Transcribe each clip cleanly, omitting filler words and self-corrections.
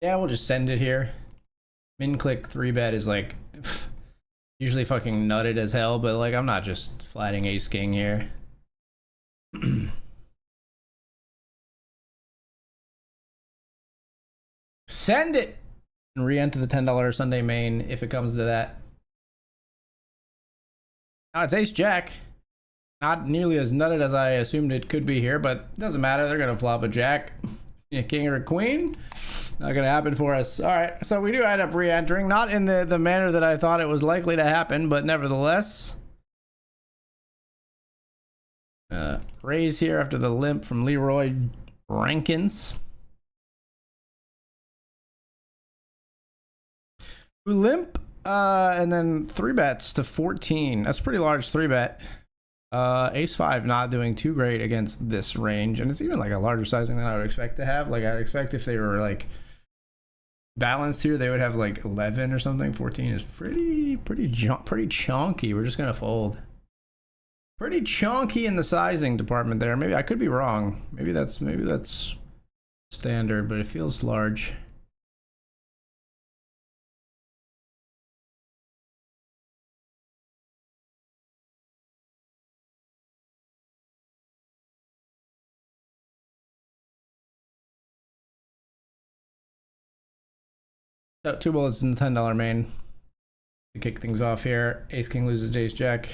Yeah, we'll just send it here. Min click 3-bet is like usually fucking nutted as hell, but like I'm not just flatting ace king here. Send it and re-enter the $10 Sunday main if it comes to that. Now it's ace jack. Not nearly as nutted as I assumed it could be here, but it doesn't matter. They're gonna flop a jack, a king or a queen. Not gonna happen for us. All right, so we do end up re-entering, not in the manner that I thought it was likely to happen, but nevertheless. Raise here after the limp from Leroy Rankins. Who limp, and then 3-bets to 14. That's pretty large 3-bet. Ace 5 not doing too great against this range, and it's even like a larger sizing than I would expect to have. Like I'd expect if they were like balanced here, they would have like 11 or something. 14 is pretty chunky. We're just gonna fold. Pretty chunky in the sizing department there. Maybe I could be wrong. Maybe that's standard, but it feels large. So 2 bullets in the $10 main to kick things off here. Ace king loses to ace jack.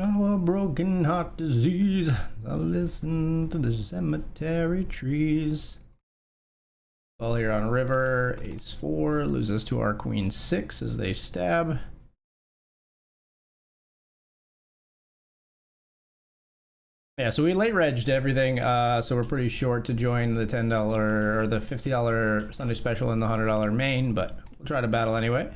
Oh, a broken heart disease. I listen to the cemetery trees. Well, here on river, ace 4 loses to our queen 6 as they stab. Yeah, so we late regged everything, so we're pretty short to join the $10 or the $50 Sunday special and the $100 main, but we'll try to battle anyway.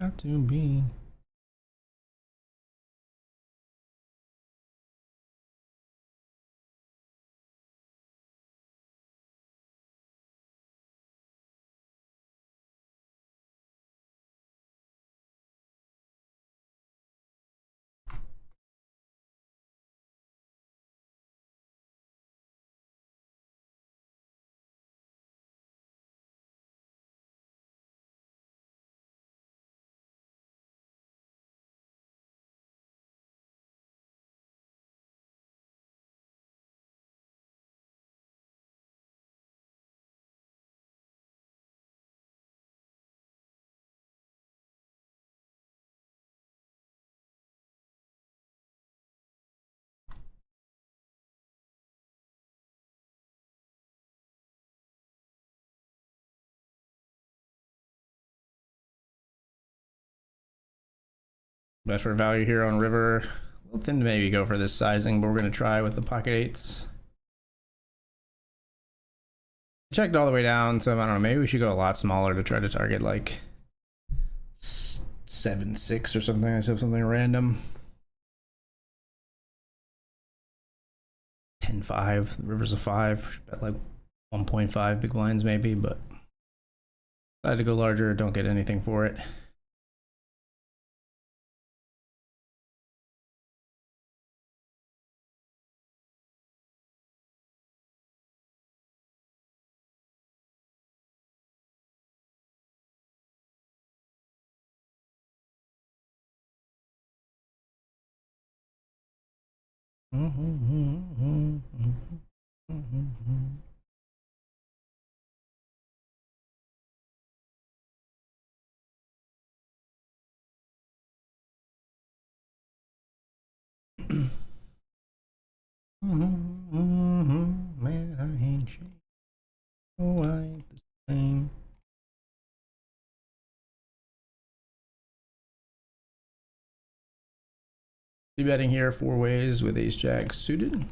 Got to be. Best for value here on river. A little thin to maybe go for this sizing, but we're going to try with the pocket 8s. Checked all the way down, so I don't know, maybe we should go a lot smaller to try to target like 7-6 or something. I said something random. 10-5, the river's a 5. Bet like 1.5 big blinds maybe, but decided to go larger, don't get anything for it. See betting here 4 ways with ace jack suited.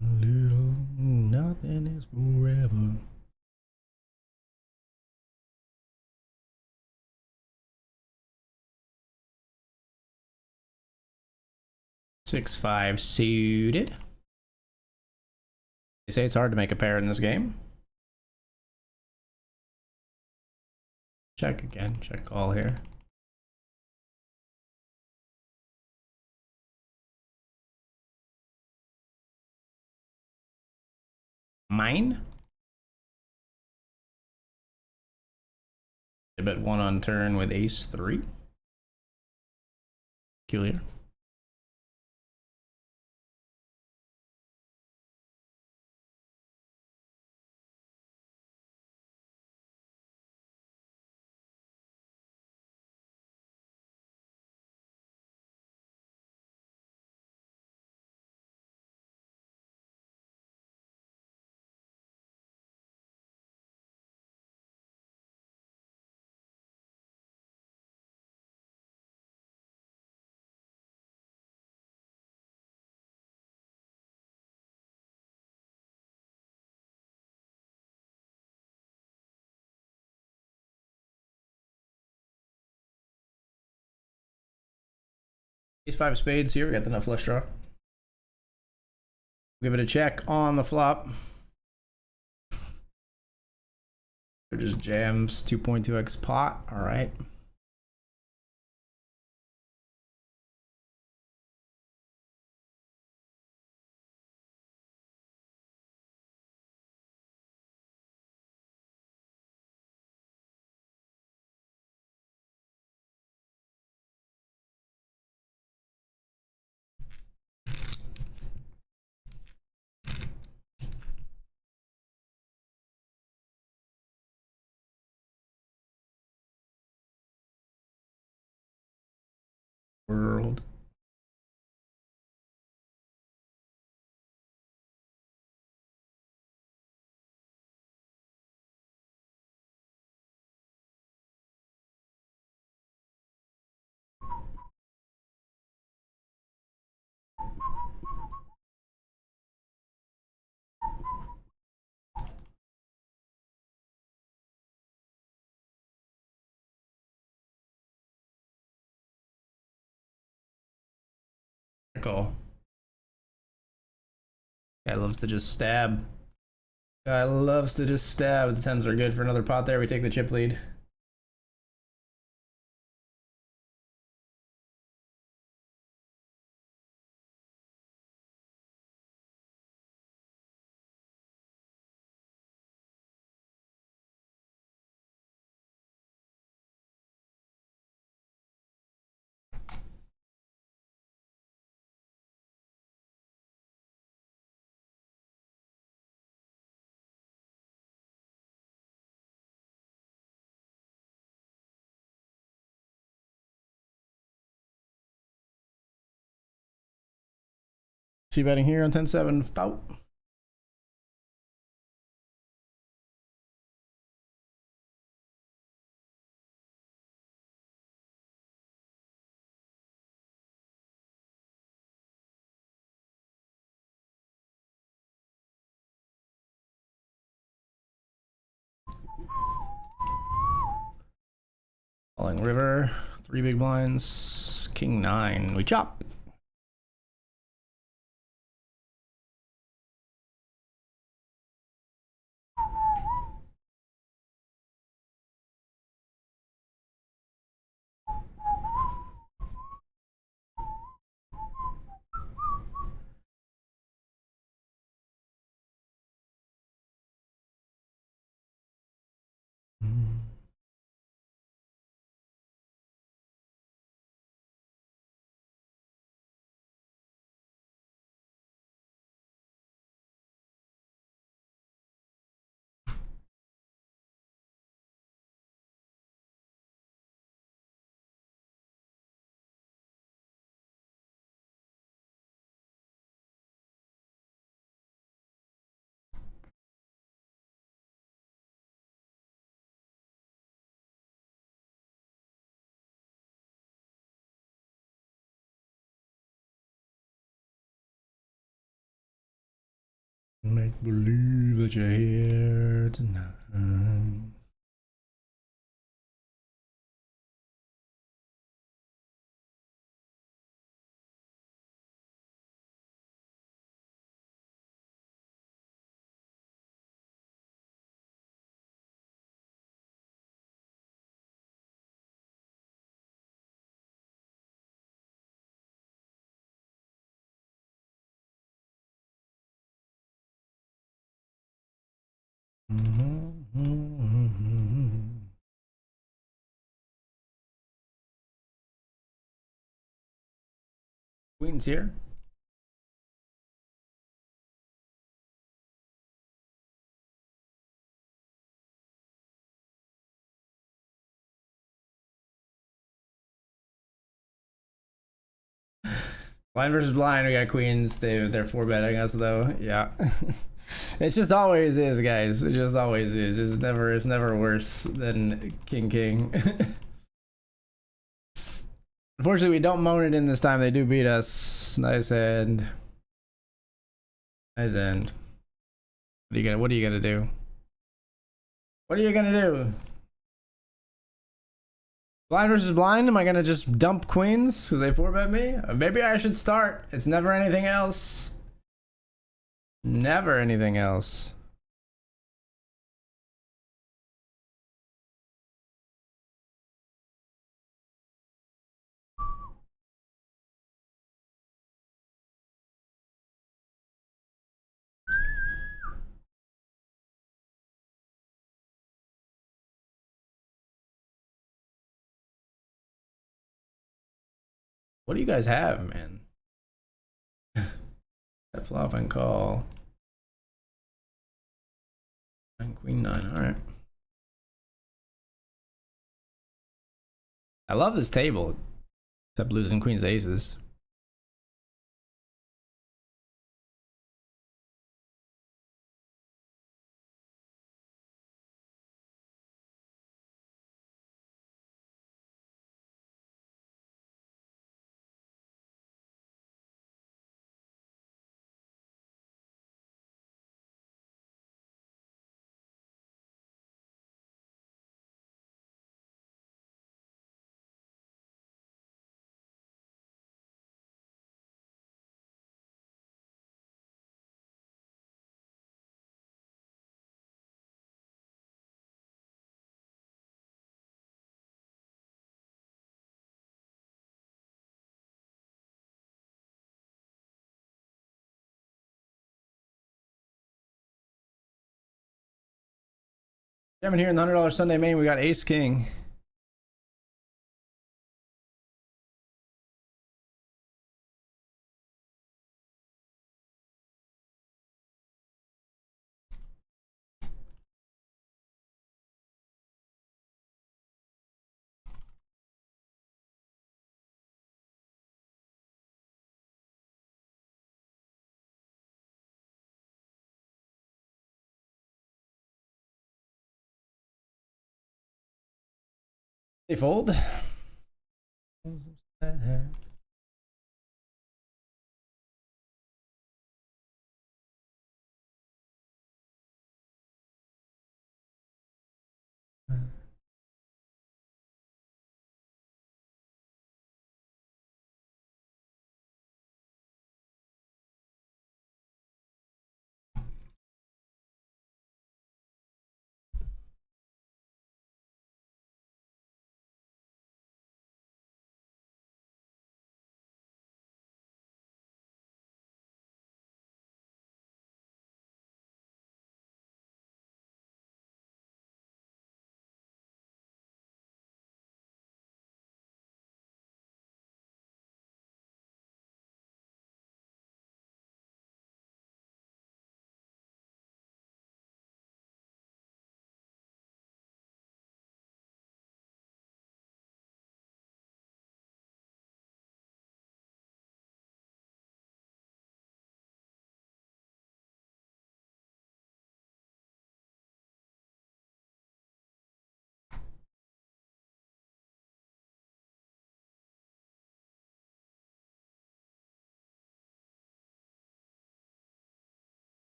Little nothing is forever. Six five suited. They say it's hard to make a pair in this game. Check again. Check call here. Mine. I bet 1 on turn with ace 3. Peculiar. Ace 5 spades here. We got the nut flush draw. Give it a check on the flop. It just jams 2.2x pot. All right. World. Call. Guy loves to just stab. Guy loves to just stab. The 10s are good for another pot there. We take the chip lead. See betting here on 10-7. Fout. Falling river. 3 big blinds. King 9. We chop. Make believe that you're here tonight. Queen's here. Blind versus blind. We got queens. They're 4-betting us though. Yeah. It just always is, guys. It just always is. It's never worse than king. Unfortunately, we don't moan it in this time. They do beat us. Nice end. Nice end. What are you gonna do? What are you gonna do? Blind versus blind? Am I gonna just dump queens because they 4-bet me? Maybe I should start. It's never anything else. Never anything else. What do you guys have, man? That flop and call. And queen 9. All right. I love this table, except losing queens aces. Jamming here in the $100 Sunday main, we got Ace King. They fold.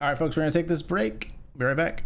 All right, folks, we're going to take this break. Be right back.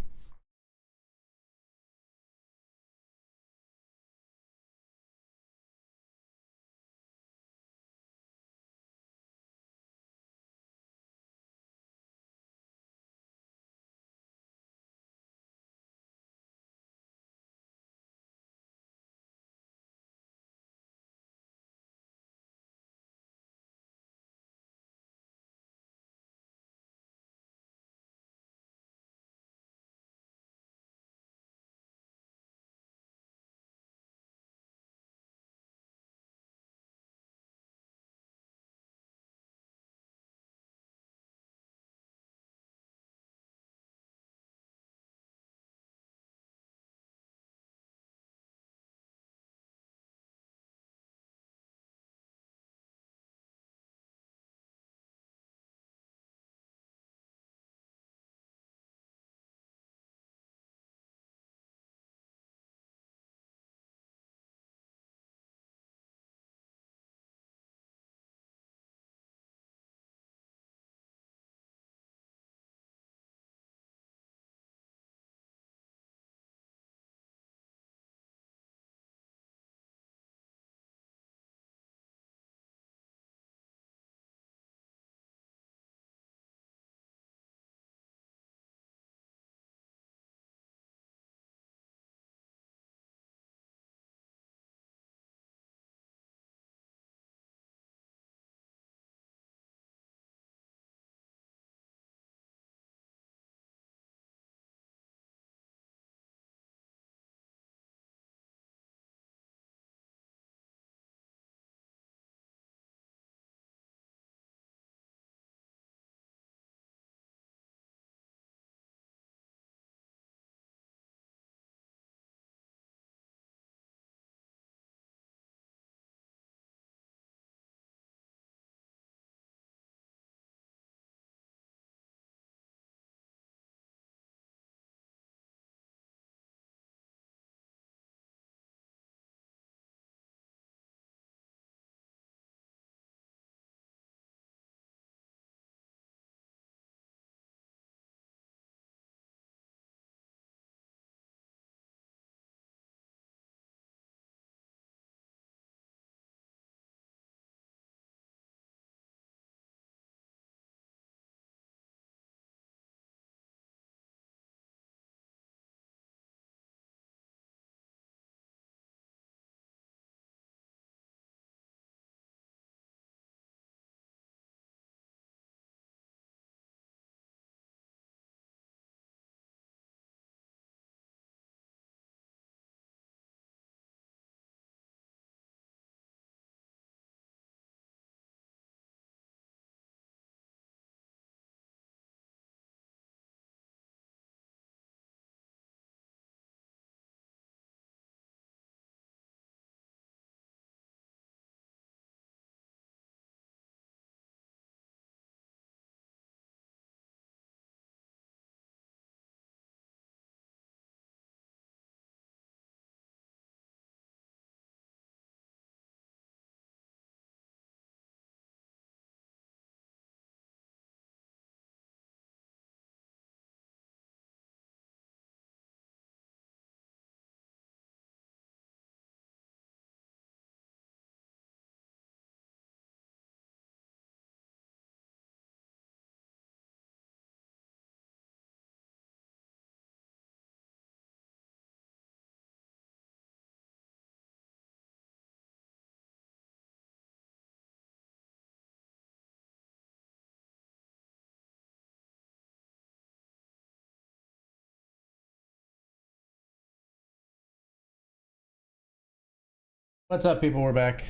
What's up, people? We're back.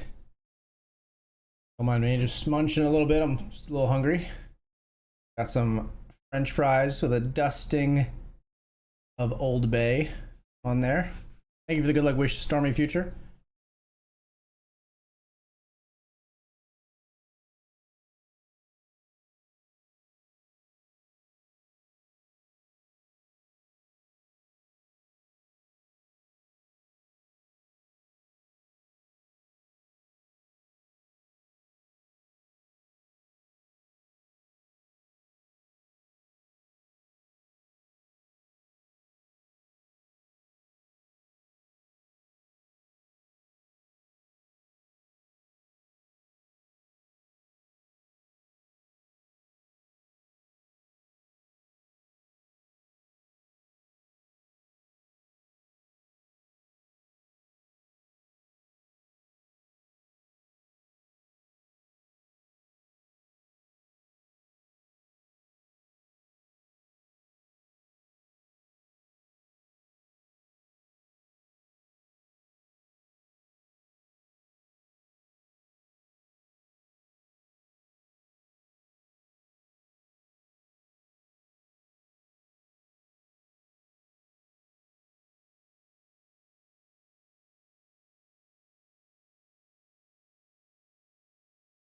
Don't mind me, just munching a little bit. I'm just a little hungry. Got some French fries with a dusting of Old Bay on there. Thank you for the good luck wish, Stormy Future.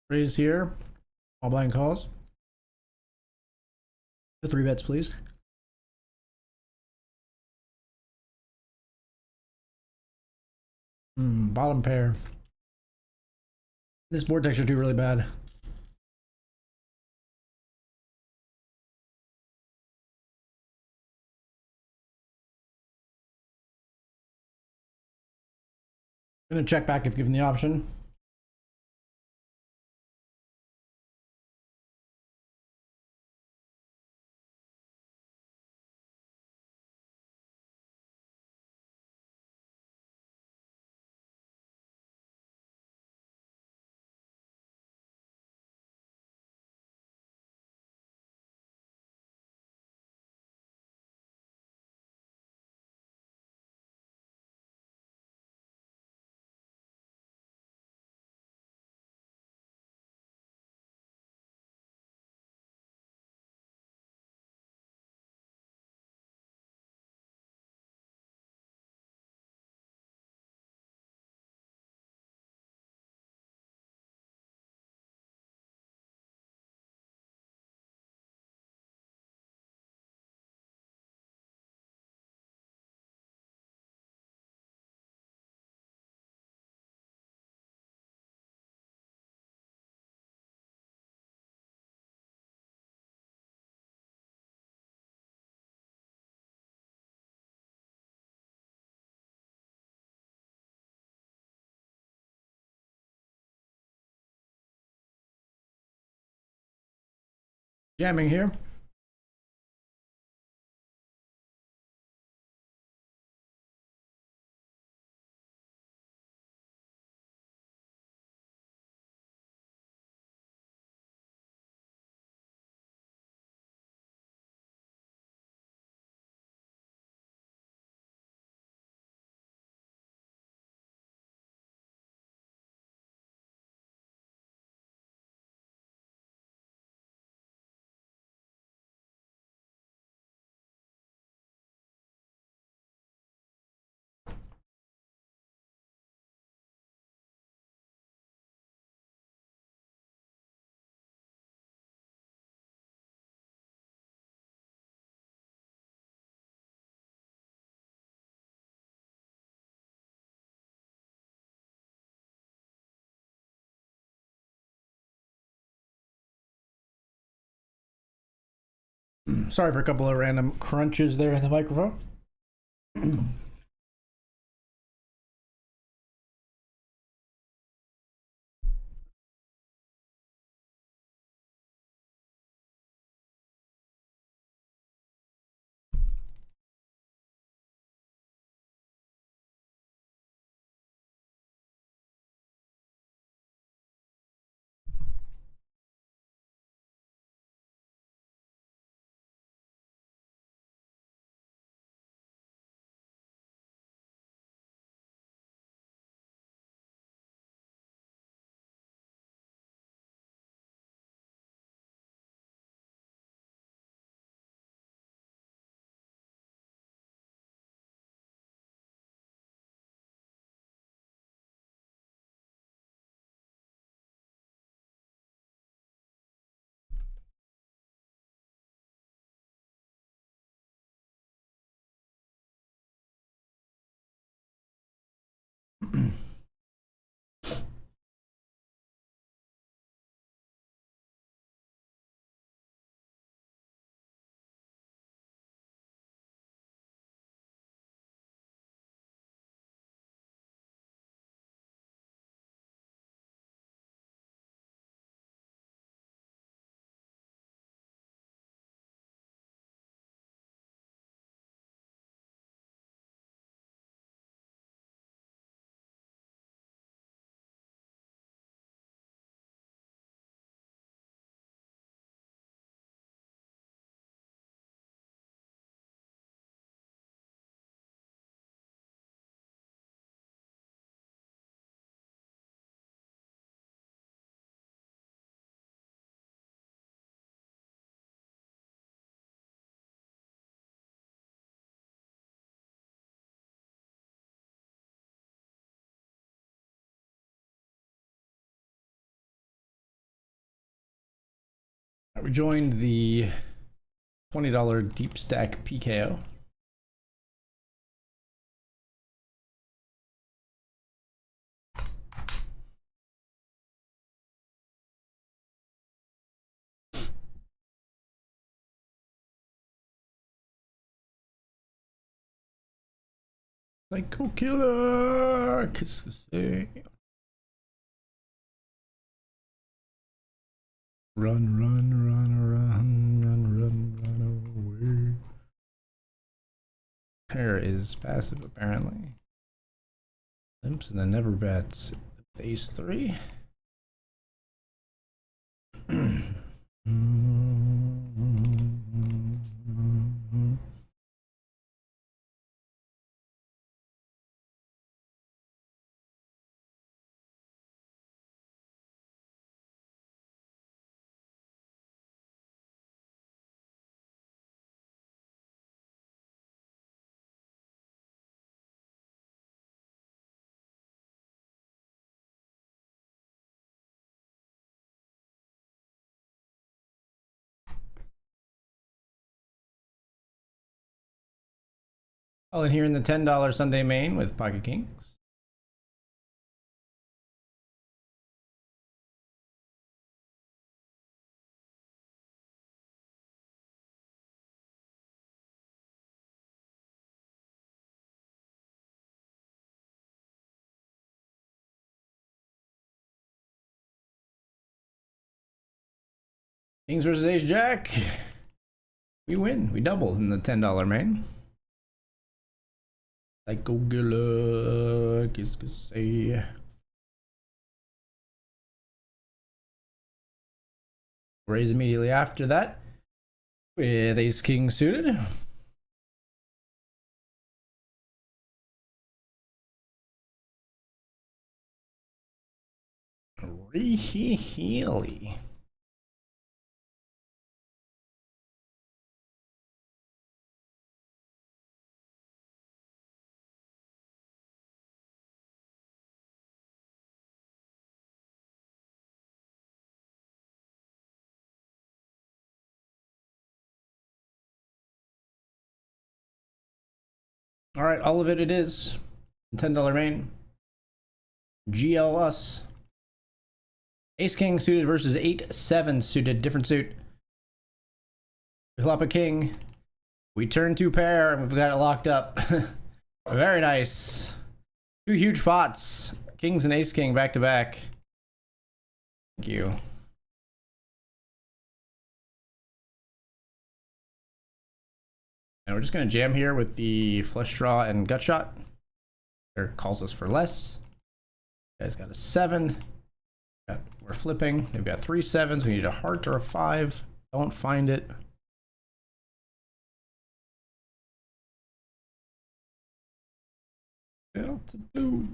Raise here. All blind calls. The 3-bets, please. Bottom pair. This board texture too really bad. Gonna check back if given the option. Jamming here. Sorry for a couple of random crunches there in the microphone. We joined the $20 deep stack PKO. Psycho killer, qu'est-ce que c'est? Run, run, run, run, run, run, run away. Pair is passive apparently. Limps and then never bets. Ace 3. All in here in the $10 Sunday main with Pocket Kings. Kings versus Ace Jack. We win. We double in the $10 main. Psycho killer, qu'est-ce que c'est? Raise immediately after that with Ace King suited. Really? All right, all of it is. $10 main. GL us. Ace King suited versus 8-7 suited. Different suit. Flop a king. We turn 2 pair and we've got it locked up. Very nice. 2 huge pots. Kings and Ace King back to back. Thank you. And we're just going to jam here with the flush draw and gut shot. There calls us for less. You guys got a 7. We're flipping. They've got 3 7s. We need a heart or a 5. Don't find it. Fail to lose.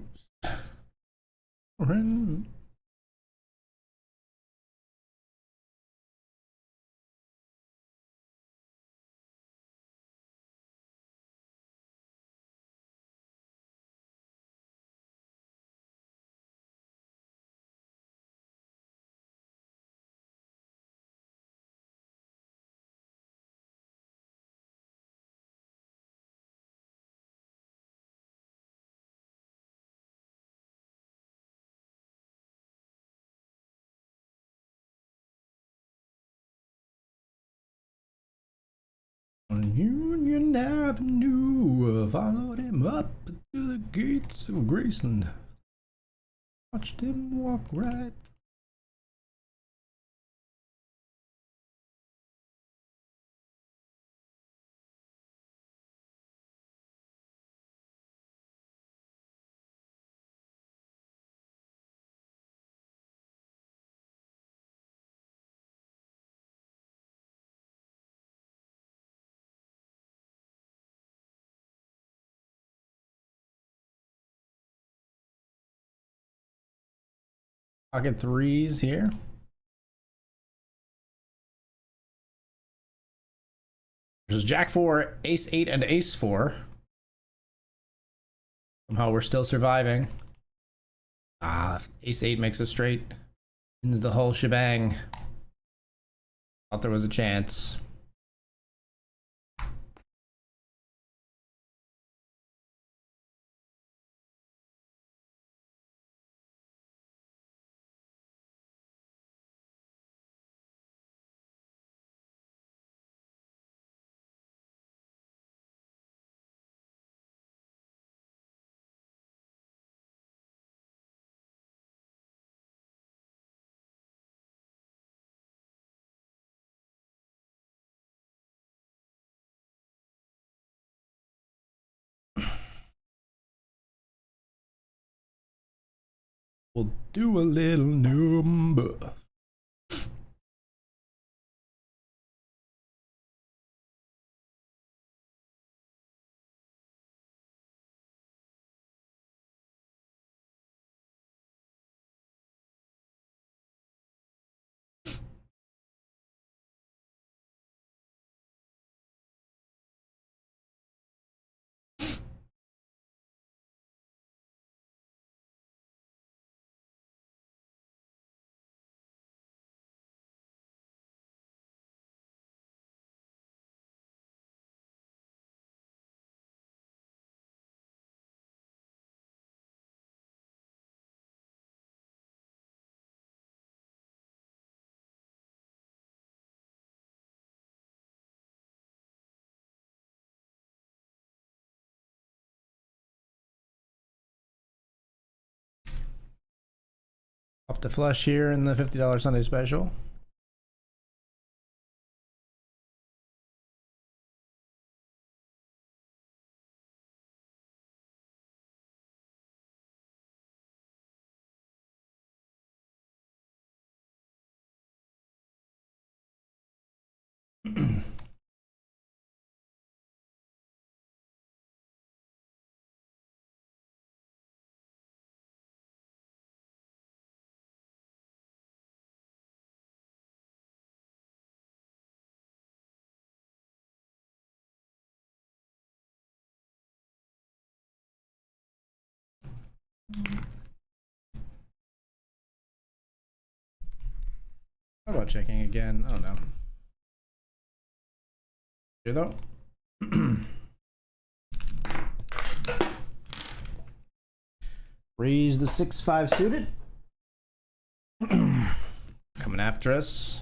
On Union Avenue, followed him up to the gates of Graceland. Watched him walk right. Pocket 3s here. There's Jack 4, Ace 8, and Ace 4. Somehow we're still surviving. Ace 8 makes a straight. Wins the whole shebang. Thought there was a chance. We'll do a little number. Up to flush here in the $50 Sunday special. How about checking again? I don't know. Here though. Raise the 6-5 suited. Coming after us.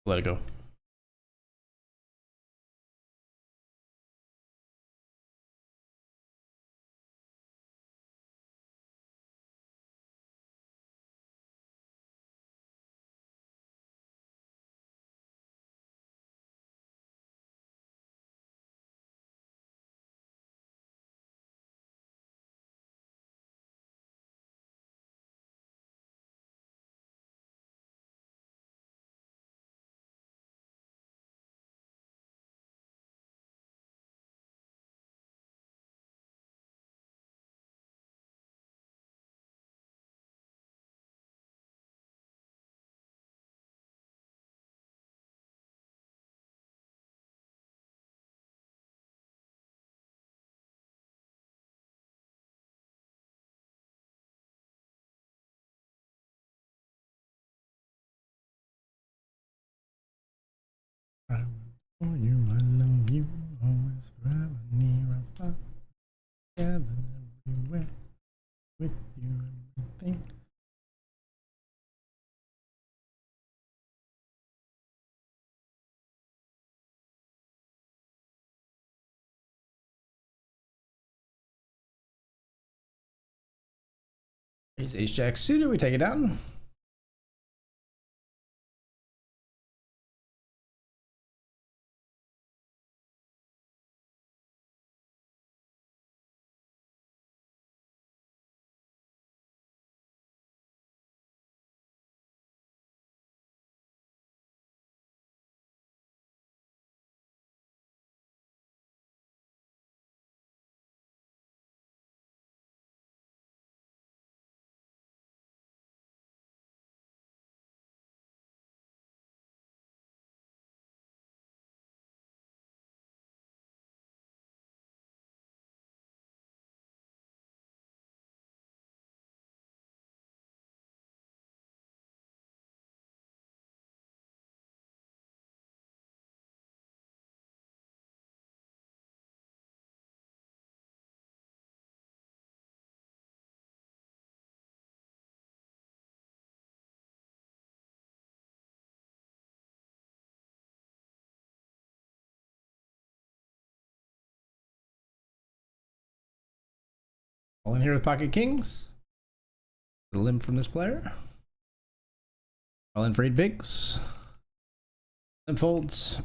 Let it go. I will you, I love you, always forever near above, together everywhere, with you everything. He's ace jack suited, we take it down. All in here with pocket kings. The limb from this player. All in for 8 bigs. Limb folds.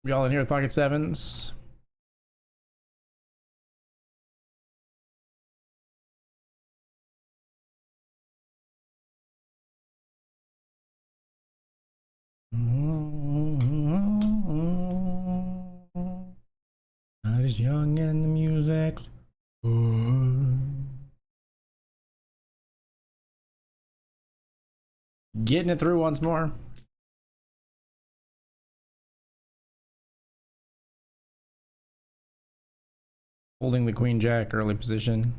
We all in here with pocket sevens. Night is young and the music's good. Getting it through once more. Holding the queen jack early position.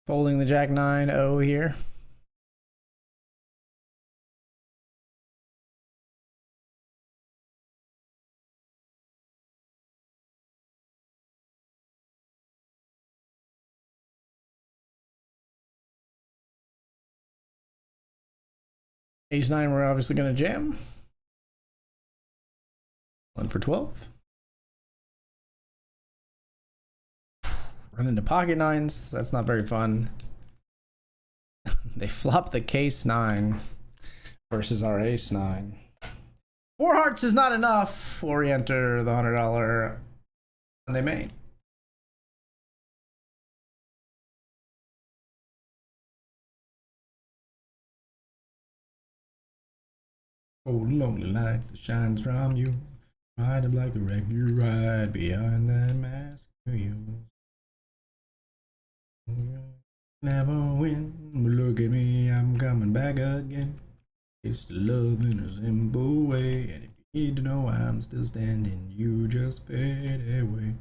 Folding the jack 9-0 here. Ace 9, we're obviously going to jam. 1 for 12. Run into pocket nines. That's not very fun. They flop the case 9 versus our ace 9. 4 hearts is not enough, or we enter the $100 Sunday main. Oh, lonely light that shines from you. Ride up like a wreck, you ride behind that mask of you. Never win, but look at me, I'm coming back again. It's the love in a simple way, and if you need to know I'm still standing, you just fade away.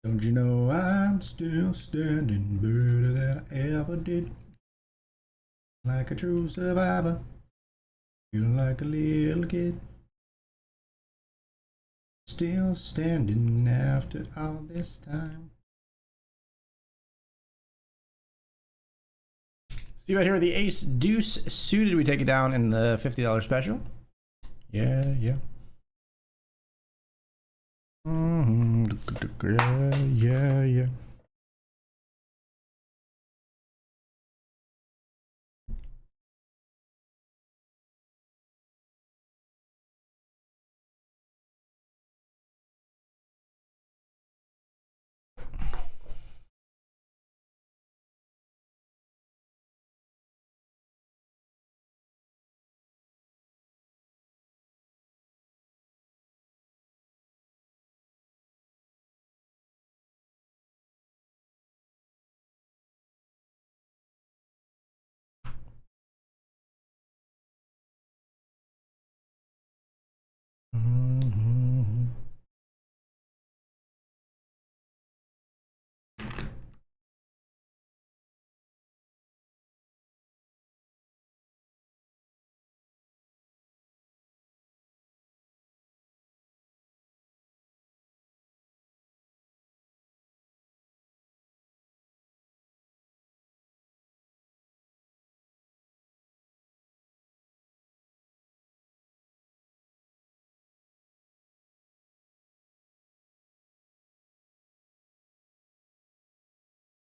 Don't you know I'm still standing better than I ever did? Like a true survivor, feeling like a little kid. Still standing after all this time. See right here, the ace deuce suited. We take it down in the $50 special. Yeah, yeah. Yeah, yeah.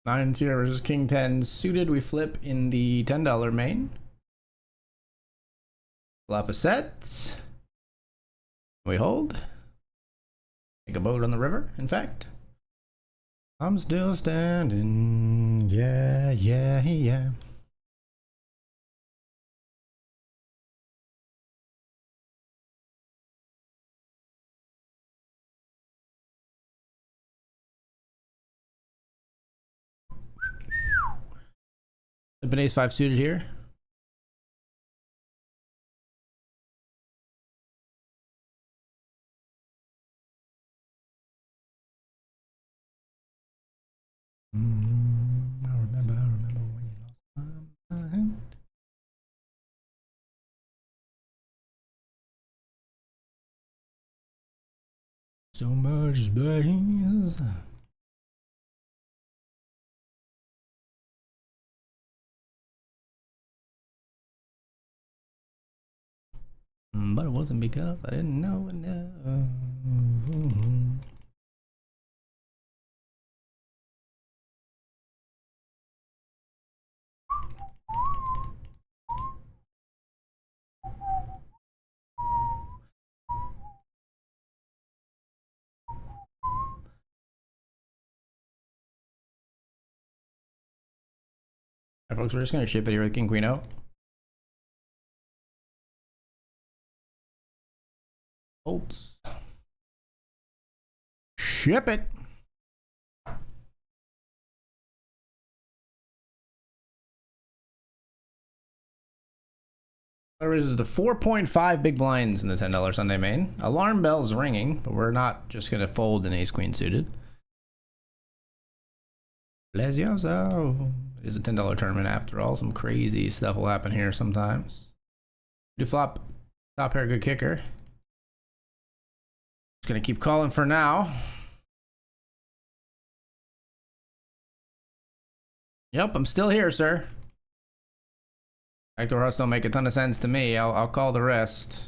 Nine and zero versus King 10 suited. We flip in the $10 main. Flop a set. We hold. Make a boat on the river, in fact. I'm still standing. Yeah, yeah, yeah. The ace 5 suited here. I remember when you lost my mind. So much space. But it wasn't because I didn't know enough. Alright, folks, we're just gonna ship it here with King Queen out. Bolts. Ship it. There is the 4.5 big blinds in the $10 Sunday main. Alarm bells ringing, but we're not just gonna fold an ace queen suited. Blazioso. It is a $10 tournament after all. Some crazy stuff will happen here sometimes. Do flop, top pair, good kicker. Just gonna keep calling for now. Yep, I'm still here, sir. Backdoor Huss don't make a ton of sense to me. I'll call the rest.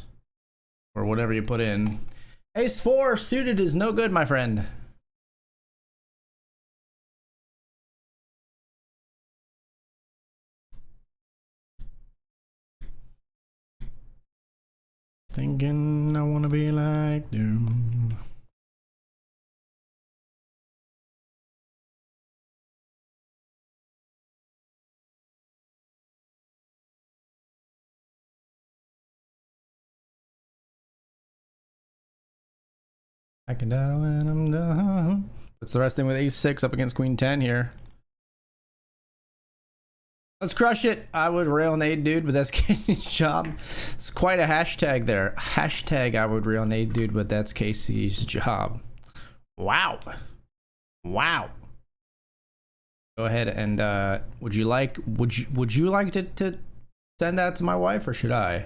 Or whatever you put in. Ace 4 suited is no good, my friend. Thinking I wanna be like them. I can die when I'm done. Puts the rest in with ace-6 up against queen 10 here. Let's crush it. I would rail nade dude, but that's Casey's job. It's quite a hashtag there. Hashtag I would rail nade dude, but that's Casey's job. Wow. Wow. Go ahead and would you like to send that to my wife, or should I?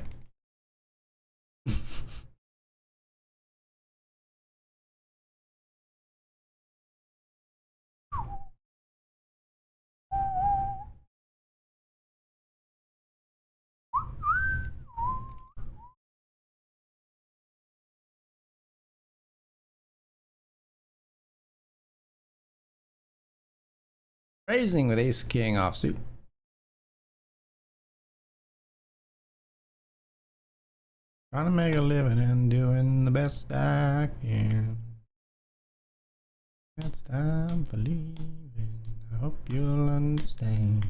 Raising with ace king offsuit. Trying to make a living and doing the best I can. It's time for leaving. I hope you'll understand.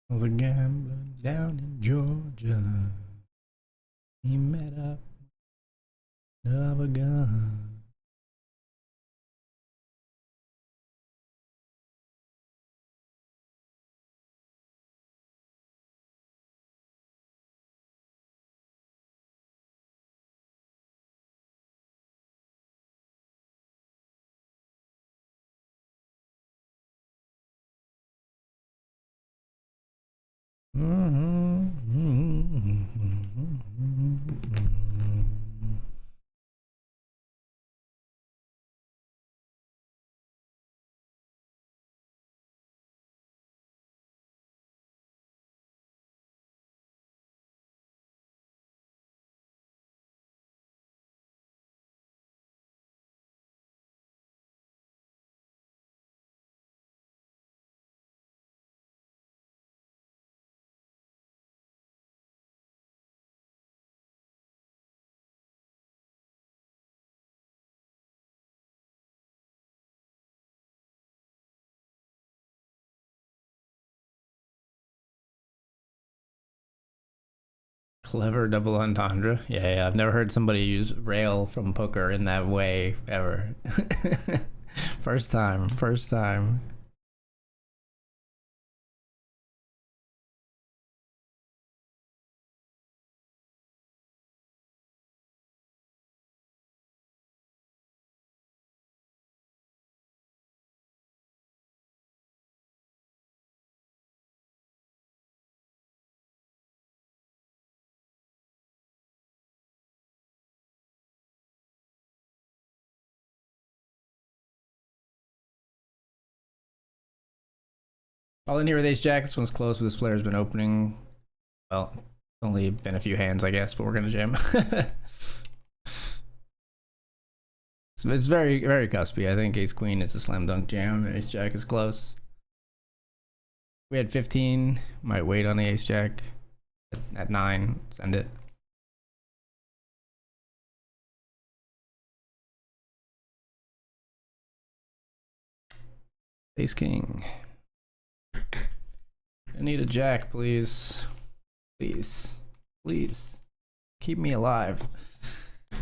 I was a gambler down in Georgia. He met up of a gun. Clever double entendre. Yeah, I've never heard somebody use rail from poker in that way ever. First time. All in here with ace jack. This one's close, but this player's been opening. Well, it's only been a few hands, I guess, but we're gonna jam. It's very, very cuspy. I think ace queen is a slam dunk jam, and ace jack is close. We had 15. Might wait on the ace jack at 9. Send it. Ace king. I need a jack, please. Please. Keep me alive.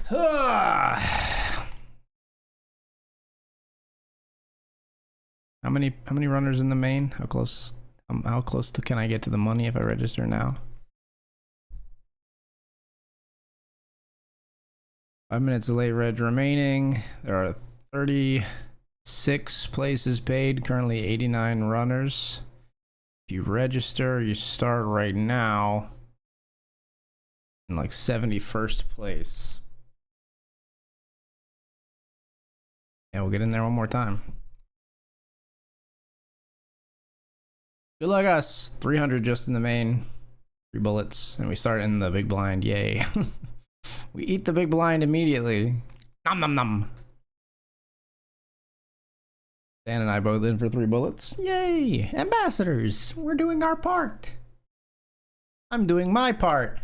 How many runners in the main? How close can I get to the money if I register now? 5 minutes of late reg remaining. There are 36 places paid, currently 89 runners. If you register, you start right now in like 71st place. And we'll get in there one more time. Good luck us. 300 just in the main. 3 bullets. And we start in the big blind. Yay. We eat the big blind immediately. Nom nom nom. Dan and I both in for 3 bullets. Yay! Ambassadors! We're doing our part. I'm doing my part.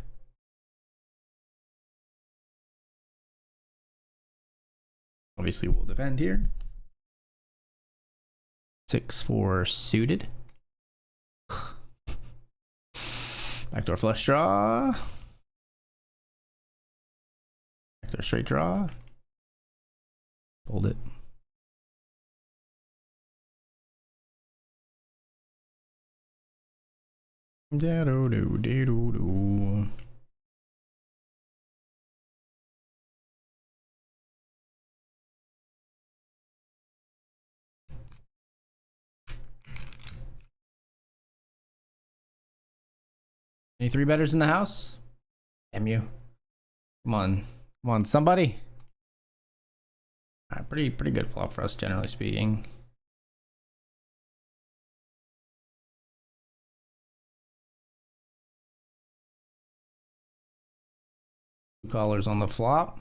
Obviously, we'll defend here. 6-4 suited. Backdoor flush draw. Backdoor straight draw. Hold it. Da-do-do-do-do-do. Any three betters in the house? Damn you. Come on. Come on, somebody. Pretty good flop for us, generally speaking. Two callers on the flop.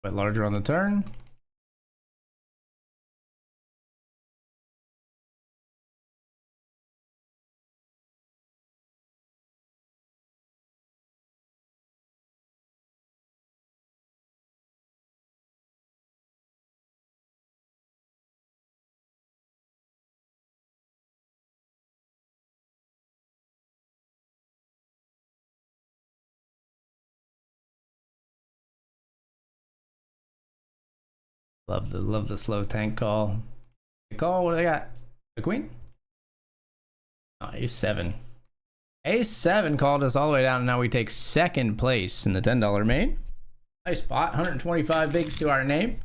But larger on the turn. Love the slow tank call. The call, what do they got? The queen? Oh, ace-7. Ace-7 called us all the way down, and now we take second place in the $10 main. Nice spot. 125 bigs to our name.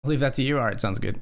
I'll leave that to you. All right, sounds good.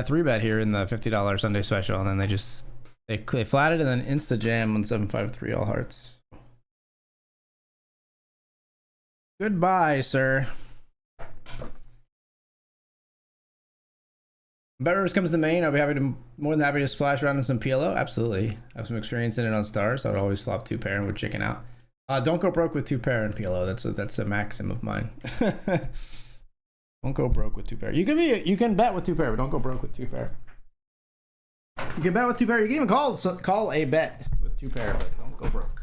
Three bet here in the $50 Sunday special, and then they flatted and then insta jam on 753 all hearts. Goodbye, sir. BetRivers comes to main. I'll be more than happy to splash around in some PLO. Absolutely. I have some experience in it on stars. So I would always flop two pair and would chicken out. Don't go broke with two pair in PLO. That's a maxim of mine. Don't go broke with two pair. You can bet with two pair, but don't go broke with two pair. You can bet with two pair. You can even call a bet with two pair, but don't go broke.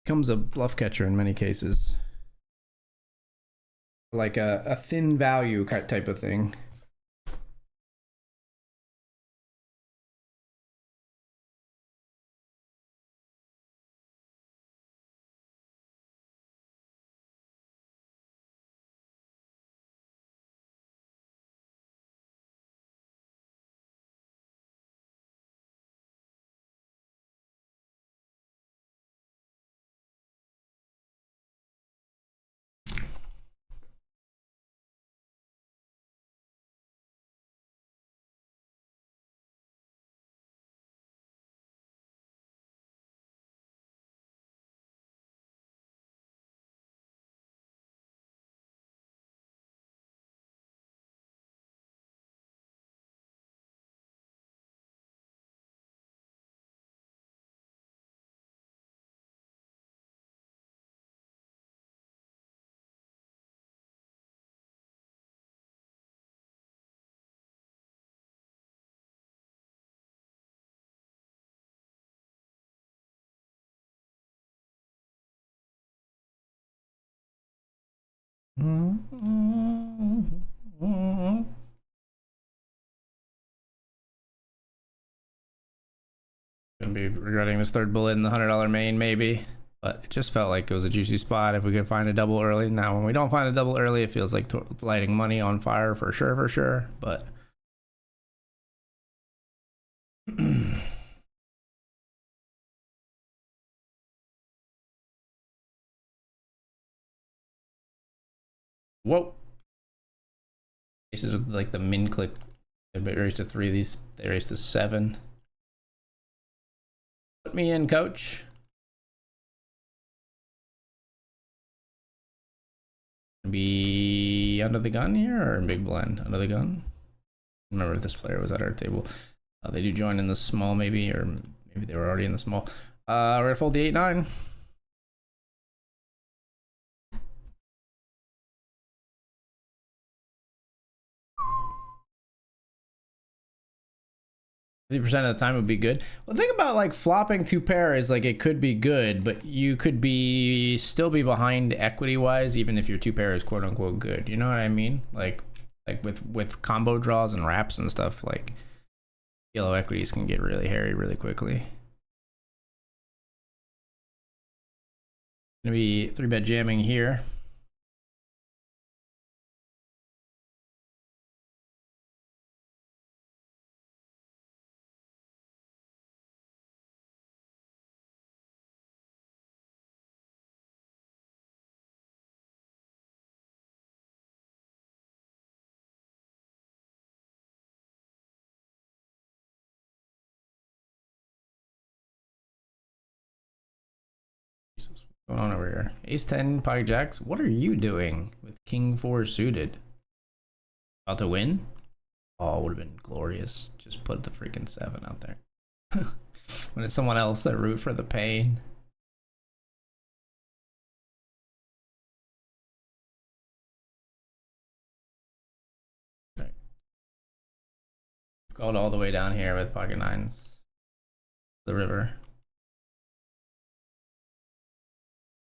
Becomes a bluff catcher in many cases, like a thin value type of thing. Gonna be regretting this third bullet in the $100 main, maybe. But it just felt like it was a juicy spot if we could find a double early. Now, when we don't find a double early, it feels like lighting money on fire for sure, for sure. But whoa. Aces with like the min click. They raised to 3. These they raised to 7. Put me in, coach. Be under the gun here or in big blind? Under the gun. Remember if this player was at our table. They do join in the small, maybe, or maybe they were already in the small. We're gonna fold the 8-9. 50% of the time would be good. Well, the thing about like flopping 2 pair is like it could be good, but you could be still be behind equity wise, even if your 2 pair is quote unquote good. You know what I mean? Like with combo draws and wraps and stuff, like yellow equities can get really hairy really quickly. Gonna be 3-bet jamming here. What's going on over here? Ace 10, pocket jacks. What are you doing with King 4 suited? About to win? Oh, it would have been glorious. Just put the freaking 7 out there. When it's someone else that root for the pain. Right. Called all the way down here with pocket 9s. The river.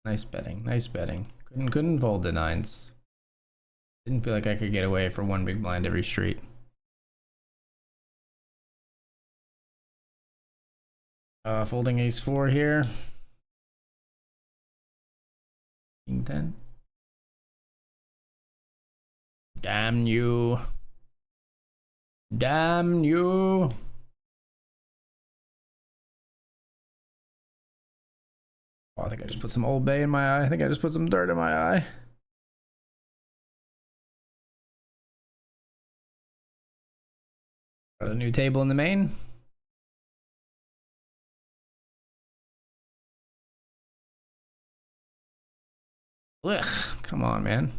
Nice betting. Nice betting. Couldn't fold the 9s. Didn't feel like I could get away for one big blind every street. Folding ace 4 here. King 10. Damn you. Damn you. Oh, I think I just put some Old Bay in my eye. I think I just put some dirt in my eye. Got a new table in the main. Ugh, come on, man.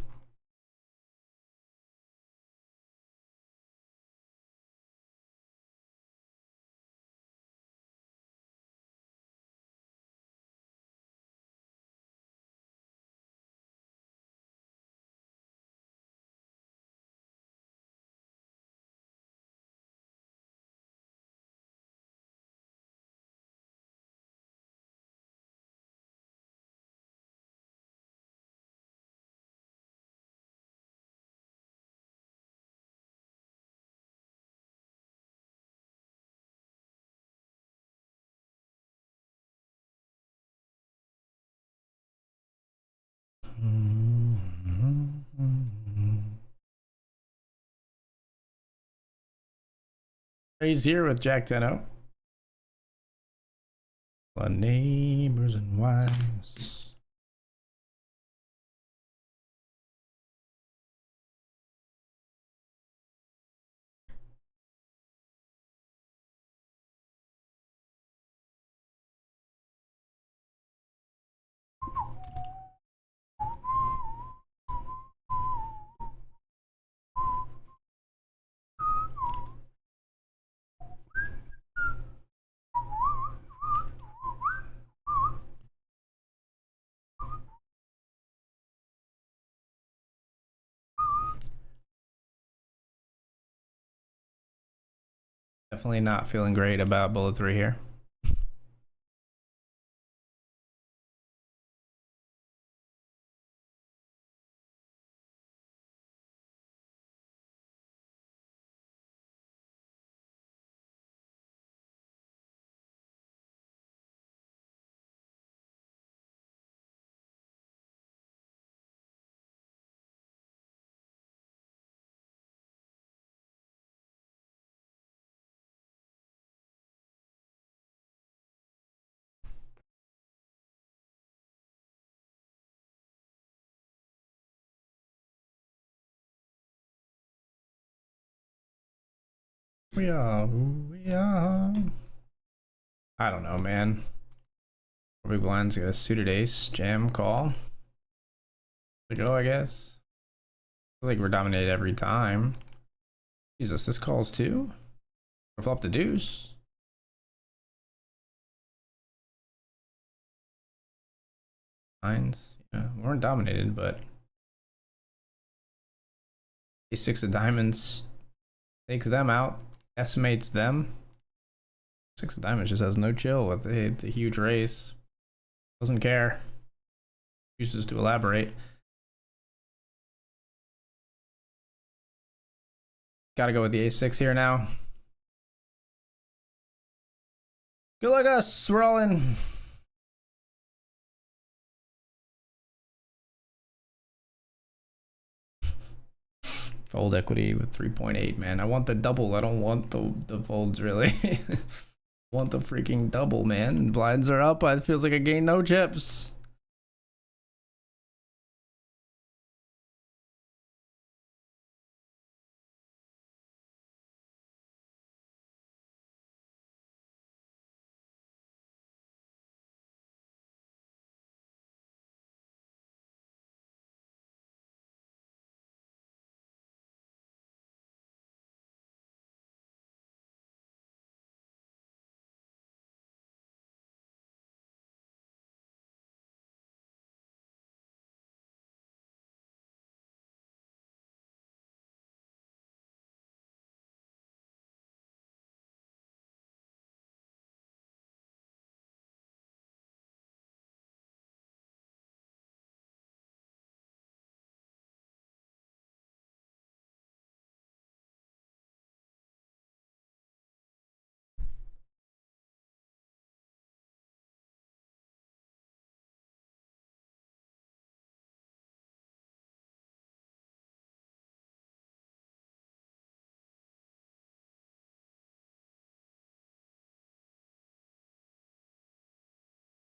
Raise here with Jack 10-0. Neighbors and wives. Definitely not feeling great about bullet 3 here. We are who we are. I don't know, man. Big blind's got a suited ace, jam, call. To go, I guess. Feels like we're dominated every time. Jesus, this calls too? Or flop the deuce. Nines. Yeah, we weren't dominated, but ace six of diamonds takes them out, estimates them. Six of diamonds just has no chill with the huge raise. Doesn't care. Chooses to elaborate. Gotta go with the ace-6 here now. Good luck us, we're all in. Fold equity with 3.8, man. I want the double. I don't want the folds, really. I want the freaking double, man. Blinds are up. It feels like I gained no chips.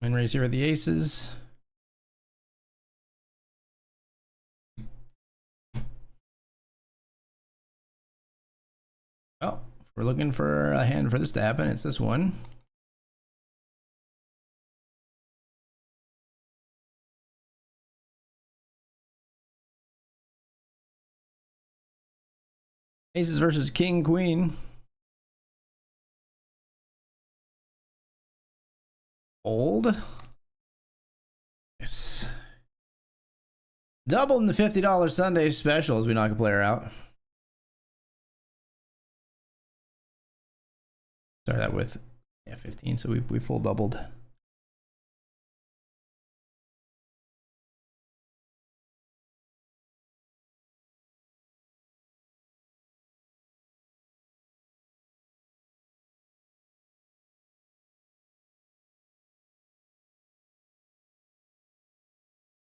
And raise here with the aces. Oh, we're looking for a hand for this to happen. It's this one. Aces versus king, queen. Old. Yes. Doubling the $50 Sunday special as we knock a player out. Start that with 15, so we full doubled.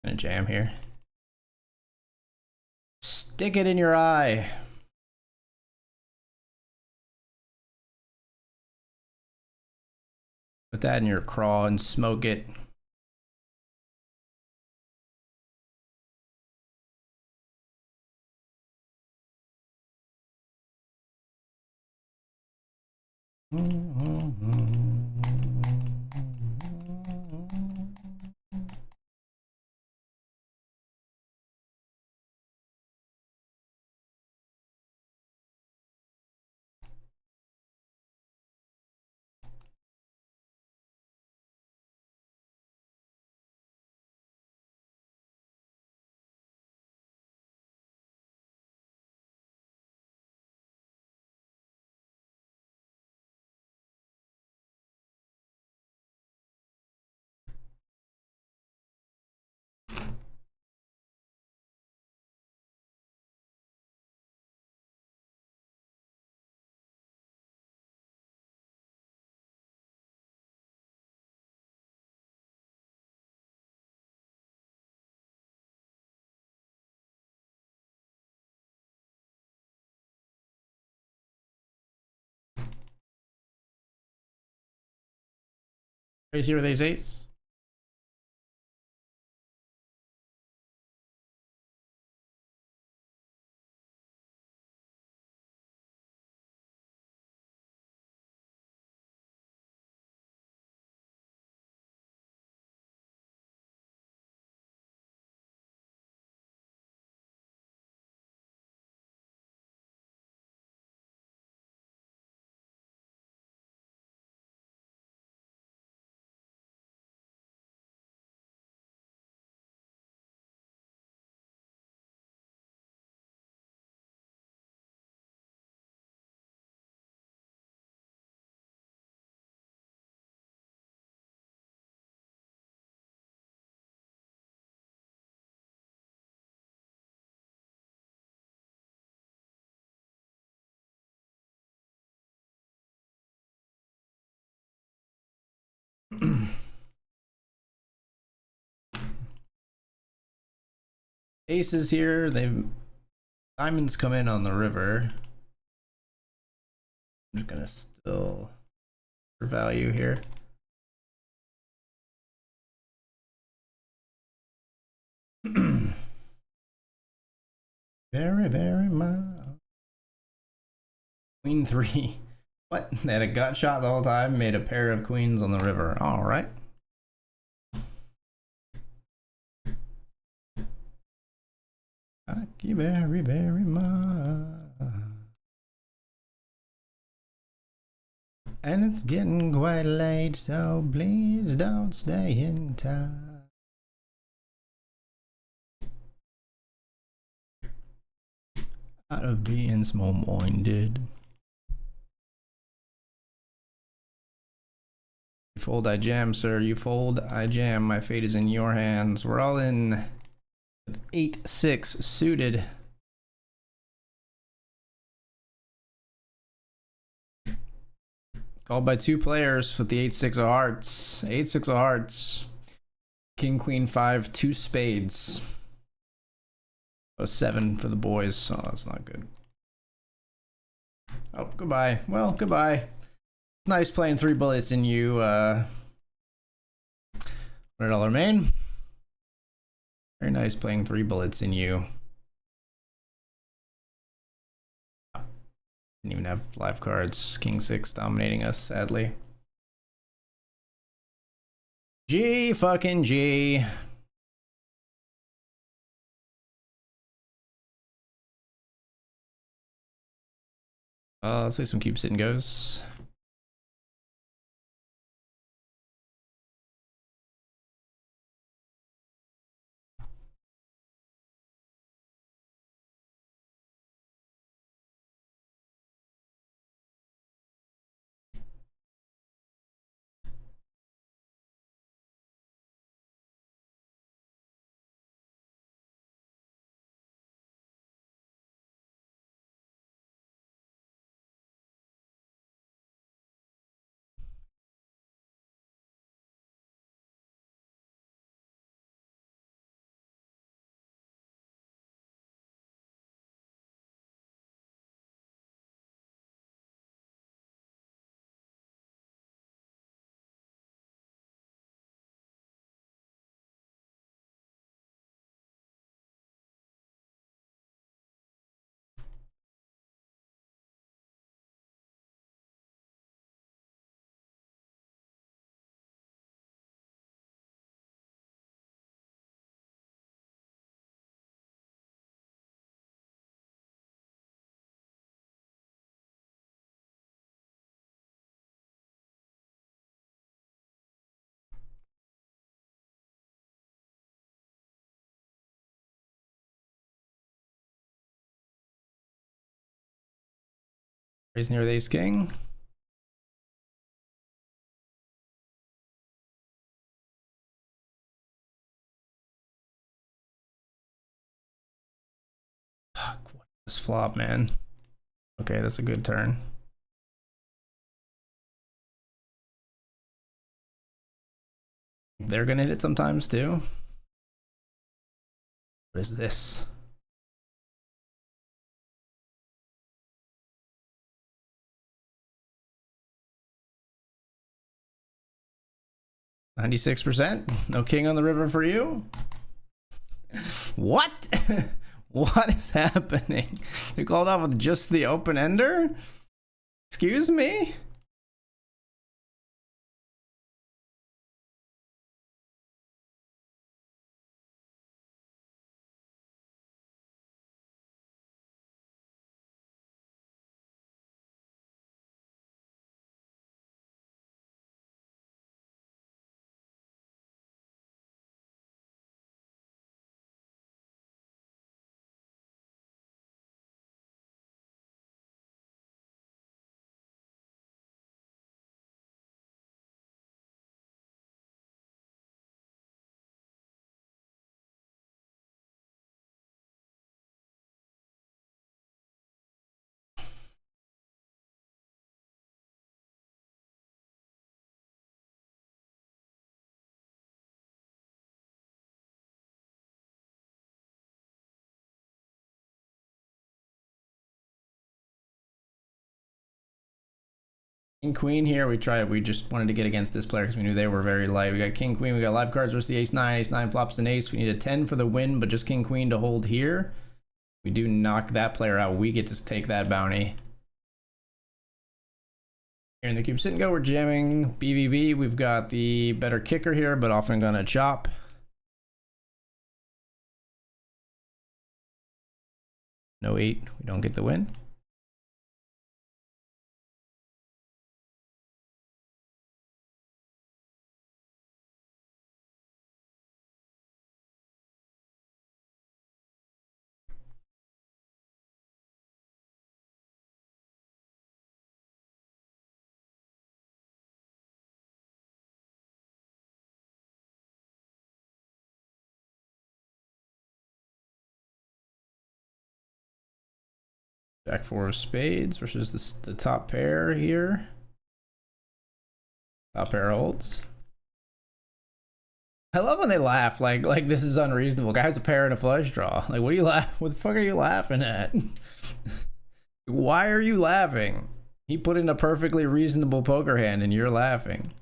Gonna jam here. Stick it in your eye. Put that in your craw and smoke it. Raise here with ace eights. Aces here. They've diamonds come in on the river. I'm just gonna still for value here. Very, very mild. Queen 3. What? They had a gut shot the whole time, made a pair of queens on the river. Alright. Thank you very, very much. And it's getting quite late, so please don't stay in time. Out of being small-minded. You fold, I jam, sir. You fold, I jam. My fate is in your hands. We're all in 8-6 suited. Called by 2 players with the 8-6 of hearts. 8-6 of hearts. King, queen, 5, 2 spades. A 7 for the boys. Oh, that's not good. Oh, goodbye. Well, goodbye. Nice playing 3 bullets in you. $100 main. Very nice playing 3 bullets in you. Didn't even have live cards. King 6 dominating us, sadly. G fucking G. Let's play some cube sit and goes. Raise near the ace king. Fuck, what is this flop, man? Okay, that's a good turn. They're gonna hit it sometimes too. What is this? %? No king on the river for you? What? What is happening? You called off with just the open ender? Excuse me? King Queen here. We just wanted to get against this player because we knew they were very light. We got King Queen. We got live cards versus the Ace 9. Ace 9 flops an ace. We need a 10 for the win, but just King Queen to hold here. We do knock that player out. We get to take that bounty. Here in the cube sit and go, we're jamming BVB. We've got the better kicker here, but often gonna chop. No 8, we don't get the win. Jack 4 of spades versus the top pair here. Top pair holds. I love when they laugh like this is unreasonable. Guy has a pair and a flush draw. Like, what are you what the fuck are you laughing at? Why are you laughing? He put in a perfectly reasonable poker hand and you're laughing.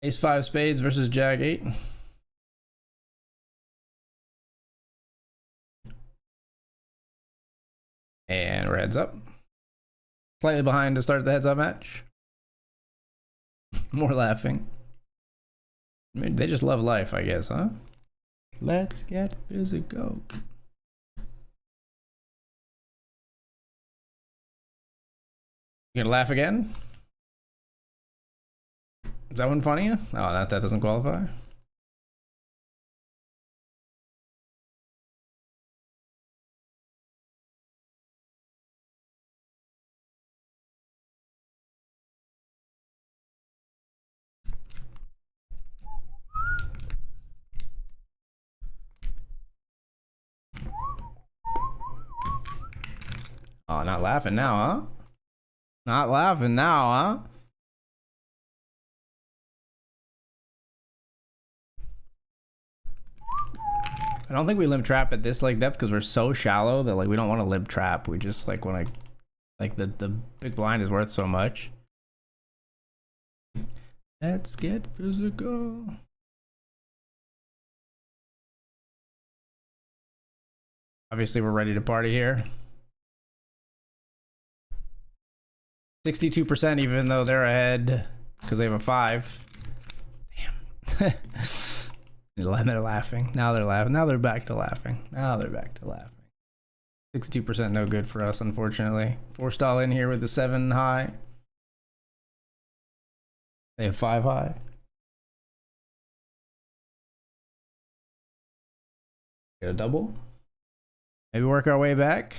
Ace 5 spades versus Jack 8. And we're heads up. Slightly behind to start the heads up match. More laughing. I mean, they just love life, I guess, huh? Let's get physical. You gonna laugh again? Is that one funny? Oh, that doesn't qualify. Oh, not laughing now, huh? Not laughing now, huh? I don't think we limp trap at this like depth because we're so shallow that like we don't want to limp trap. We just like when the big blind is worth so much. Let's get physical. Obviously we're ready to party here. 62% even though they're ahead because they have a 5. Damn. They're laughing. Now they're laughing. Now they're back to laughing. Now they're back to laughing. 62% no good for us, unfortunately. 4 stall in here with the 7 high. They have 5 high. Get a double. Maybe work our way back.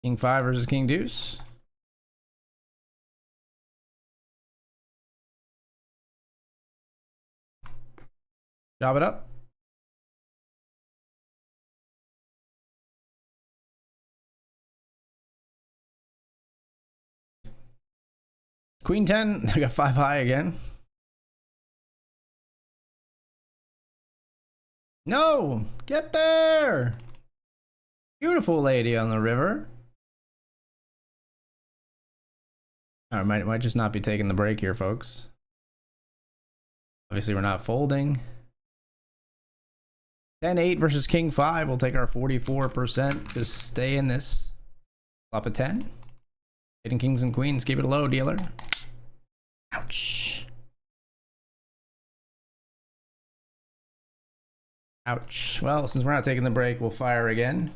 King 5 versus King Deuce. Job it up. Queen 10. I got 5 high again. No! Get there! Beautiful lady on the river. I might just not be taking the break here, folks. Obviously, we're not folding. 10-8 versus King 5. We'll take our 44% to stay in this. Flop a 10. Hitting kings and queens. Keep it low, dealer. Ouch. Ouch. Well, since we're not taking the break, we'll fire again.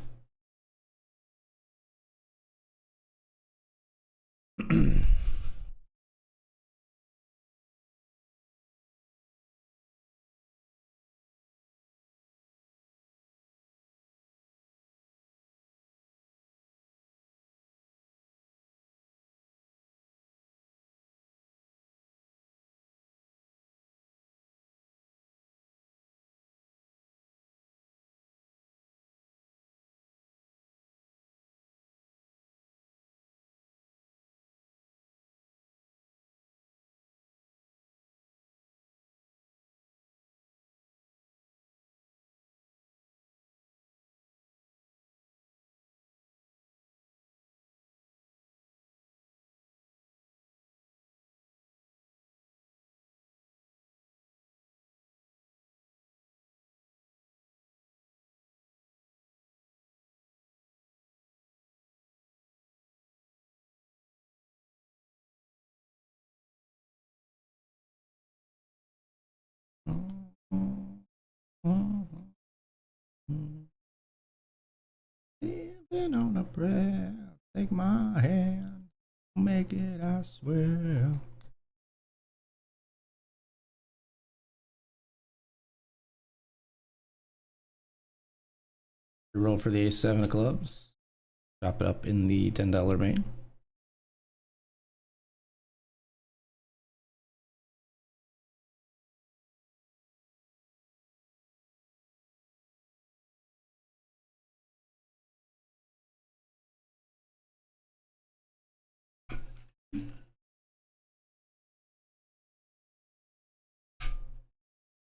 a prayer. Take my hand. Make it, I swear. Roll for the ace-7 of clubs. Chop it up in the $10 main.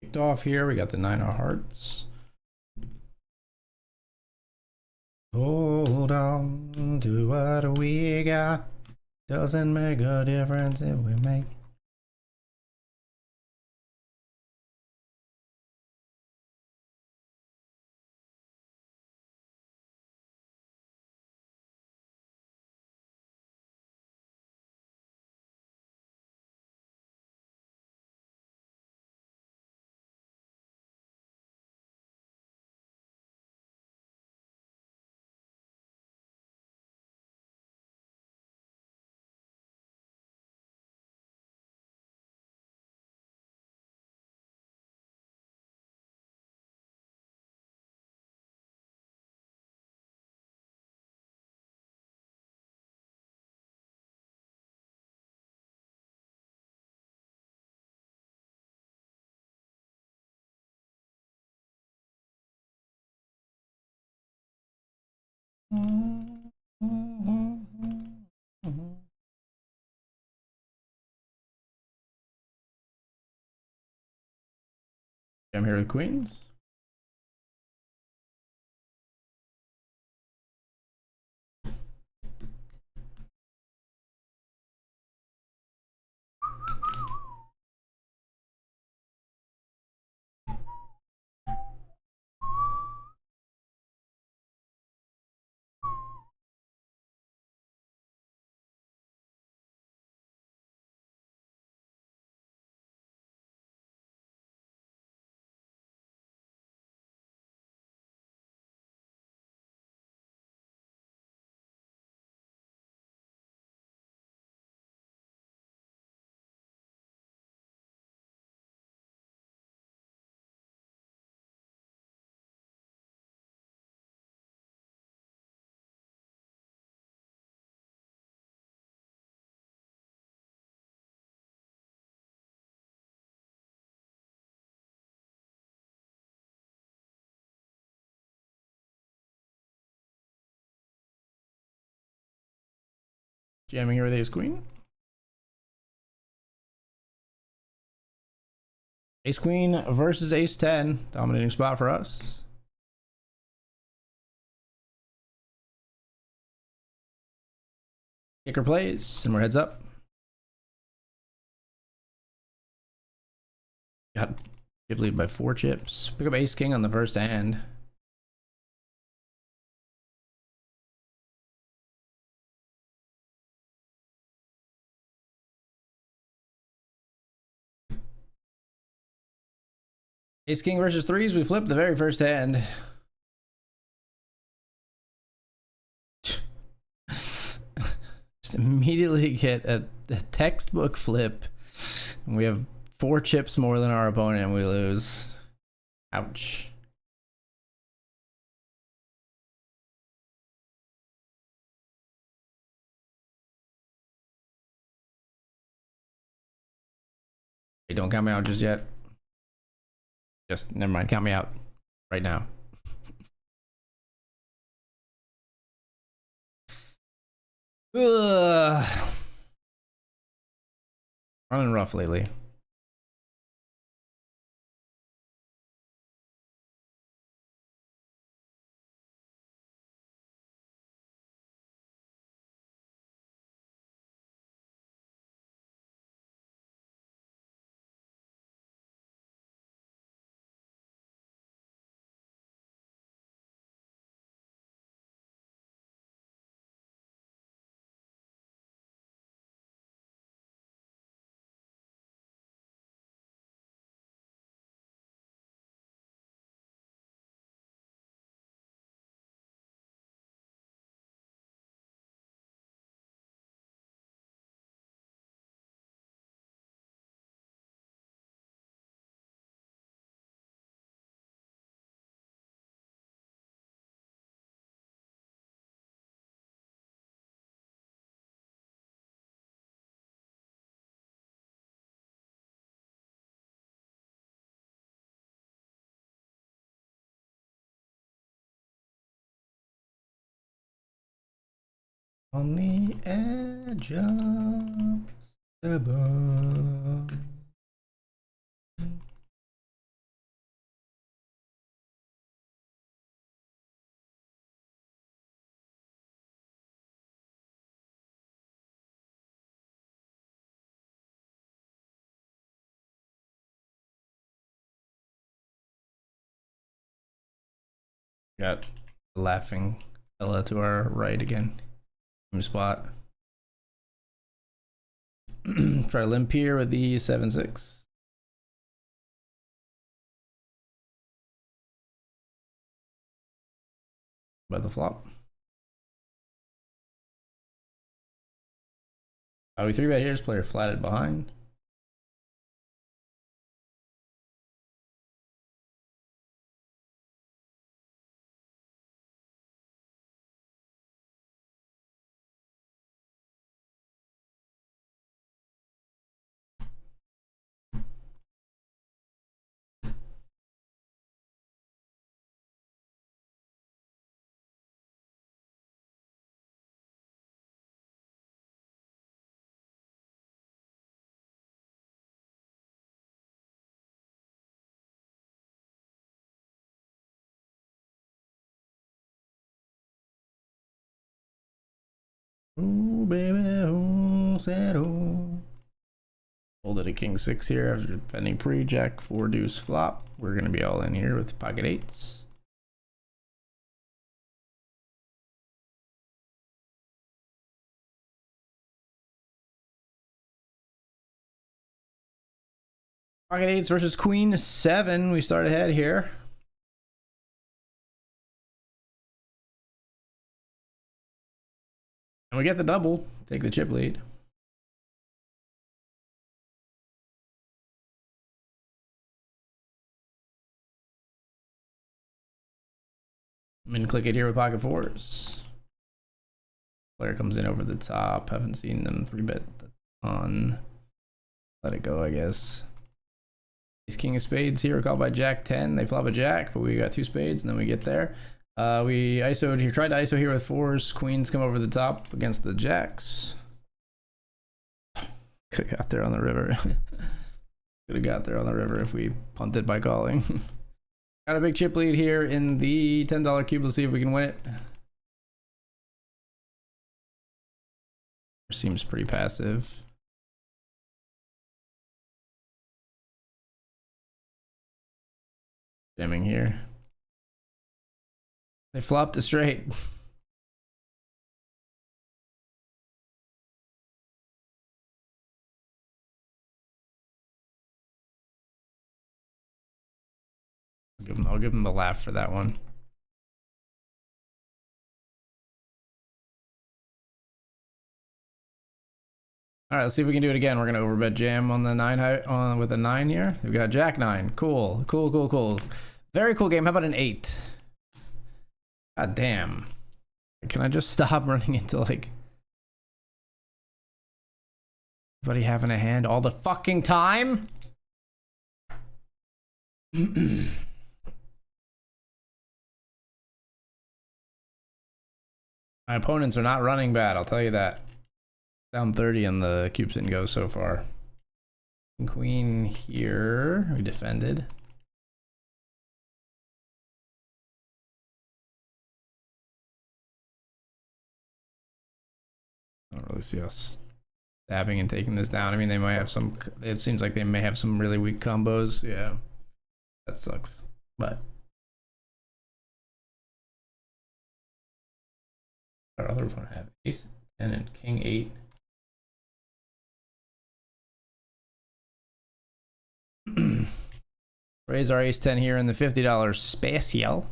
Kicked off here. We got the 9 of hearts. Hold on to what we got. Doesn't make a difference if we make. I'm here with queens. Jamming here with ace queen. Ace queen versus ace 10. Dominating spot for us. Kicker plays, and we're heads up. Got chip lead by 4 chips. Pick up ace king on the first hand. Ace king versus 3s. We flipped the very first hand. Just immediately get a textbook flip. We have 4 chips more than our opponent and we lose. Ouch. Hey, don't count me out just yet. Just never mind, count me out right now. Ugh. Running rough lately. On the edge of 7. Got laughing Ella to our right again. Same spot. Try limp here with the 7-6. By the flop. We 3-bet here. This player flatted behind. Ooh, baby, who said who? Folded a king 6 here after defending pre-jack 4 deuce flop. We're gonna be all in here with pocket 8s. Pocket 8s versus queen 7. We start ahead here. And we get the double. Take the chip lead. Min click it here with pocket 4s. Player comes in over the top. Haven't seen them 3-bet on. Let it go, I guess. Ace king of spades here, called by jack 10. They flop a jack, but we got 2 spades, and then we get there. We ISO'd here, tried to ISO here with 4s. Queens come over the top against the jacks. Could have got there on the river. Could have got there on the river if we punted by calling. Got a big chip lead here in the $10 cube. Let's see if we can win it. Seems pretty passive. Jamming here. They flopped a straight. I'll give him the laugh for that one. All right, let's see if we can do it again. We're gonna overbet jam on the 9 high with a 9 here. We've got jack 9. Cool, cool, cool, cool. Very cool game. How about an 8? God damn. Can I just stop running into like everybody having a hand all the fucking time? My opponents are not running bad, I'll tell you that. Down 30 on the cube sit and go so far. Queen here, we defended. I don't really see us stabbing and taking this down. I mean, they might have some, it seems like they may have some really weak combos. Yeah, that sucks, but. Our other one have ace 10 and king 8. Raise our ace 10 here in the $50 special.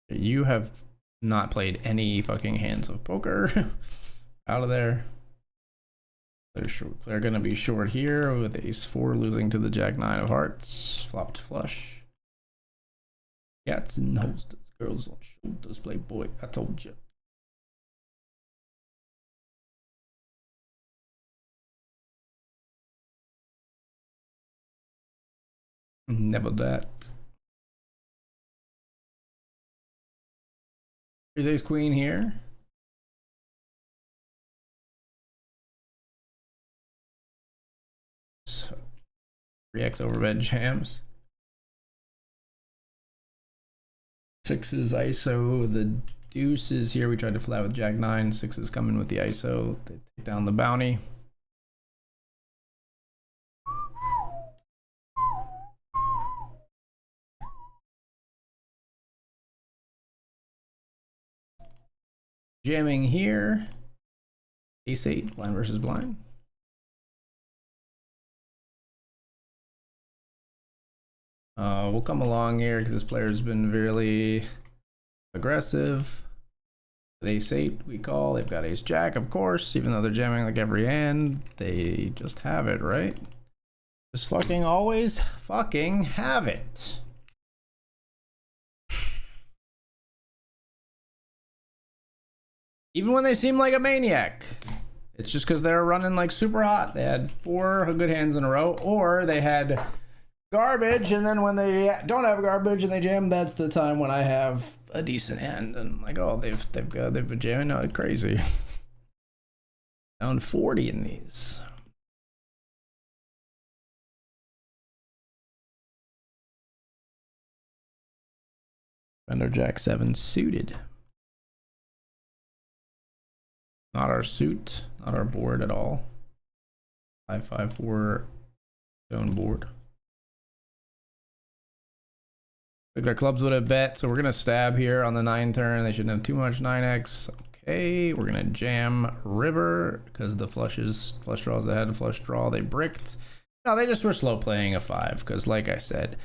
You have not played any fucking hands of poker. Out of there. They're gonna be short here with ace 4 losing to the jack 9 of hearts. Flopped flush. Cats and hostess, girls on shoulders, playboy. I told you. Never that. Here's ace queen here. So 3x overbet jams. Sixes ISO, the deuces here. We tried to flat with jack nine. Sixes coming with the ISO. They take down the bounty. Jamming here. Ace 8, blind versus blind. We'll come along here because this player's been really aggressive. With ace 8, we call. They've got ace jack, of course, even though they're jamming like every hand. They just have it, right? Just fucking always fucking have it. Even when they seem like a maniac. It's just because they're running like super hot. They had 4 good hands in a row, or they had garbage, and then when they don't have garbage and they jam, that's the time when I have a decent hand. And I'm like, oh, they've been jamming like crazy. Down 40 in these. Fender jack 7 suited. Not our suit, not our board at all. 5-5-4 stone board. Like their clubs would have bet, so we're gonna stab here on the 9 turn. They shouldn't have too much 9x. Okay, we're gonna jam river because the flush draws they had a flush draw. They bricked. No, they just were slow playing a 5 because, like I said,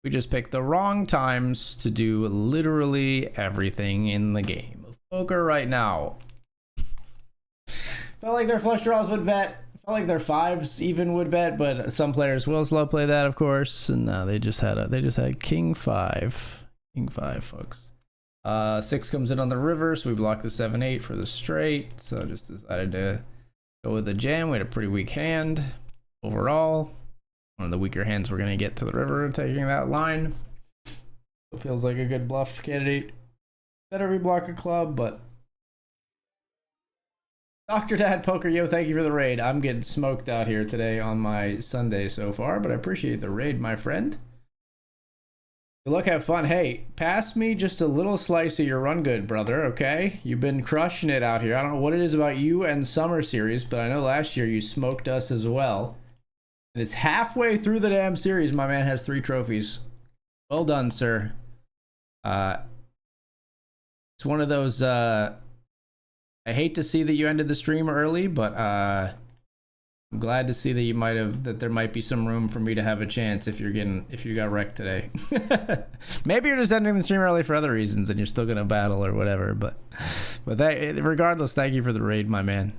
we just picked the wrong times to do literally everything in the game of poker right now. Felt like their flush draws would bet. Felt like their 5s even would bet, but some players will slow play that, of course. And they just had king 5, folks. 6 comes in on the river, so we block the 7-8 for the straight. So just decided to go with the jam. We had a pretty weak hand overall. One of the weaker hands we're gonna get to the river, taking that line. It feels like a good bluff candidate. Better reblock a club, but. Dr. Dad Poker, yo, thank you for the raid. I'm getting smoked out here today on my Sunday so far, but I appreciate the raid, my friend. Good luck, have fun. Hey, pass me just a little slice of your run good, brother, okay? You've been crushing it out here. I don't know what it is about you and Summer Series, but I know last year you smoked us as well. And it's halfway through the damn series. My man has 3 trophies. Well done, sir. It's one of those... I hate to see that you ended the stream early, but I'm glad to see that that there might be some room for me to have a chance if you got wrecked today. Maybe you're just ending the stream early for other reasons and you're still gonna battle or whatever, but that regardless, thank you for the raid, my man.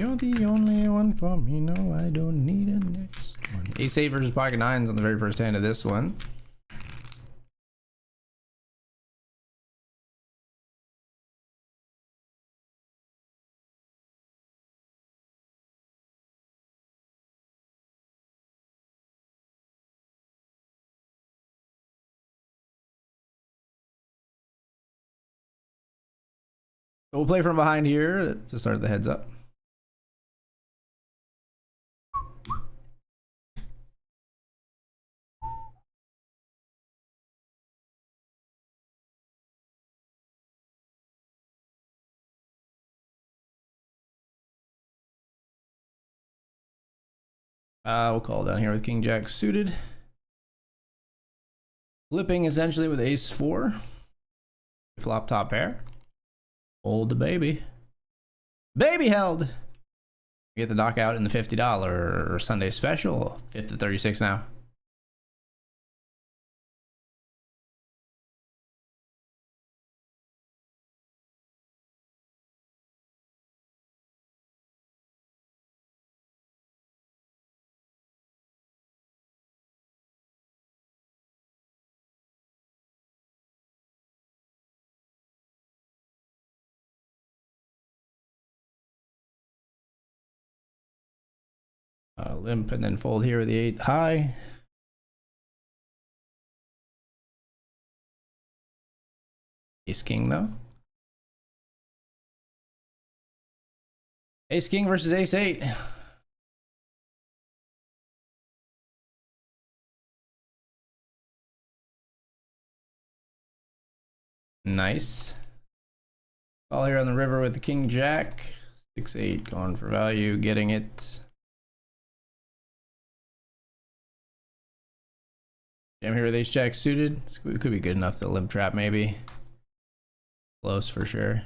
You're the only one for me, no, I don't need a next one. Ace 8 versus pocket 9s on the very first hand of this one. So we'll play from behind here to start the heads up. We'll call down here with King Jack suited. Flipping essentially with ace 4. Flop top pair. Hold the baby. Baby held. Get the knockout in the $50 Sunday special. 5th to 36 now. Limp and then fold here with the 8 high. Ace king though. Ace king versus ace 8. Nice. All here on the river with the king jack. 6-8 going for value, getting it. Jam here with ace jack suited. It could be good enough to limp trap maybe. Close for sure.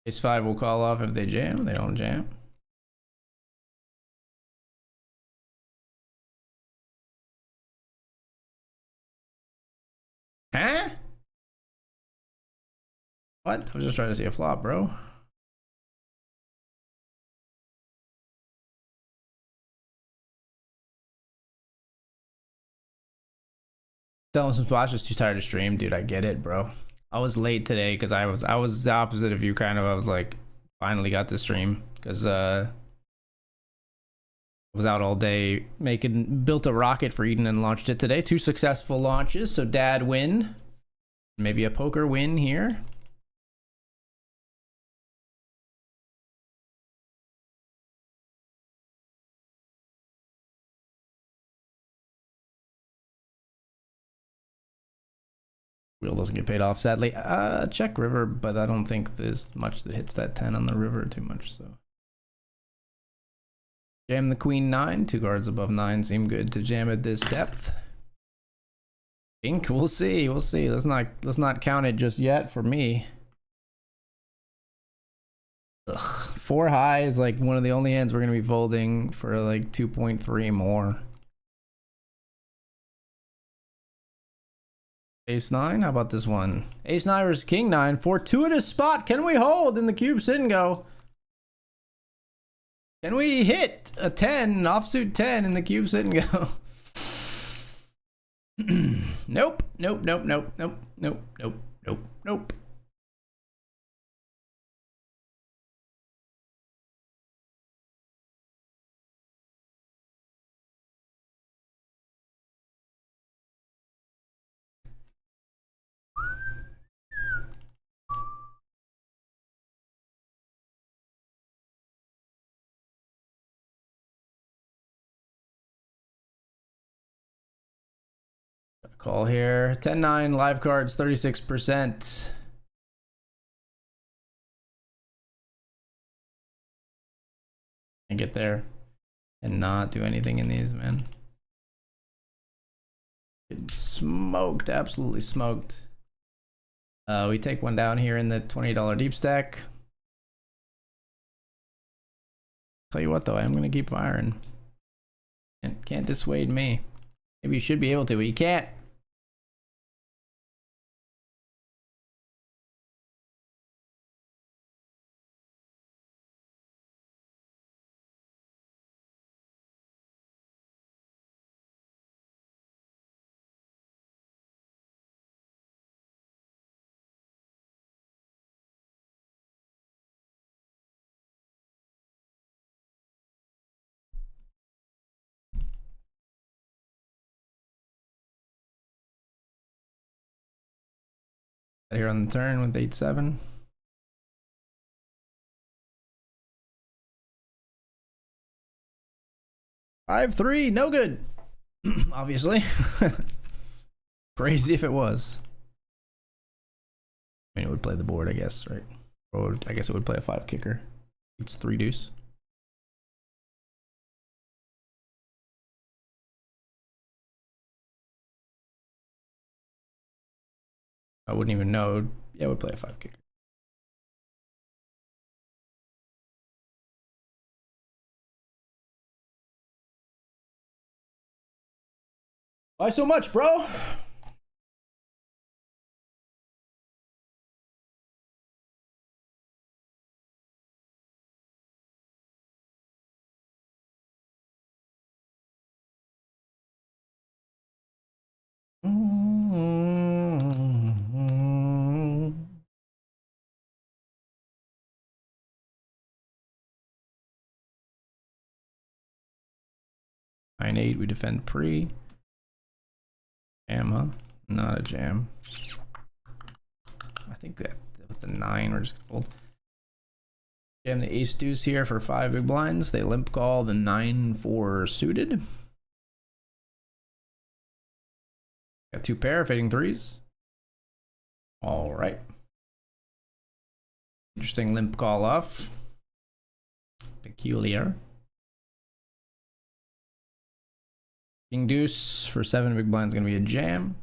Ace 5 will call off if they jam. They don't jam. Huh? What? I was just trying to see a flop, bro. Telling some spots, just too tired to stream, dude. I get it, bro. I was late today because I was the opposite of you, kind of. I was like, finally got to stream because I was out all day built a rocket for Eden and launched it today. 2 successful launches, so dad win. Maybe a poker win here. Wheel doesn't get paid off, sadly. Check river, but I don't think there's much that hits that 10 on the river too much, so. Jam the queen 9, 2 cards above 9 seem good to jam at this depth. Pink, we'll see, we'll see. Let's not count it just yet for me. Ugh, 4 high is like one of the only hands we're gonna be folding for like 2.3 more. Ace 9, how about this one? Ace 9 versus king 9, fortuitous spot. Can we hold in the cube sit and go? Can we hit a 10, offsuit 10 in the cube sit and go? Nope, nope, nope, nope, nope, nope, nope, nope, nope. Call here. 10-9 live cards, 36%. And get there and not do anything in these, man. Getting smoked, absolutely smoked. We take one down here in the $20 deep stack. Tell you what though, I'm gonna keep firing. And can't dissuade me. Maybe you should be able to, but you can't. Here on the turn with 8-7. Five, 3, no good. Obviously. Crazy if it was. I mean, it would play the board, I guess, right? Or I guess it would play a 5 kicker. It's 3 deuce. I wouldn't even know. Yeah, it would play a 5 kicker. Why so much, bro? 9-8, we defend pre. Jam, huh? Not a jam. I think that with the 9, we're just gonna fold. Jam the ace deuce here for 5 big blinds. They limp call the 9-4 suited. Got 2 pair, fading 3s. All right. Interesting limp call off. Peculiar. King deuce for 7 big blinds gonna be a jam.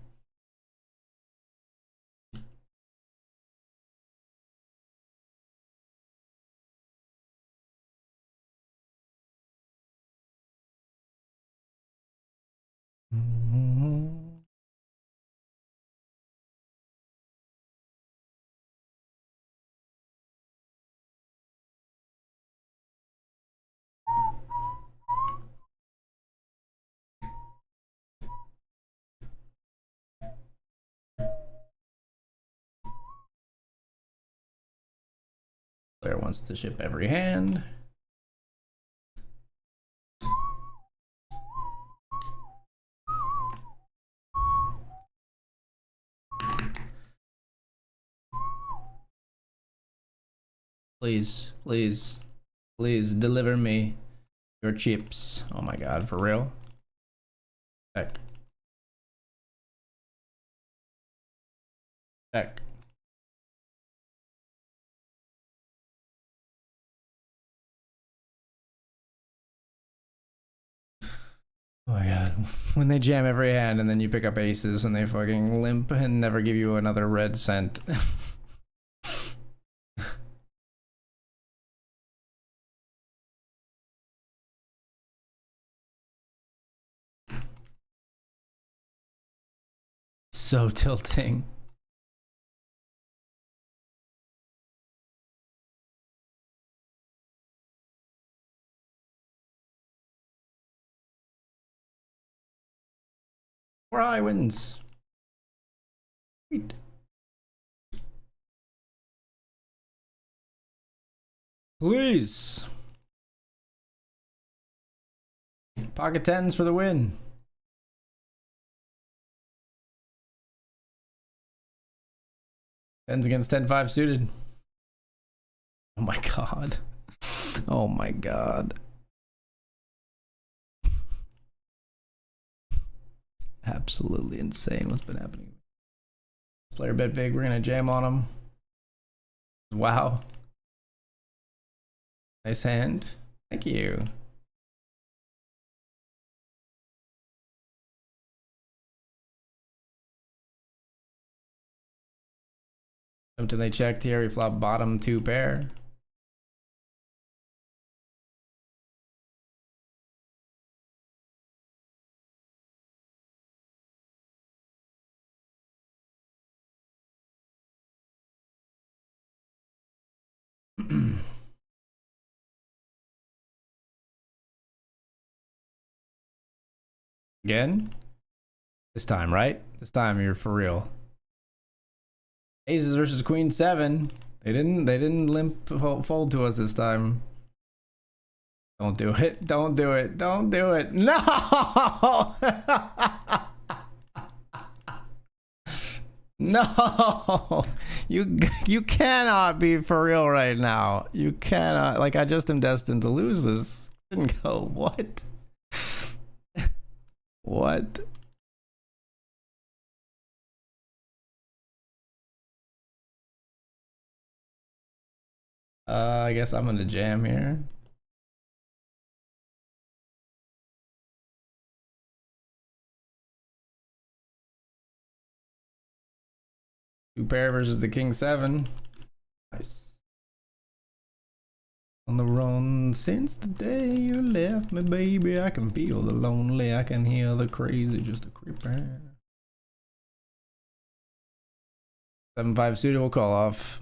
Player wants to ship every hand. Please, please, please deliver me your chips. Oh my god, for real? Heck. Heck. Oh my god. When they jam every hand and then you pick up aces and they fucking limp and never give you another red cent. So tilting. Four high wins. Sweet. Please. Pocket tens for the win. Tens against 10-5 suited. Oh my god. Oh my god. Absolutely insane what's been happening. Player bet big, we're gonna jam on him. Wow. Nice hand. Thank you. Until they checked here, we flop bottom 2 pair. Again? This time, right? This time you're for real. Aces versus Queen 7. They didn't limp fold to us this time. Don't do it. Don't do it. Don't do it. No! No! You cannot be for real right now. You cannot. Like, I just am destined to lose this. Didn't go. What? What? I guess I'm gonna jam here. Two pair versus the King 7. Nice. On the run since the day you left me, baby. I can feel the lonely. I can hear the crazy. Just a creeper. 7-5 suited will call off.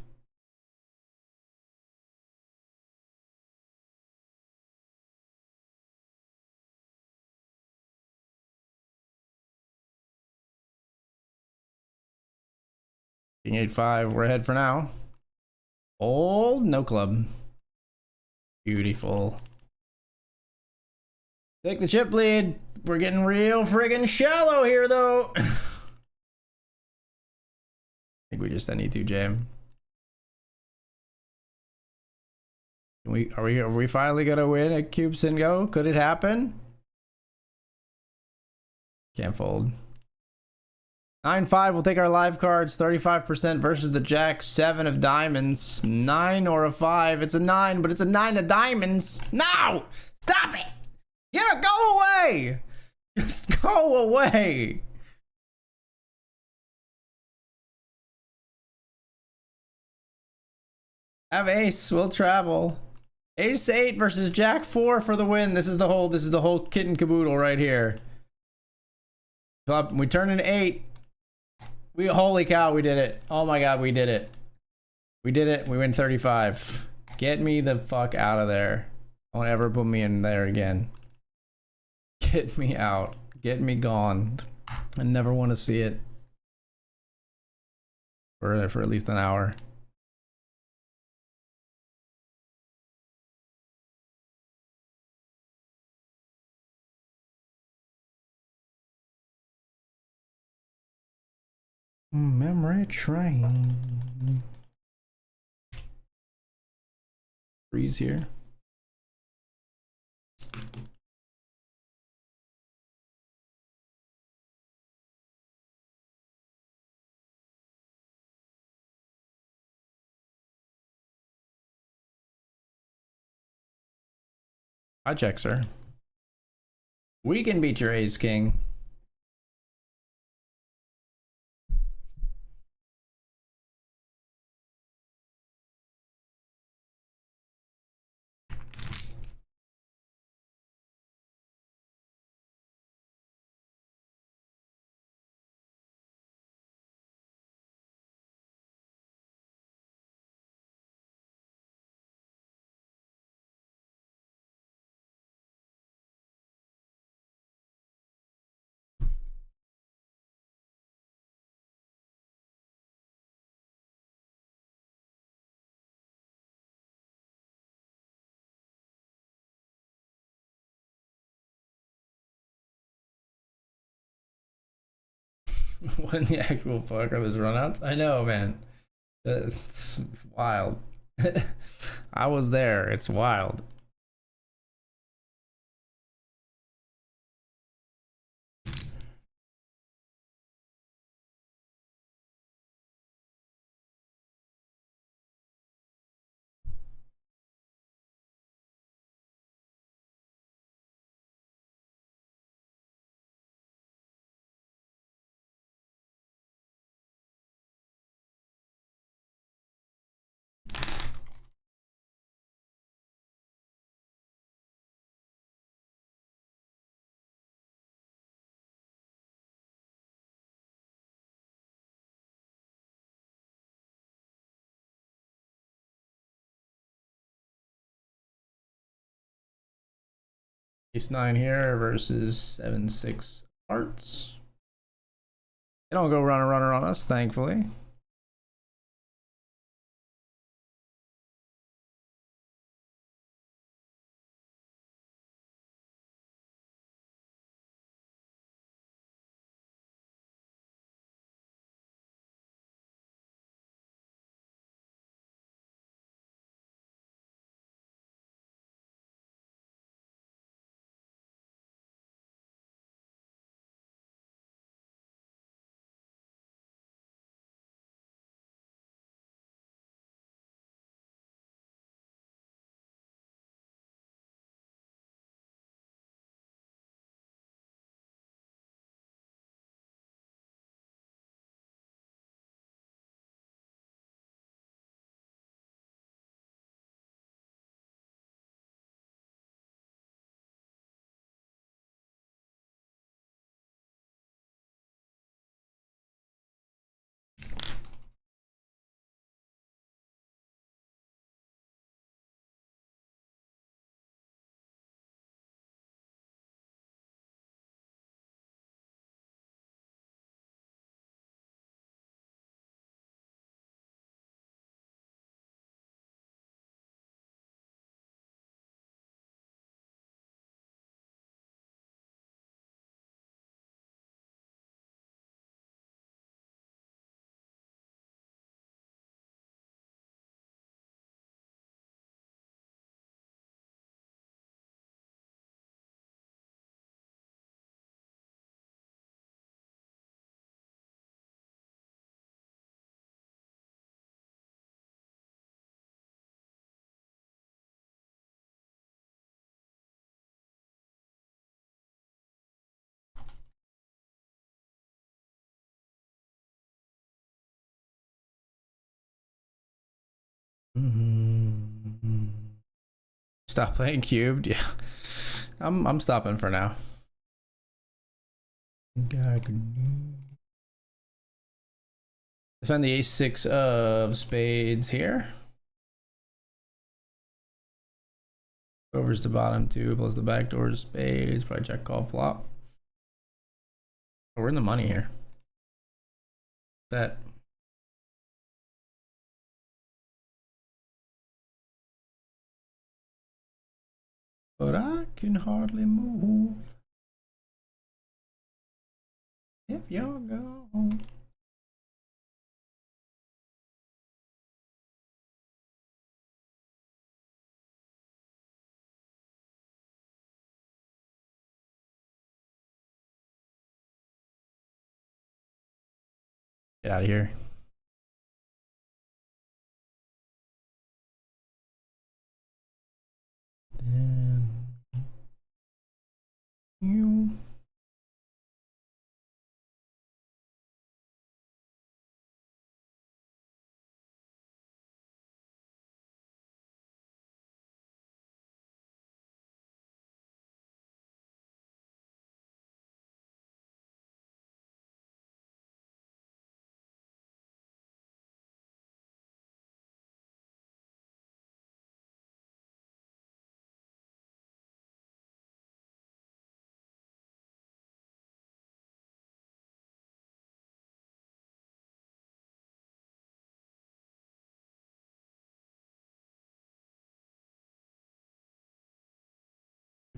King 8-5, we're ahead for now. Old, no club. Beautiful. Take the chip lead. We're getting real friggin' shallow here, though. I think we just need to jam. Are we finally gonna win at Cubes and Go? Could it happen? Can't fold. 9-5, we'll take our live cards. 35% versus the Jack. 7 of diamonds. 9 or a 5. It's a 9, but it's a 9 of diamonds. No! Stop it! Yeah, go away! Just go away! Have ace, we'll travel. Ace 8 versus Jack 4 for the win. This is the whole kit and caboodle right here. We turn into 8. Holy cow, we did it. Oh my god, we did it. We did it. We win 35. Get me the fuck out of there. Don't ever put me in there again. Get me out. Get me gone. I never want to see it. For at least an hour. Memory train. Freeze here. I check, sir. We can beat your ace king. What in the actual fuck are those runouts? I know, man. It's wild. I was there. It's wild. Ace 9 here versus 7-6 hearts. They don't go runner on us, thankfully. Stop playing cubed. Yeah, I'm stopping for now. Defend the ace-6 of spades here. Overs the bottom two, plus the back doors, spades. Probably check call flop. Oh, we're in the money here. That. But I can hardly move if you're gone. Get out of here. Then you.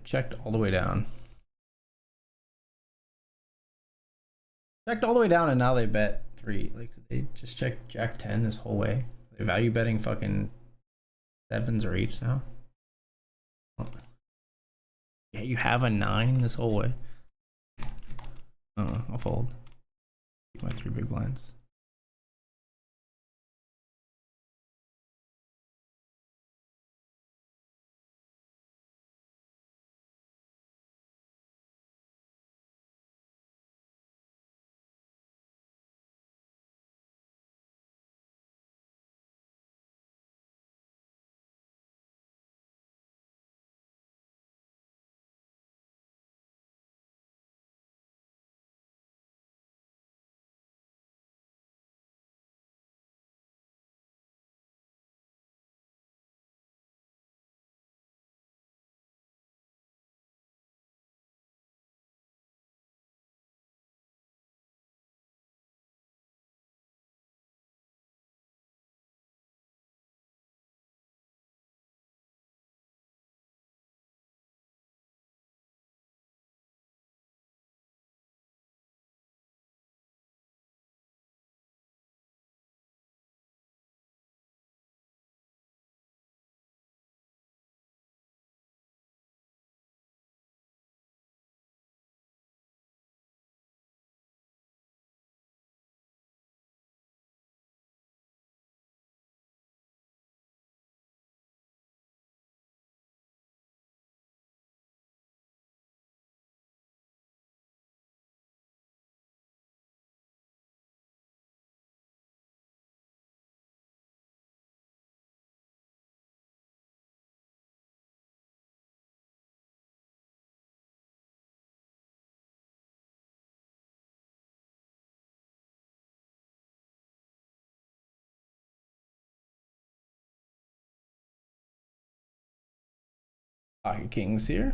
Checked all the way down. Checked all the way down, and now they bet 3. Like, they just checked Jack 10 this whole way. They value betting fucking 7s or 8s now. Oh. Yeah, you have a 9 this whole way. I'll fold. Keep my 3 big blinds. Pocket kings here.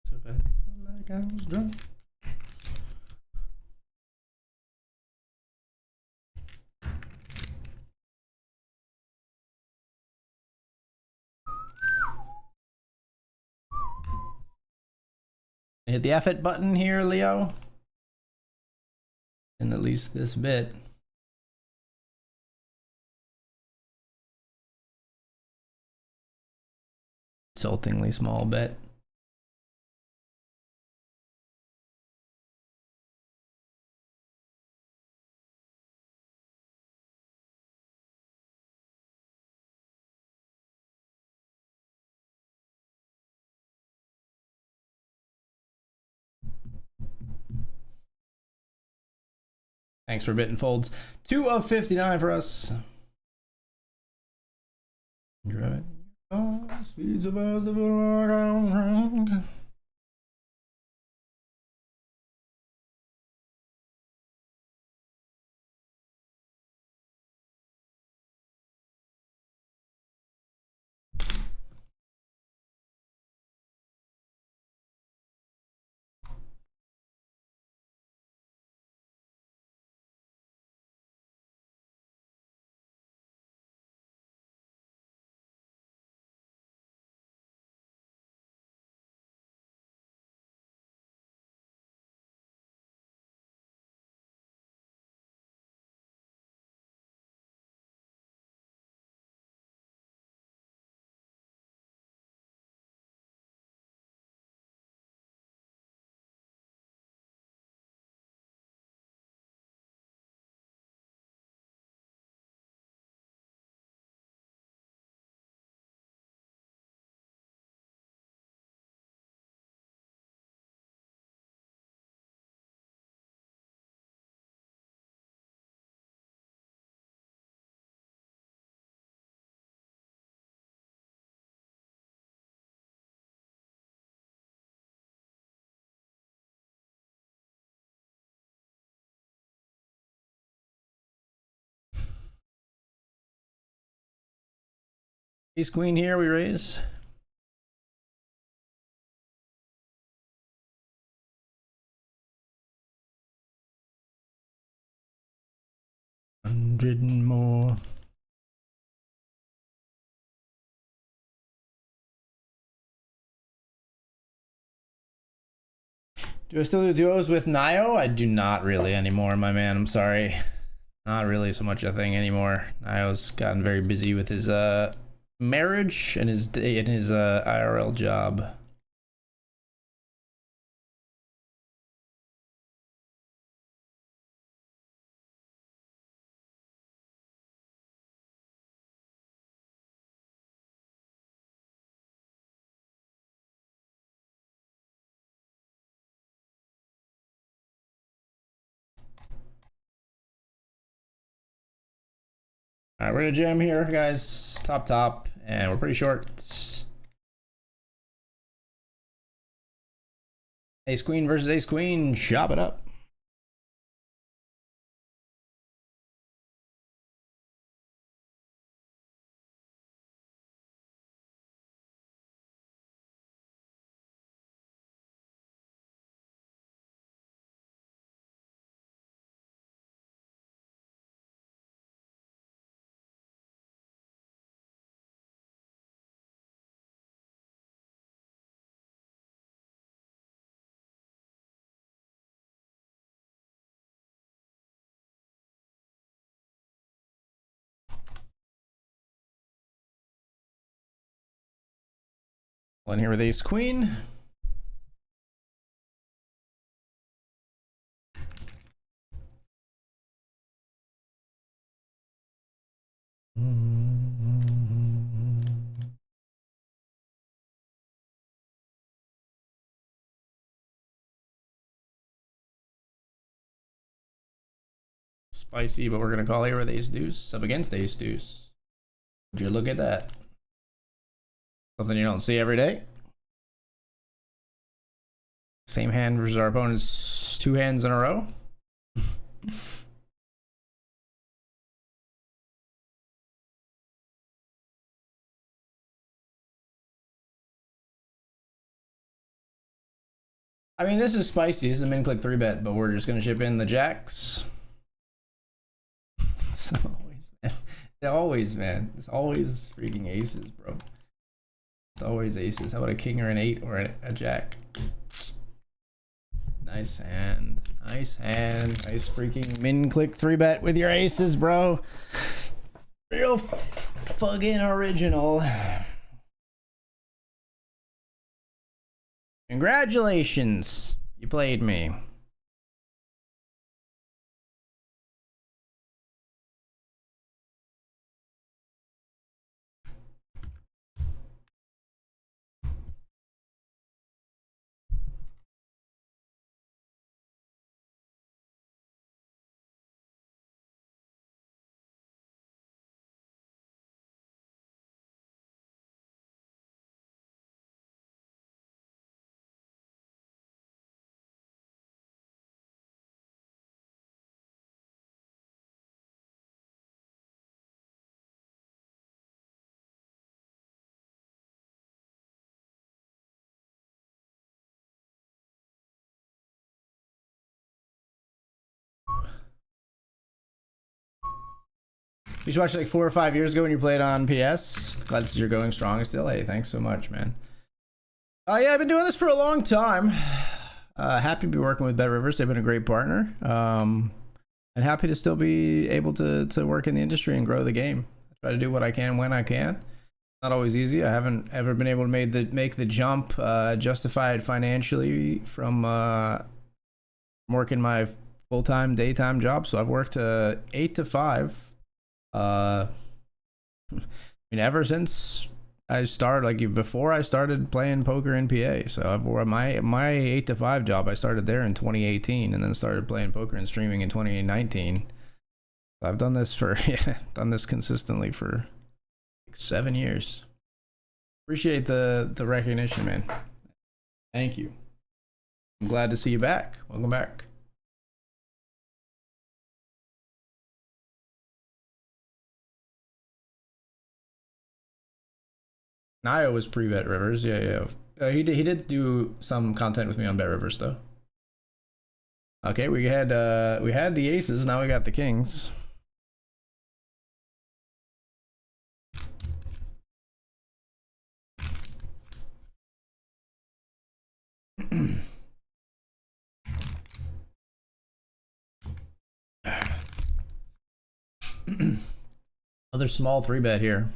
So bad. Like I was drunk. Hit the F it button here, Leo. And at least this bit. Insultingly small bet. Thanks for bitten folds. 2 of 59 for us. Drive speeds of us. Ace queen here, we raise. $100 more. Do I still do duos with Nio? I do not really anymore, my man. I'm sorry. Not really so much a thing anymore. Nio's gotten very busy with his marriage and his IRL job. All right, we're gonna jam here, guys. Top, and we're pretty short. Ace queen versus ace queen. Chop it up. In here with ace queen. Spicy, but we're gonna call here with ace deuce up against ace deuce. Would you look at that? Something you don't see every day. Same hand versus our opponent's 2 hands in a row. I mean, this is spicy. This is a min click 3-bet, but we're just gonna chip in the jacks. Man. It's always freaking aces, bro. It's always aces. How about a king or an 8 or a jack? Nice hand. Nice hand. Nice freaking min click 3-bet with your aces, bro. Real fucking original. Congratulations. You played me. You should watch like 4 or 5 years ago when you played on PS. Glad to see you're going strong still. Hey, thanks so much, man. Yeah, I've been doing this for a long time. Happy to be working with BetRivers. They've been a great partner. And happy to still be able to work in the industry and grow the game. I try to do what I can when I can. Not always easy. I haven't ever been able to make the jump justified financially from working my full-time daytime job. So I've worked 8 to 5. I mean, ever since I started, like before I started playing poker in PA. So I've my 8 to 5 job. I started there in 2018, and then started playing poker and streaming in 2019. I've done this for done this consistently for 7 years. Appreciate the recognition, man. Thank you. I'm glad to see you back. Welcome back. Nio was pre-BetRivers. Yeah. He did do some content with me on BetRivers though. Okay, we had the aces. Now we got the kings. Another small 3-bet here.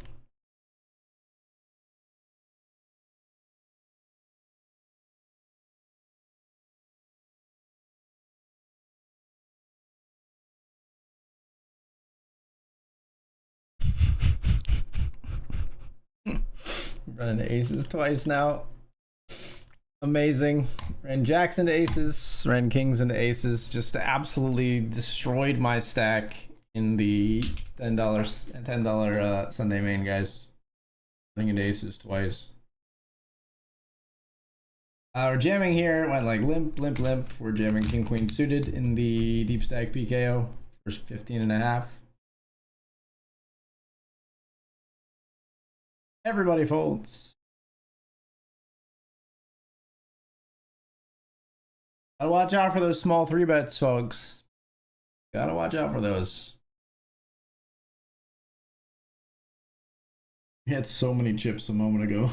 Running the aces twice now. Amazing. Ran jacks into aces, ran kings into aces. Just absolutely destroyed my stack in the $10 Sunday main, guys. Running into aces twice. We're jamming here. Went like limp. We're jamming king queen suited in the deep stack PKO for 15.5. Everybody folds. Gotta watch out for those small 3-bets, folks. Gotta watch out for those. We had so many chips a moment ago.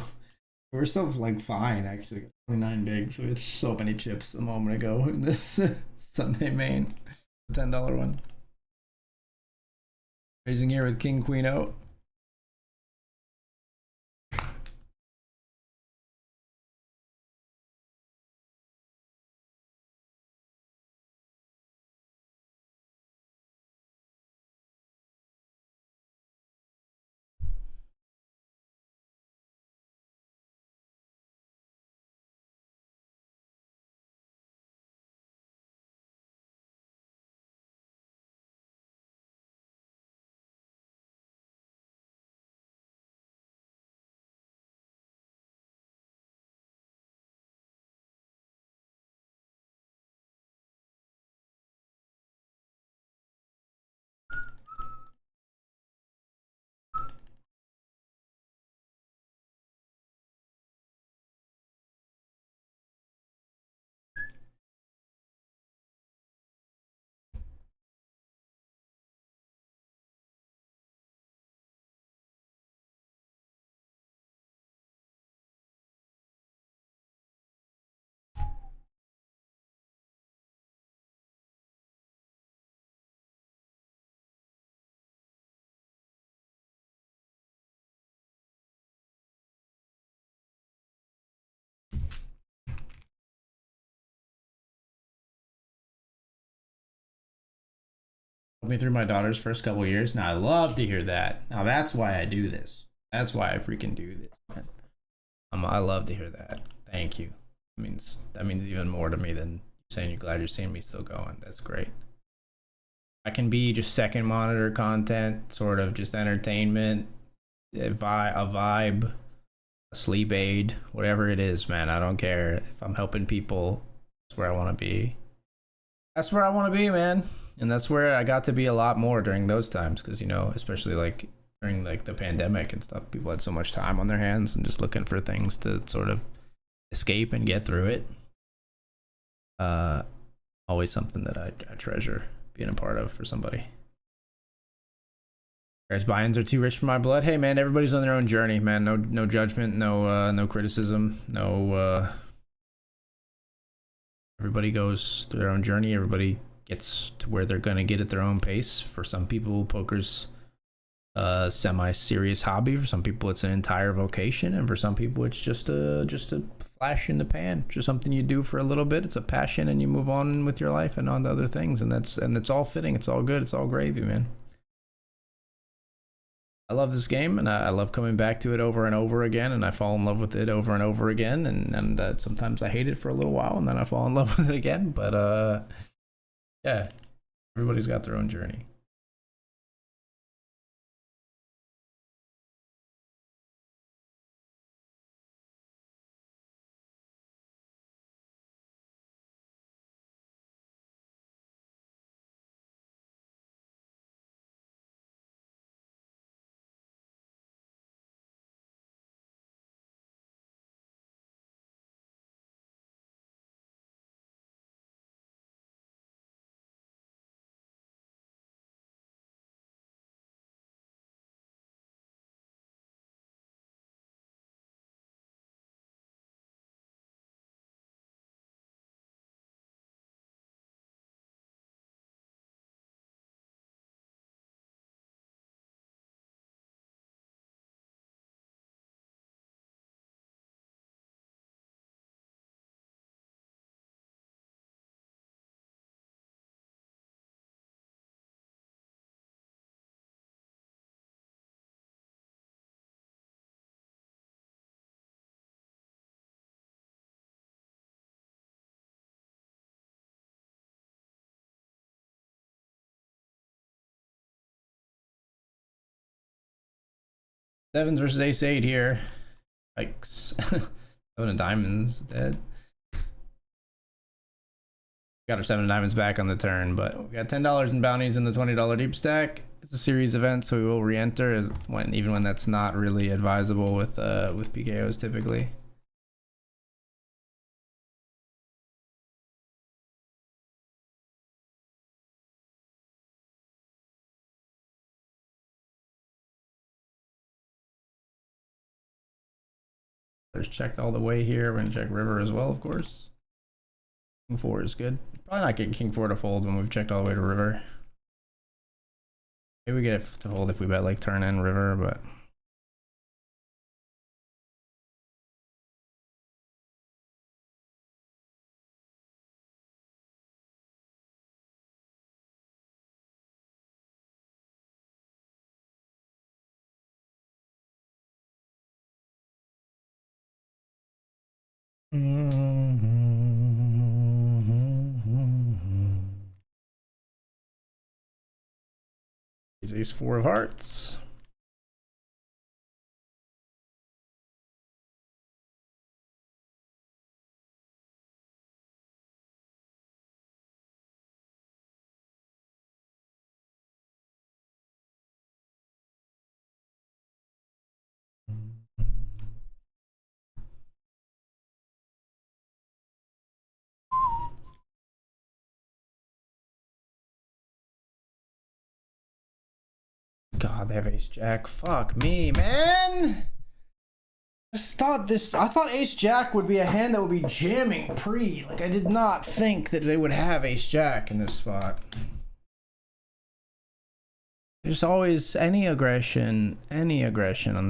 We're still like fine, actually. 29 big, so we had so many chips a moment ago in this Sunday main. $10 one. Raising here with king queen out. Me through my daughter's first couple of years. Now I love to hear that. Now that's why I do this. That's why I freaking do this, man. I love to hear that. Thank you. That means even more to me than saying you're glad you're seeing me still going. That's great. I can be just second monitor content, sort of just entertainment, a vibe, a sleep aid, whatever it is, man. I don't care. If I'm helping people, that's where I want to be. That's where I want to be, man. And that's where I got to be a lot more during those times, because especially like during like the pandemic and stuff, people had so much time on their hands and just looking for things to sort of escape and get through it. Always something that I treasure being a part of for somebody. Guys, buy-ins are too rich for my blood. Hey man, everybody's on their own journey, man. No judgment, no criticism, no everybody goes through their own journey. Everybody gets to where they're gonna get at their own pace. For some people, poker's a semi-serious hobby. For some people, it's an entire vocation, and for some people, it's just a flash in the pan, just something you do for a little bit. It's a passion, and you move on with your life and on to other things, and it's all fitting. It's all good. It's all gravy, man. I love this game, and I love coming back to it over and over again, and I fall in love with it over and over again, and sometimes I hate it for a little while, and then I fall in love with it again. But yeah, everybody's got their own journey. Sevens versus ace eight here. Yikes. Seven of diamonds dead. Got our seven of diamonds back on the turn, but we got $10 in bounties in the $20 deep stack. It's a series event, so we will re-enter even when that's not really advisable with PKOs typically. There's checked all the way here. We're gonna check river as well, of course. King 4 is good. Probably not getting King 4 to fold when we've checked all the way to river. Maybe we get it to hold if we bet like turn and river, but he's ace 4 of hearts. God, they have ace jack. Fuck me, man. I thought ace jack would be a hand that would be jamming pre. Like, I did not think that they would have ace jack in this spot. There's always any aggression on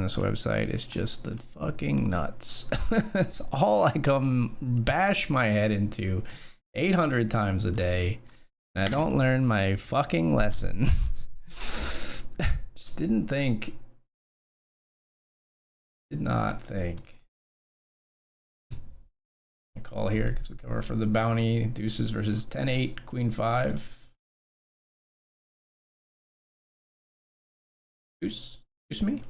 this website is just the fucking nuts. That's all I come bash my head into 800 times a day. And I don't learn my fucking lesson. Just did not think. I call here because we cover for the bounty. Deuces versus 10-8, Queen 5. Deuce me.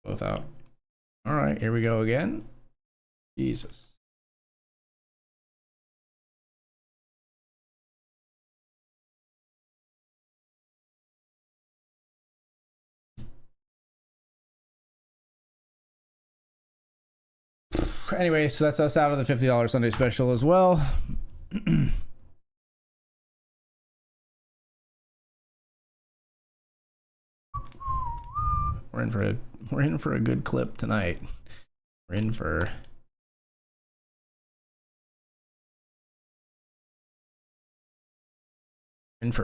Both out. All right, here we go again. Jesus. Anyway, so that's us out of the $50 Sunday special as well. we're in for a good clip tonight. We're in for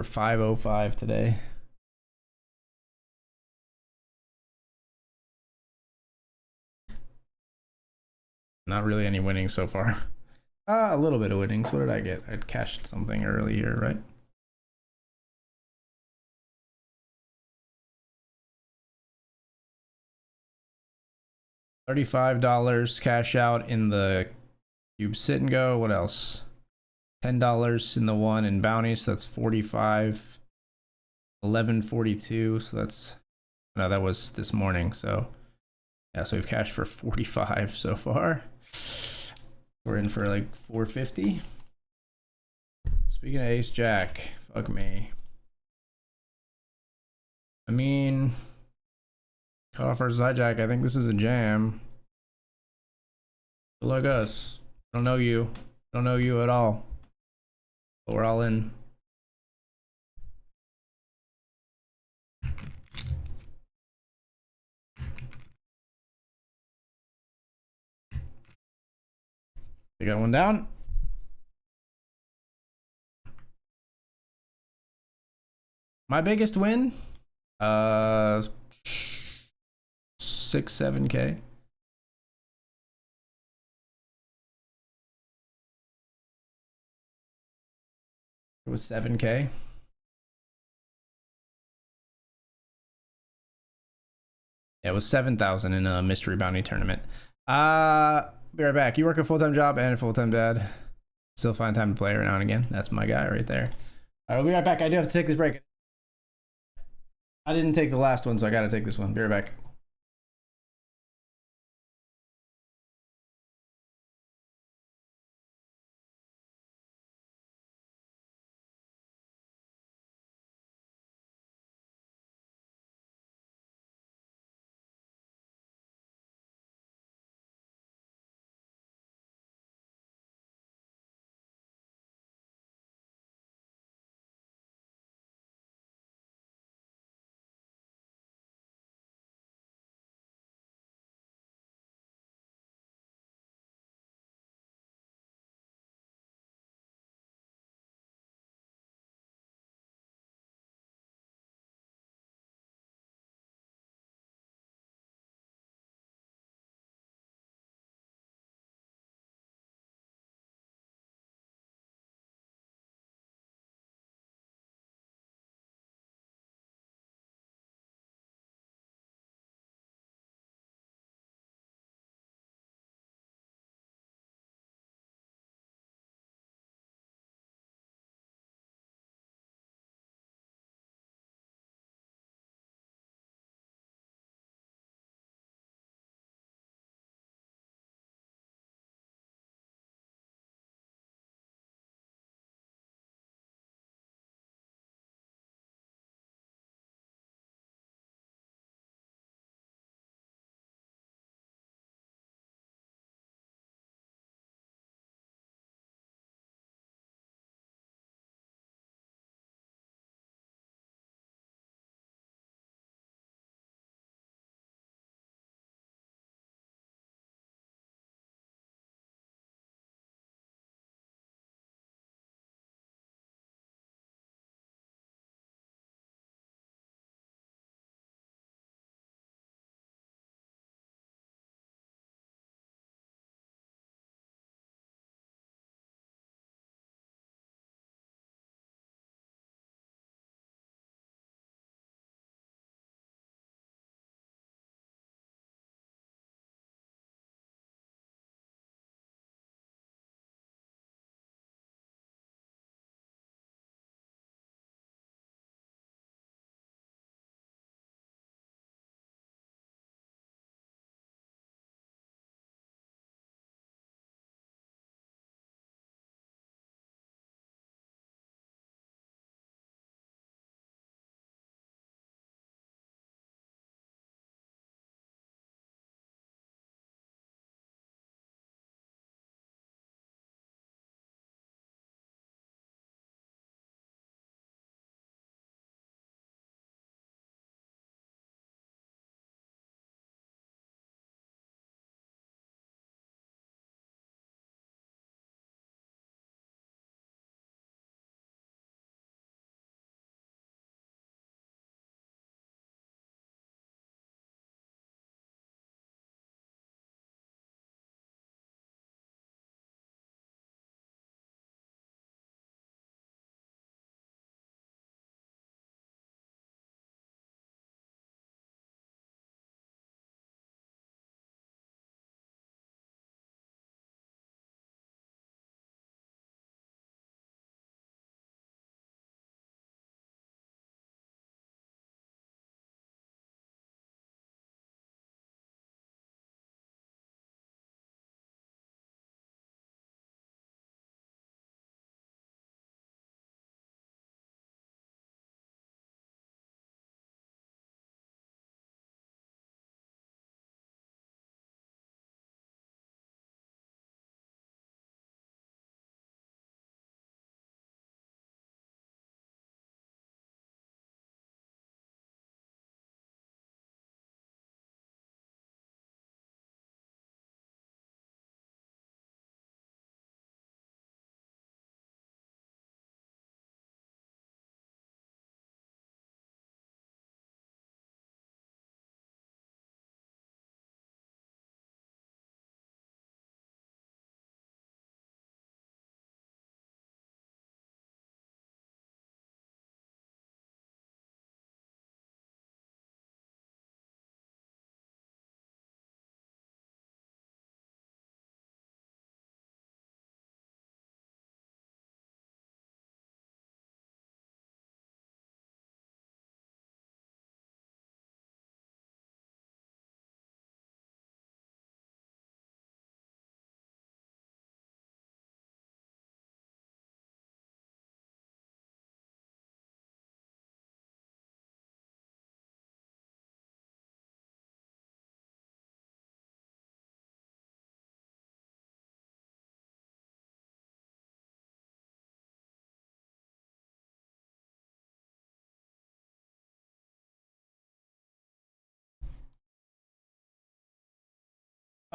505 today. Not really any winnings so far. A little bit of winnings. What did I get? I'd cashed something earlier, right? $35 cash out in the cube sit and go. What else? $10 in the one in bounties. So that's 45. 1142. So that's no, that was this morning. So yeah, so we've cashed for 45 so far. We're in for like 450. Speaking of ace jack, fuck me. I mean, cut off versus hijack. I think this is a jam. Good luck us. Don't know you. Don't know you at all. But we're all in. We got one down. My biggest win? 6-7K. It was 7K. Yeah, it was 7,000 in a mystery bounty tournament. Be right back. You work a full-time job and a full-time dad. Still find time to play every now and again. That's my guy right there. All right, we'll be right back. I do have to take this break. I didn't take the last one, so I got to take this one. Be right back.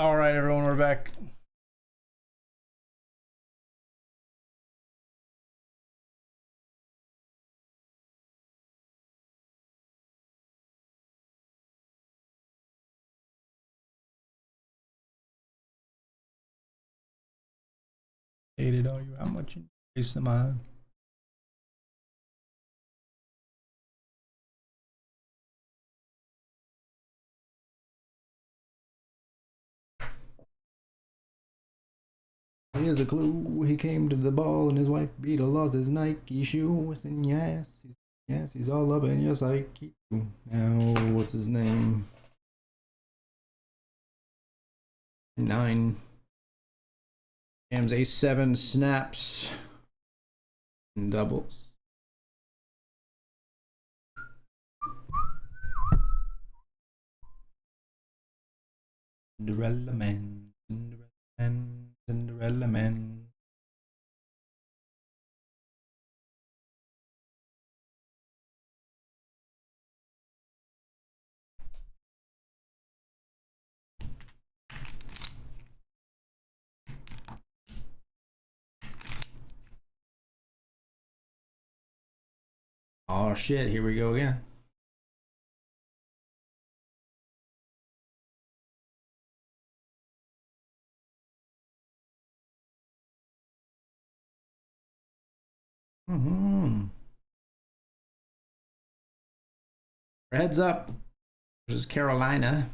All right, everyone, we're back. Hated all you, how much you waste of mine. Here's a clue. He came to the ball and his wife beat lost his Nike shoes. And yes, he's all up in your psyche. Now, what's his name? 9. Jams A7 snaps and doubles. Cinderella man, Cinderella man, Cinderella man. Oh shit, here we go again. Heads up versus Carolina.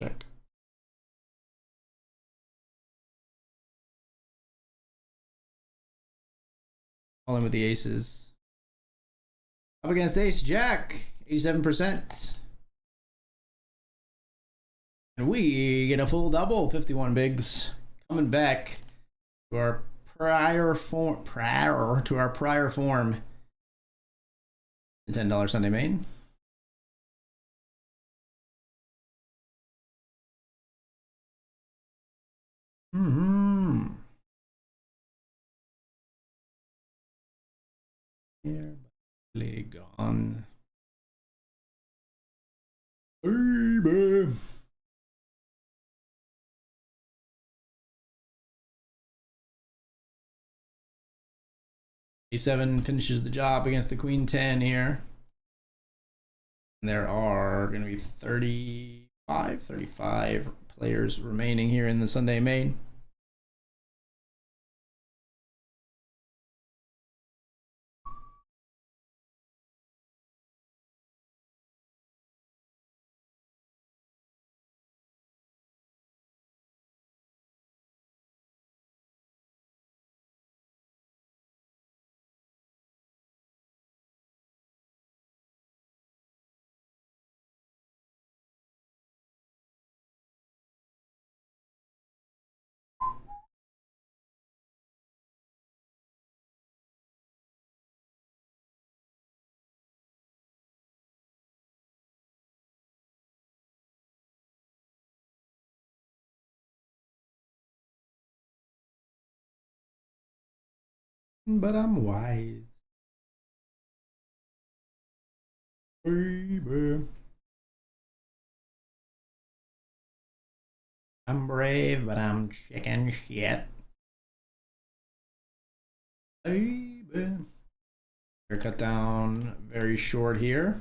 Check. All in with the aces. Up against Ace Jack, 87%. And we get a full double, 51 bigs. Coming back to our prior form. $10 Sunday main. Here, gone. Baby. A7 finishes the job against the Queen 10 here. And there are going to be 35 players remaining here in the Sunday main. But I'm wise. Baby. I'm brave, but I'm chicken shit. Baby. Cut down very short here.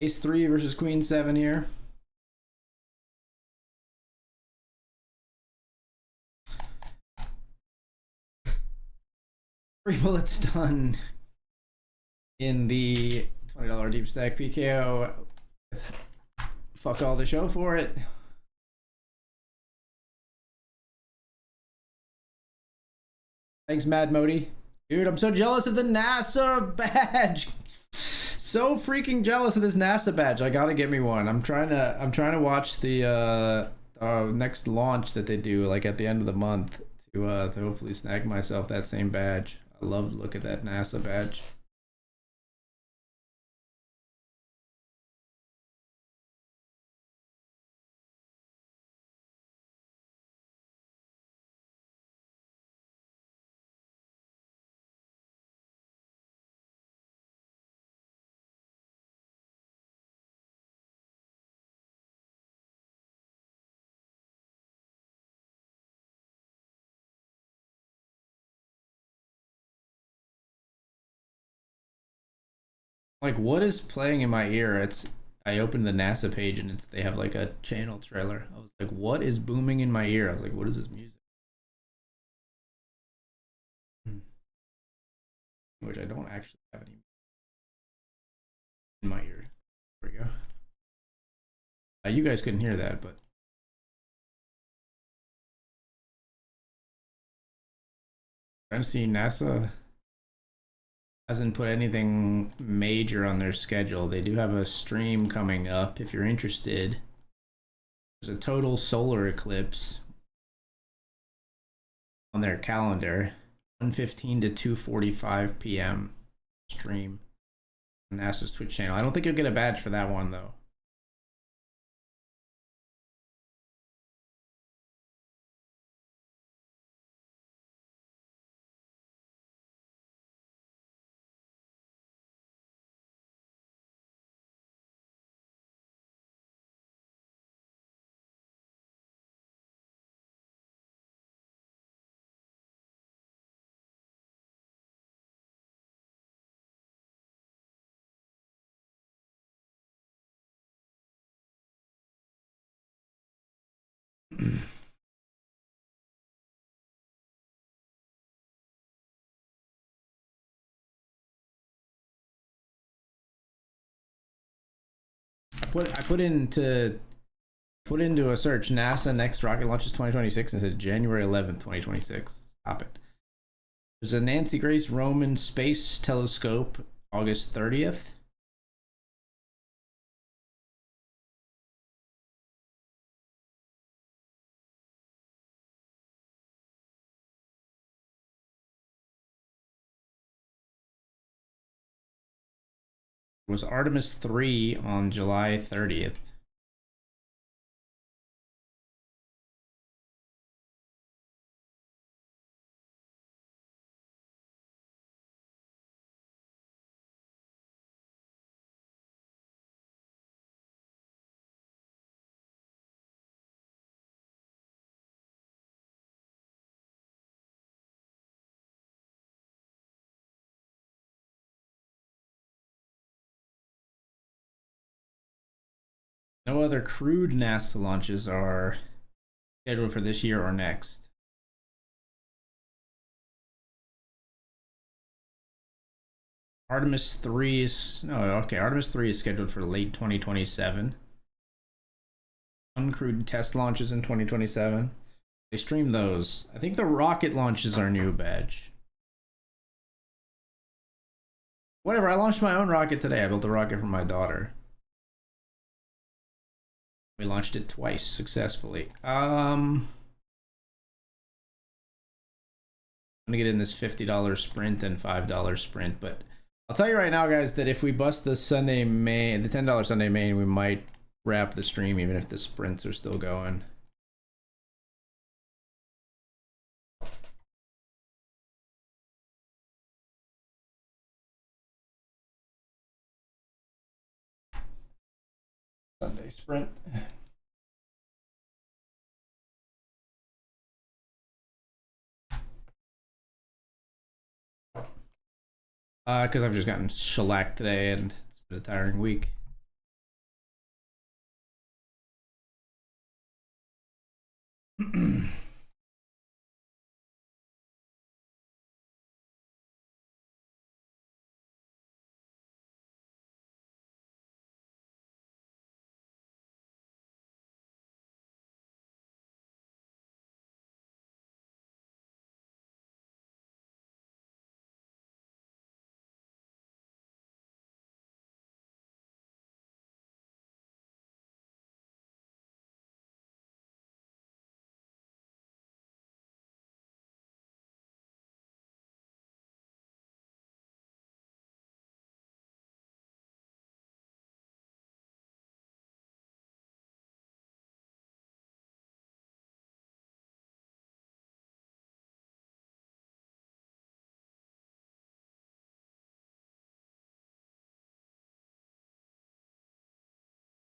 Ace 3 versus Queen 7 here. Three bullets done in the $20 deep stack PKO. Fuck all the show for it. Thanks, Mad Modi. Dude, I'm so jealous of the NASA badge. So freaking jealous of this NASA badge. I gotta get me one. I'm trying to watch the next launch that they do like at the end of the month to hopefully snag myself that same badge. I love to look at that NASA badge. Like, what is playing in my ear? I opened the NASA page and they have like a channel trailer. I was like, what is booming in my ear? I was like, what is this music? Which I don't actually have any in my ear. There we go. You guys couldn't hear that, but trying to see NASA hasn't put anything major on their schedule. They do have a stream coming up if you're interested. There's a total solar eclipse on their calendar, 1:15 to 2:45 p.m. stream on NASA's Twitch channel. I don't think you'll get a badge for that one though. I put into a search NASA next rocket launches 2026 and said January 11th, 2026. Stop it. There's a Nancy Grace Roman Space Telescope August 30th. Was Artemis 3 on July 30th. No other crewed NASA launches are scheduled for this year or next. Artemis 3 is no, okay. Artemis 3 is scheduled for late 2027. Uncrewed test launches in 2027. They stream those. I think the rocket launches are new badge. Whatever, I launched my own rocket today. I built a rocket for my daughter. We launched it twice successfully. I'm gonna get in this $50 sprint and $5 sprint, but I'll tell you right now, guys, that if we bust the Sunday main, the $10 Sunday main, we might wrap the stream even if the sprints are still going. Sunday sprint. Because I've just gotten shellacked today and it's been a tiring week.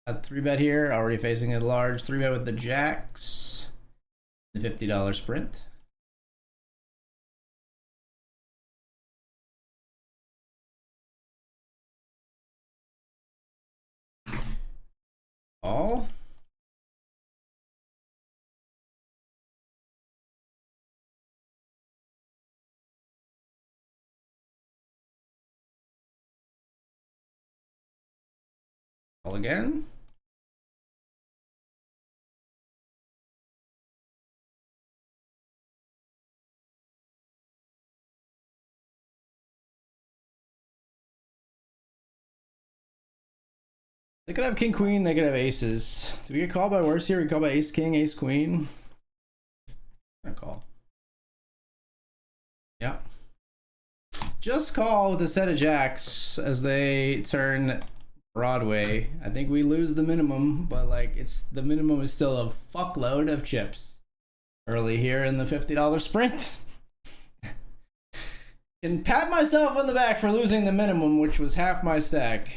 A 3-bet here, already facing a large 3-bet with the jacks. The $50 sprint. All. All again. They could have king queen, they could have aces. Do we get called by worse here? We call by ace king, ace queen. I call. Yeah. Just call with a set of jacks as they turn Broadway. I think we lose the minimum, but like the minimum is still a fuckload of chips. Early here in the $50 sprint. And pat myself on the back for losing the minimum, which was half my stack.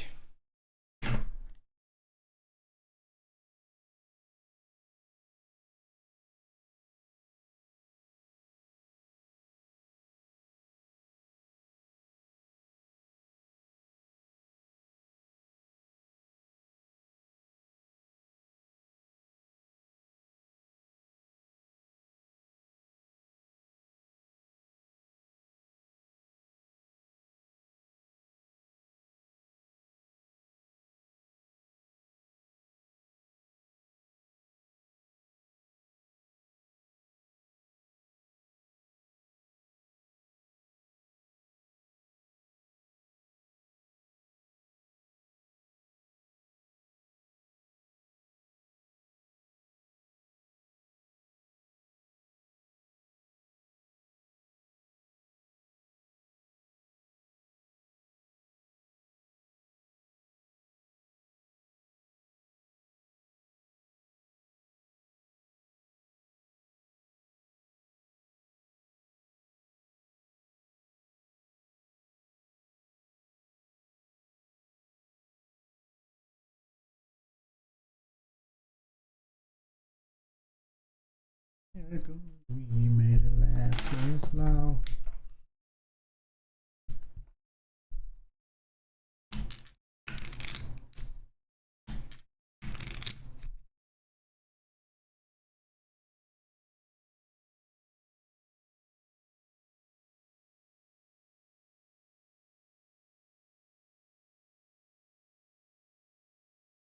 We made it last this long.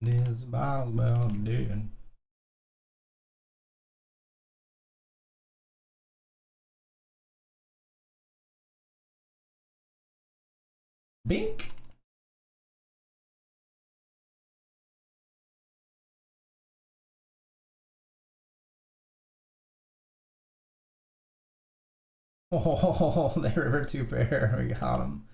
This bottle well dude. Bink. Oh, they river 2-pair. We got them.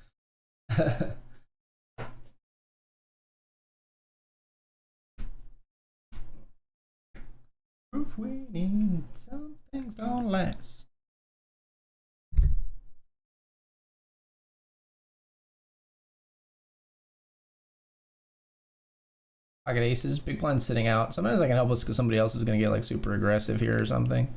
Proof we need. Some things don't last. Pocket aces, big blind sitting out. Sometimes I can help us because somebody else is going to get like super aggressive here or something.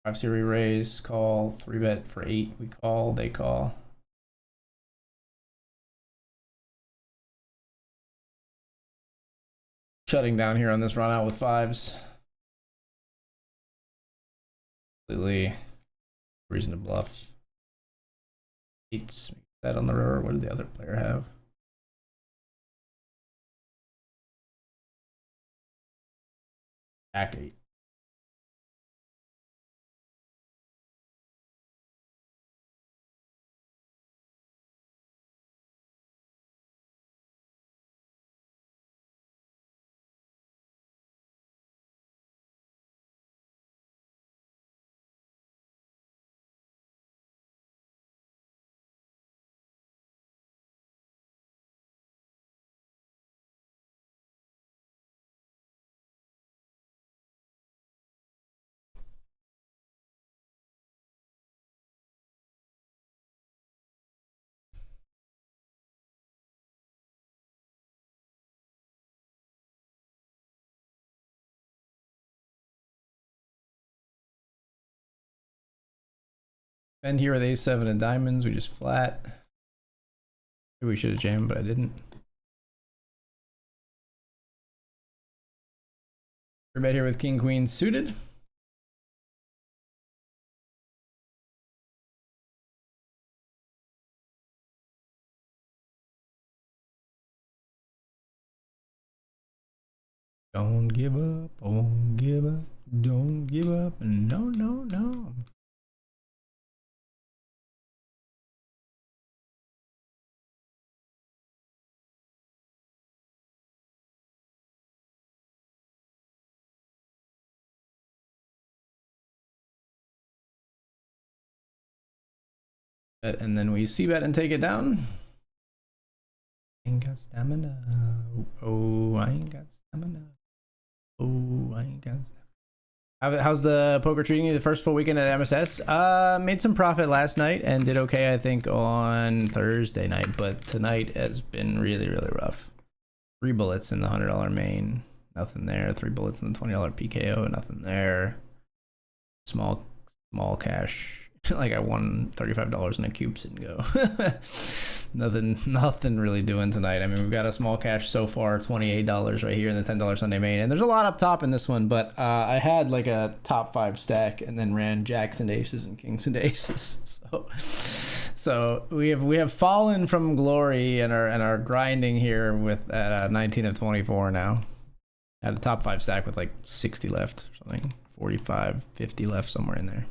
Five series raise, call, 3-bet for 8. We call, they call. Shutting down here on this run out with 5s. Completely reason to bluff. 8s, that on the river. What did the other player have? Jack 8. And here with A7 and diamonds, we just flat. Maybe we should have jammed, but I didn't. We're bet here with king queen suited. Don't give up, don't give up, don't give up, no, no, no. And then we c-bet and take it down. Ain't got stamina. Oh, I ain't got stamina. Oh, I ain't got stamina. How's the poker treating you the first full weekend at MSS? Made some profit last night and did okay, I think, on Thursday night, but tonight has been really, really rough. 3 bullets in the $100 main, nothing there. 3 bullets in the $20 PKO, nothing there. Small cash. Like I won $35 in a cubes and go. nothing really doing tonight. I mean, we've got a small cash so far, $28 right here in the $10 Sunday main, and there's a lot up top in this one. But I had like a top 5 stack and then ran jacks and aces and kings and aces. So we have fallen from glory and are grinding here with 19 of 24 now. Had a top 5 stack with like 60 left, or something, 45, 50 left, somewhere in there.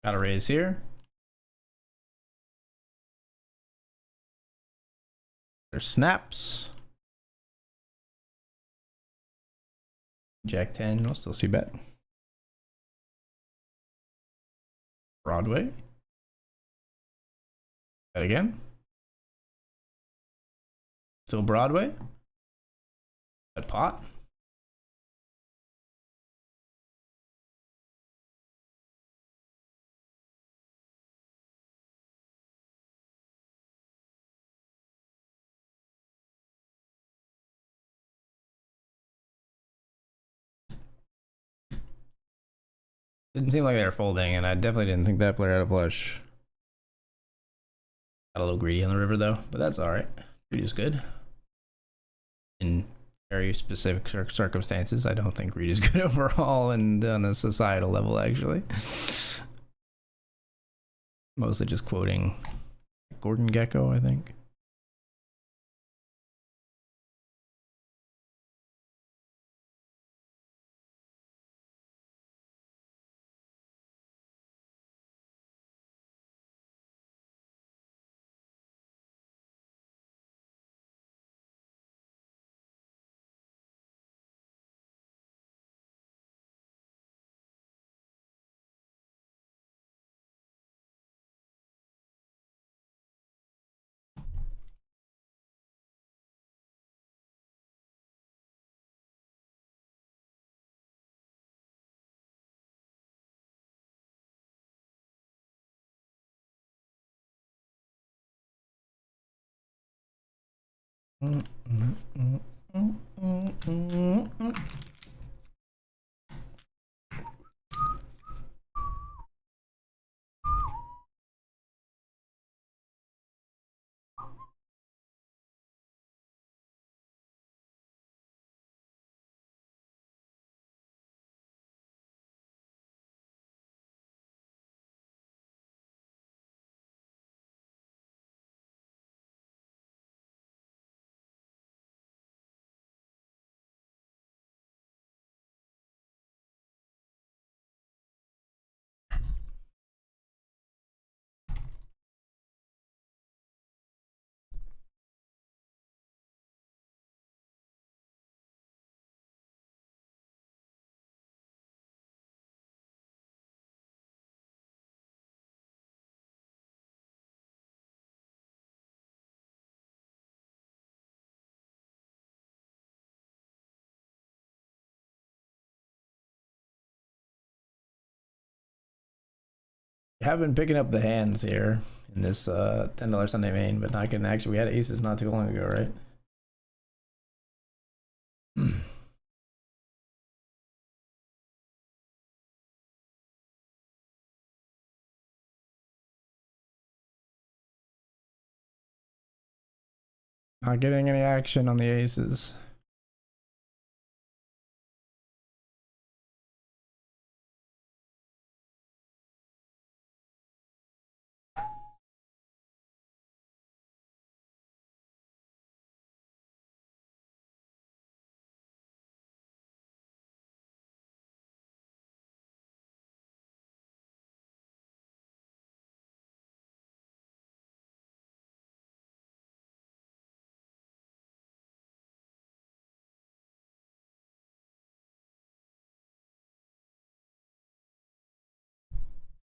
Got a raise here. There's snaps. Jack 10, we'll still see bet. Broadway. Bet again. Still Broadway. Bet pot. Didn't seem like they were folding, and I definitely didn't think that player had a flush. Got a little greedy on the river though, but that's all right. Greedy is good. In very specific circumstances, I don't think greed is good overall and on a societal level, actually. Mostly just quoting Gordon Gecko, I think. Have been picking up the hands here in this $10 Sunday main, but not getting actually. We had aces not too long ago, right? Not getting any action on the aces.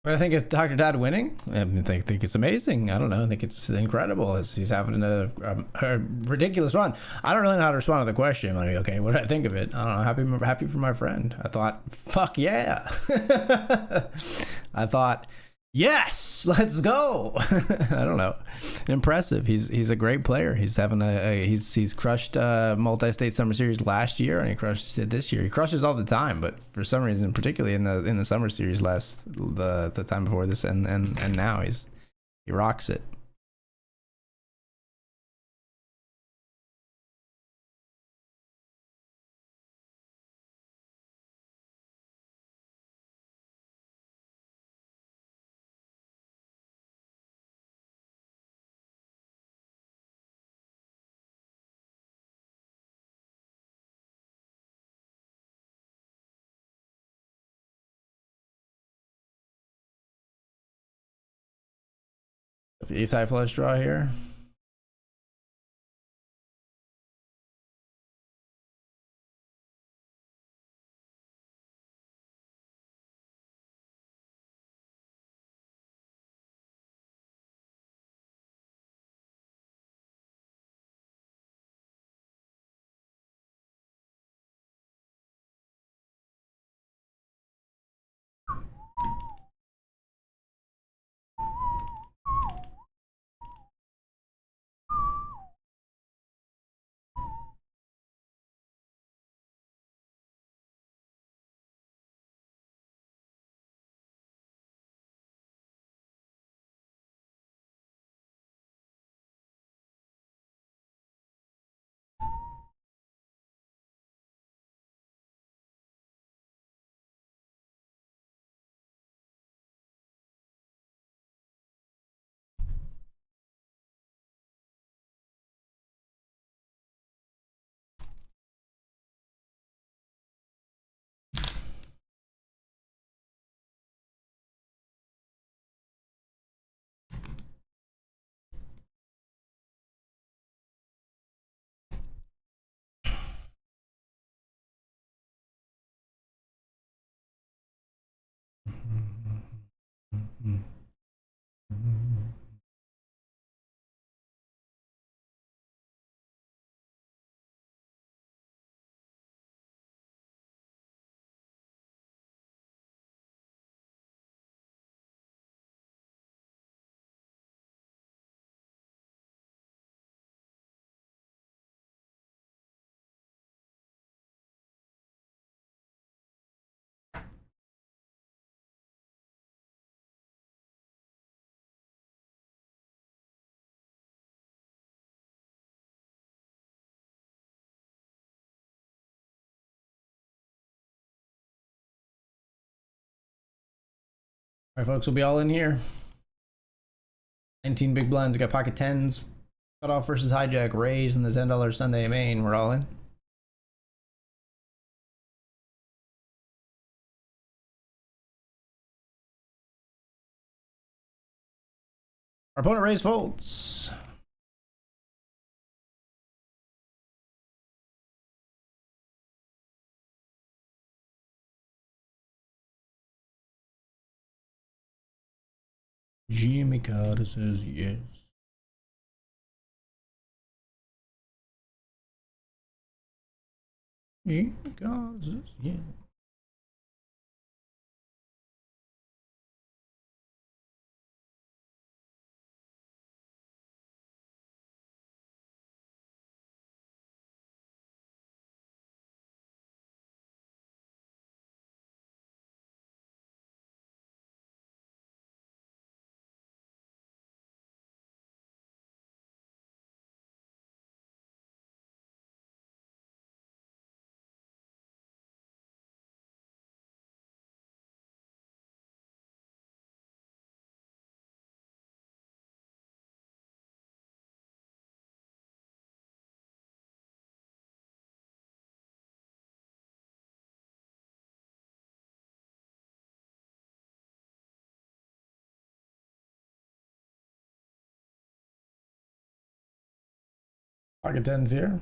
But I think it's Dr. Dad winning. I think it's amazing. I don't know. I think it's incredible. He's having a ridiculous run. I don't really know how to respond to the question. Like, okay, what did I think of it? I don't know. Happy for my friend. I thought, fuck yeah. I thought, yes, let's go. I don't know. Impressive. He's a great player. He's having he's crushed multi-state summer series last year, and he crushed it this year. He crushes all the time, but for some reason, particularly in the summer series the time before this and now he rocks it. The ace high flush draw here. All right, folks, we'll be all in here. 19 big blinds. We got pocket tens. Cutoff versus hijack. Raise in the $10 Sunday main. We're all in. Our opponent raise folds. Jimmy Carter says yes. Jimmy Carter says yes. Pocket tens here.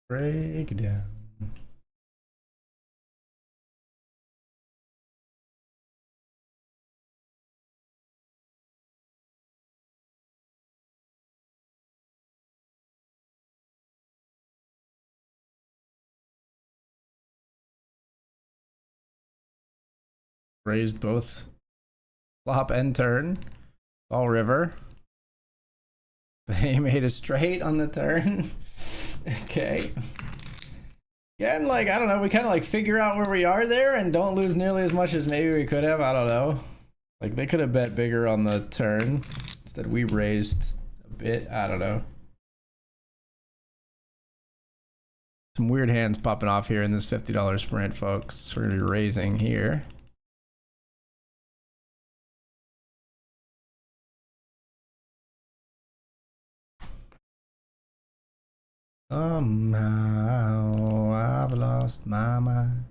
Breakdown. Raised both flop and turn. All river. They made a straight on the turn. Okay. Yeah, and like, I don't know, we kind of like figure out where we are there and don't lose nearly as much as maybe we could have. I don't know. Like, they could have bet bigger on the turn. Instead, we raised a bit. I don't know. Some weird hands popping off here in this $50 sprint, folks. We're going to be raising here. Somehow I've lost my mind.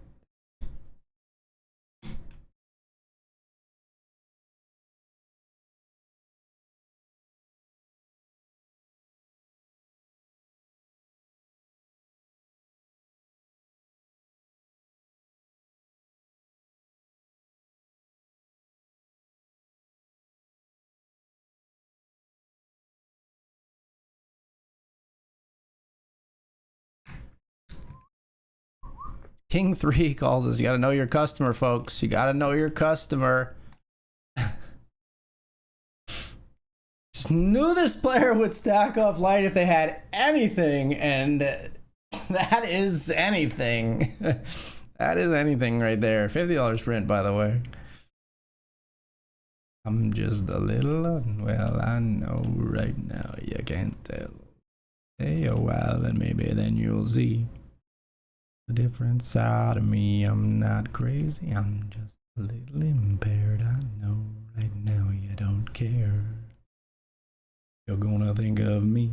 King 3 calls us. You got to know your customer, folks. You got to know your customer. Just knew this player would stack off light if they had anything, and that is anything. That is anything right there. $50 sprint, by the way. I'm just a little unwell, I know right now. You can't tell. Stay a while, and maybe then you'll see the different side of me. I'm not crazy, I'm just a little impaired. I know right now you don't care. You're gonna think of me.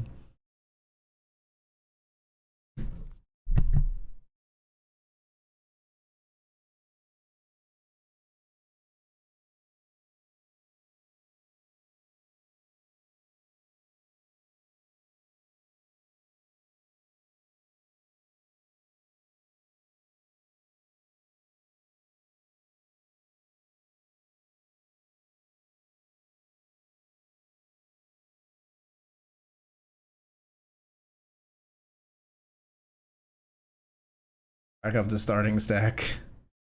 Back up the starting stack.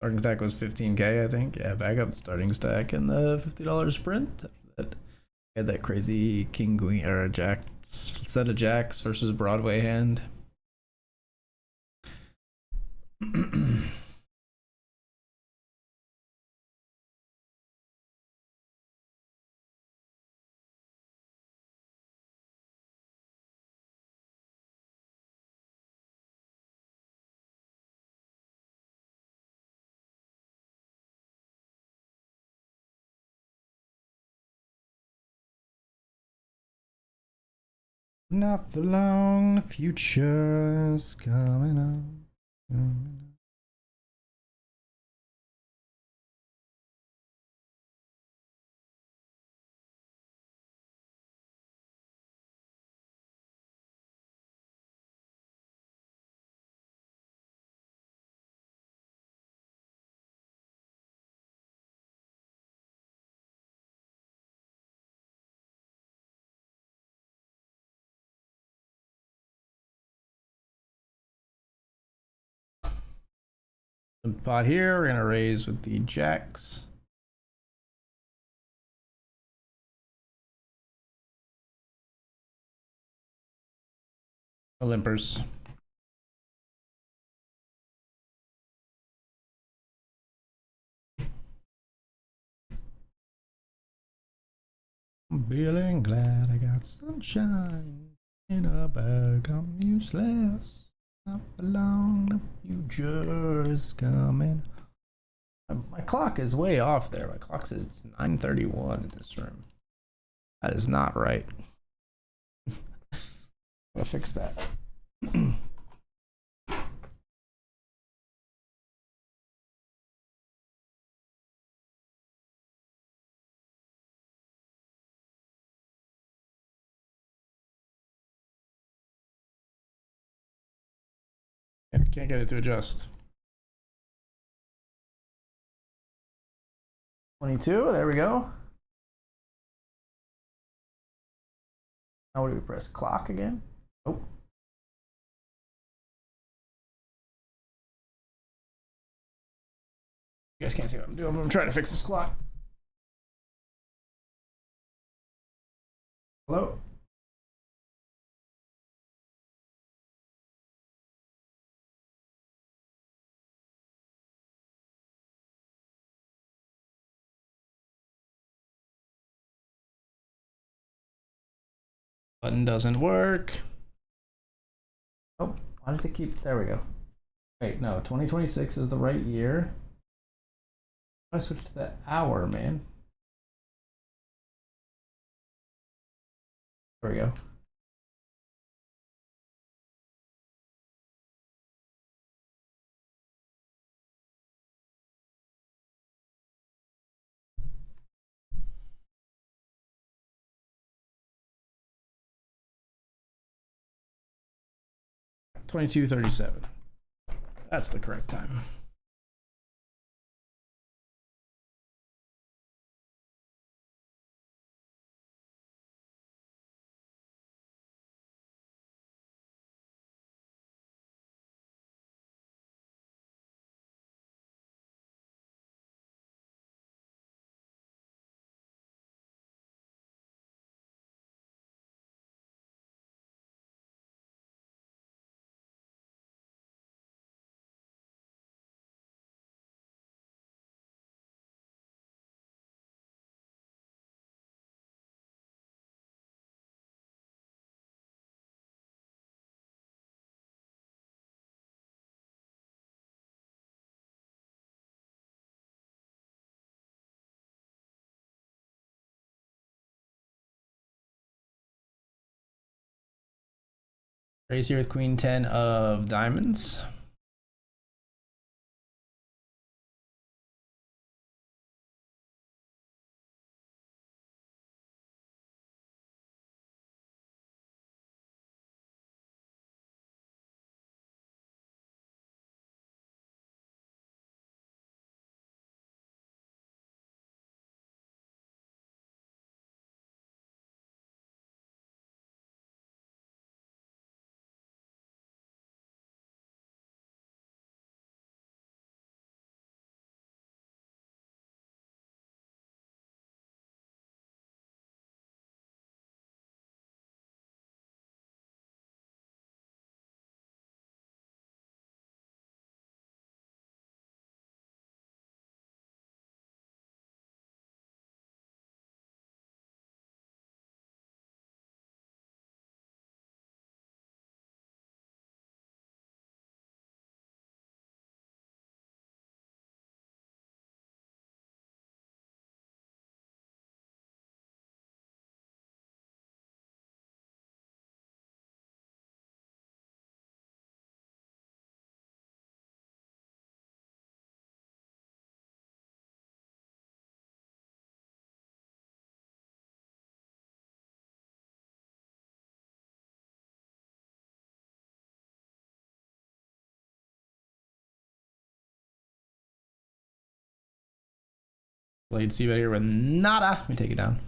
Starting stack was 15K, I think. Yeah, back up the starting stack and the $50 sprint. That had that crazy king queen or a jack set of jacks versus Broadway hand. Not for long, the future's coming up. Pot here, we're gonna raise with the jacks. Olympers. I'm feeling glad I got sunshine in a bag. I'm useless. Not for long, the future is coming. My clock is way off there. My clock says it's 9:31 in this room. That is not right. I'll fix that. Can't get it to adjust. 22, there we go. Now what do we press? Clock again? Oh. You guys can't see what I'm doing, but I'm trying to fix this clock. Hello? Button doesn't work. Oh, why does it keep, there we go. Wait, no, 2026 is the right year. I switch to the hour, man. There we go. $22.37. That's the correct time. Raise here with queen 10 of diamonds. Played C-bet here with nada. Let me take it down.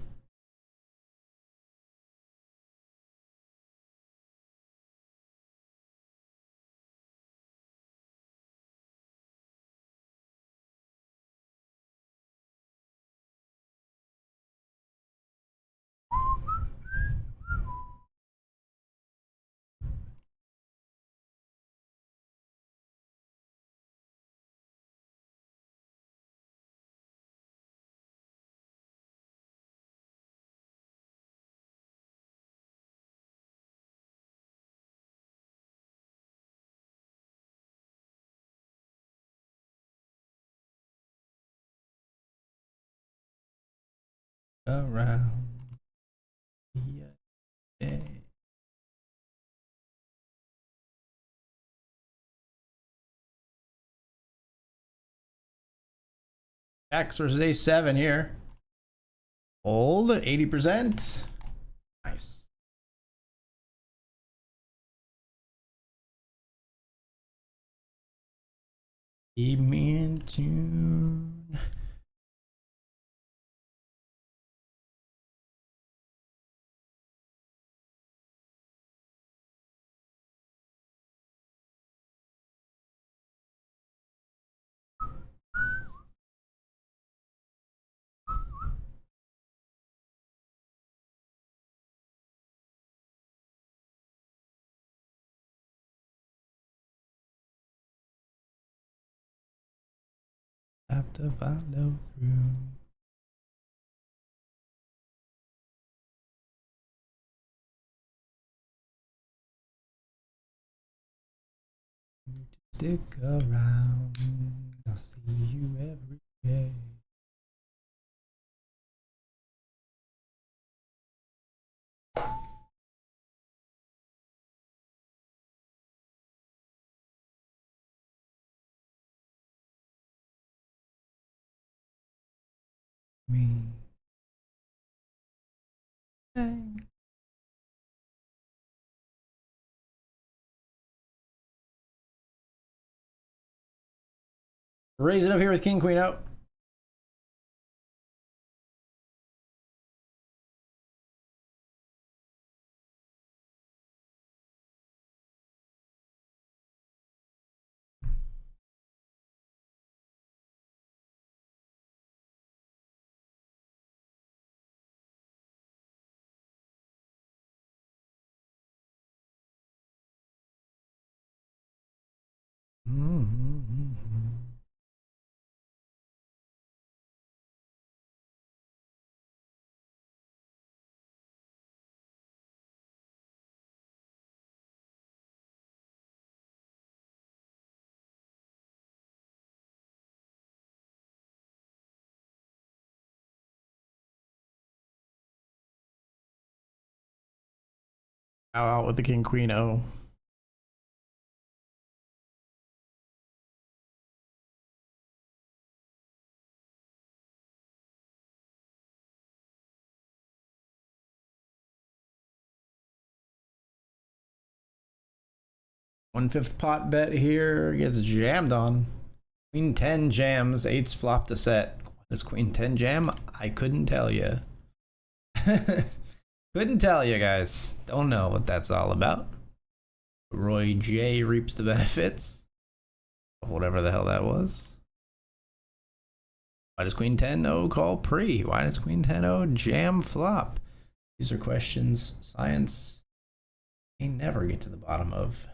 Around. Yeah. X versus A7 here. Hold 80%. Nice. Keep me in tune. Have to follow through. Stick around. I'll see you every day. Me. Hey. Raise it up here with King Queen out. Out with the King Queen O. 1/5 pot bet here gets jammed on. Queen 10 jams, 8's flop the set. This Queen 10 jam? I couldn't tell you. Couldn't tell you guys. Don't know what that's all about. Roy J reaps the benefits of whatever the hell that was. Why does Queen 10-0 call pre? Why does Queen 10-0 jam flop? These are questions science may never get to the bottom of.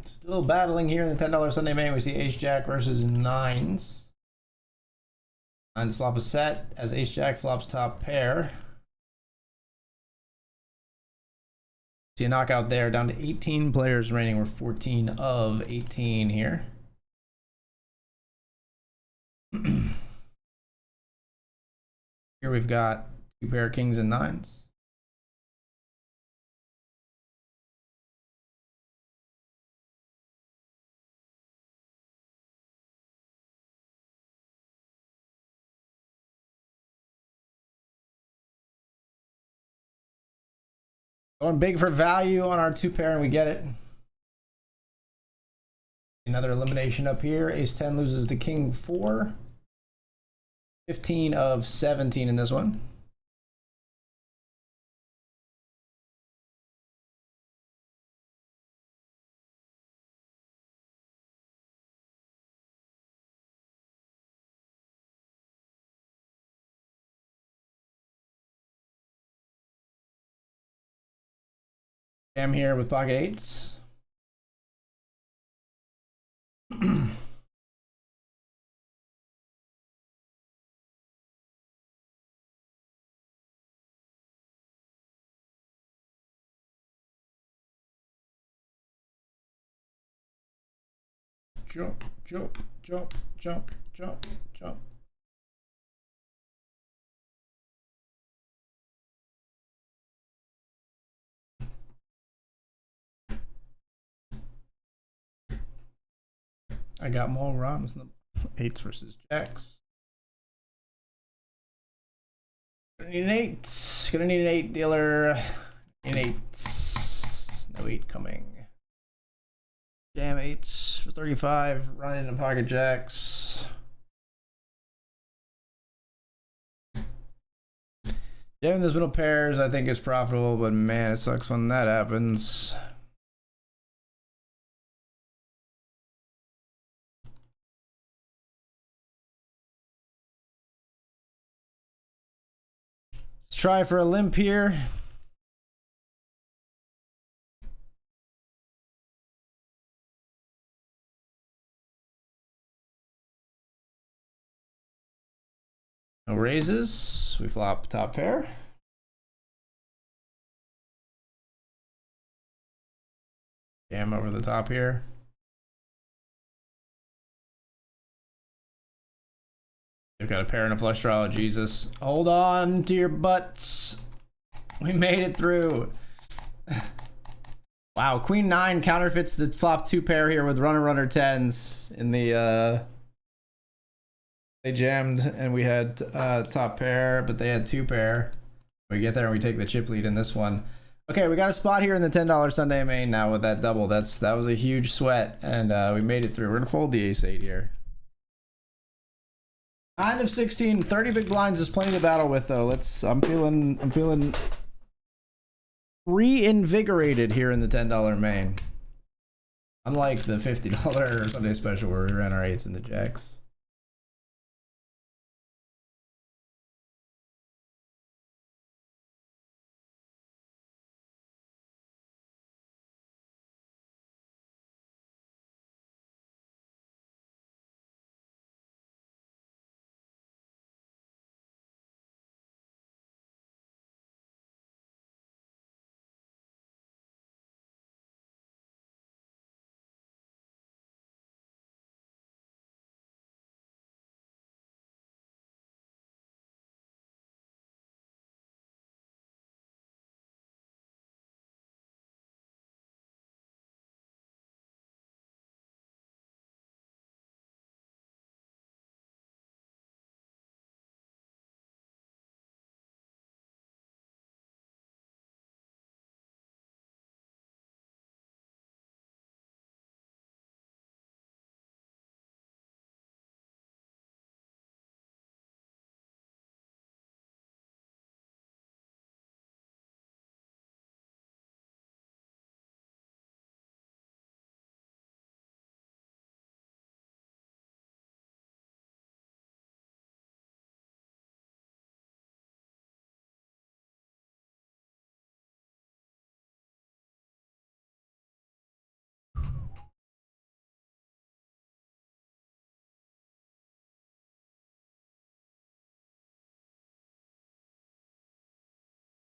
Still battling here in the $10 Sunday main. We see Ace Jack versus nines. Nines flop a set as Ace Jack flops top pair. See a knockout there, down to 18 players remaining. We're 14 of 18 here. Here we've got two pair of kings and nines. Going big for value on our two pair, and we get it. Another elimination up here. Ace 10 loses to King 4. 15 of 17 in this one. I'm here with pocket eights. Jump, jump, jump, jump, jump, jump. I got more ROMs than the eights versus jacks. Gonna need an eight. Gonna need an eight dealer. An eight. No eight coming. Jam eights for 35. Run into pocket jacks. Jamming those middle pairs I think is profitable, but man, it sucks when that happens. Let's try for a limp here. No raises. We flop top pair. Jam over the top here. They've got a pair and a flush draw. Jesus. Hold on to your butts. We made it through. Wow, Queen 9 counterfeits the flop 2 pair here with runner 10s in the they jammed and we had top pair, but they had 2 pair. We get there and we take the chip lead in this one. Okay, we got a spot here in the $10 Sunday main now with that double. That was a huge sweat, and we made it through. We're gonna fold the ace 8 here. 9 of 16, 30 big blinds is plenty to battle with though. I'm feeling reinvigorated here in the $10 main. Unlike the $50 Sunday special where we ran our eights and the jacks.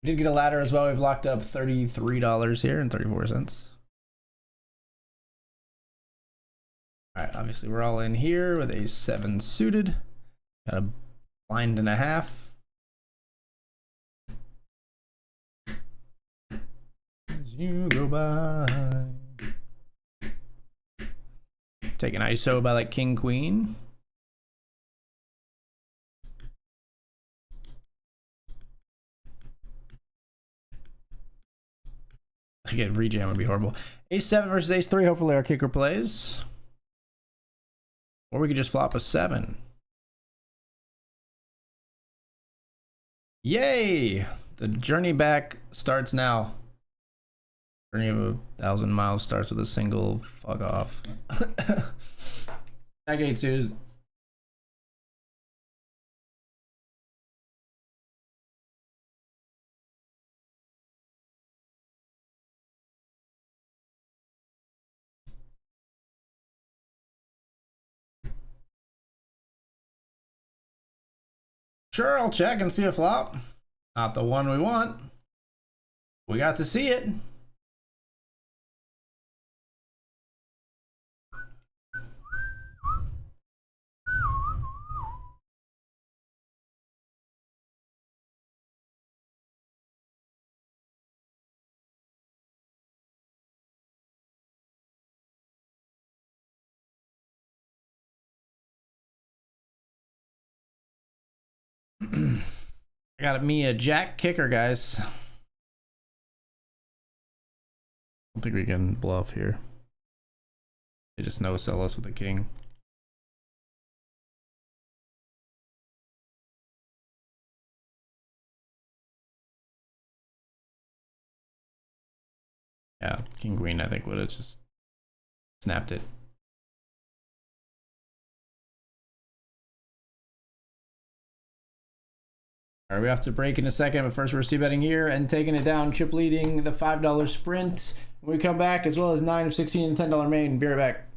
We did get a ladder as well. We've locked up $33 here and 34 cents. All right, obviously we're all in here with a 7 suited. Got a blind and a half. As you go by. Take an ISO by like king queen. Again, rejam would be horrible. Ace 7 versus ace 3. Hopefully our kicker plays. Or we could just flop a 7. Yay! The journey back starts now. Journey of 1,000 miles starts with a single fuck off. Back 8, dude. Sure, I'll check and see a flop. Not the one we want. We got to see it. I got me a jack kicker, guys. I don't think we can bluff here. They just no sell us with a king. Yeah, king queen I think would have just snapped it. All right, we have to break in a second, but first we're c-betting here and taking it down, chip leading the $5 sprint. When we come back, as well as 9 of 16 and $10 main. Be right back.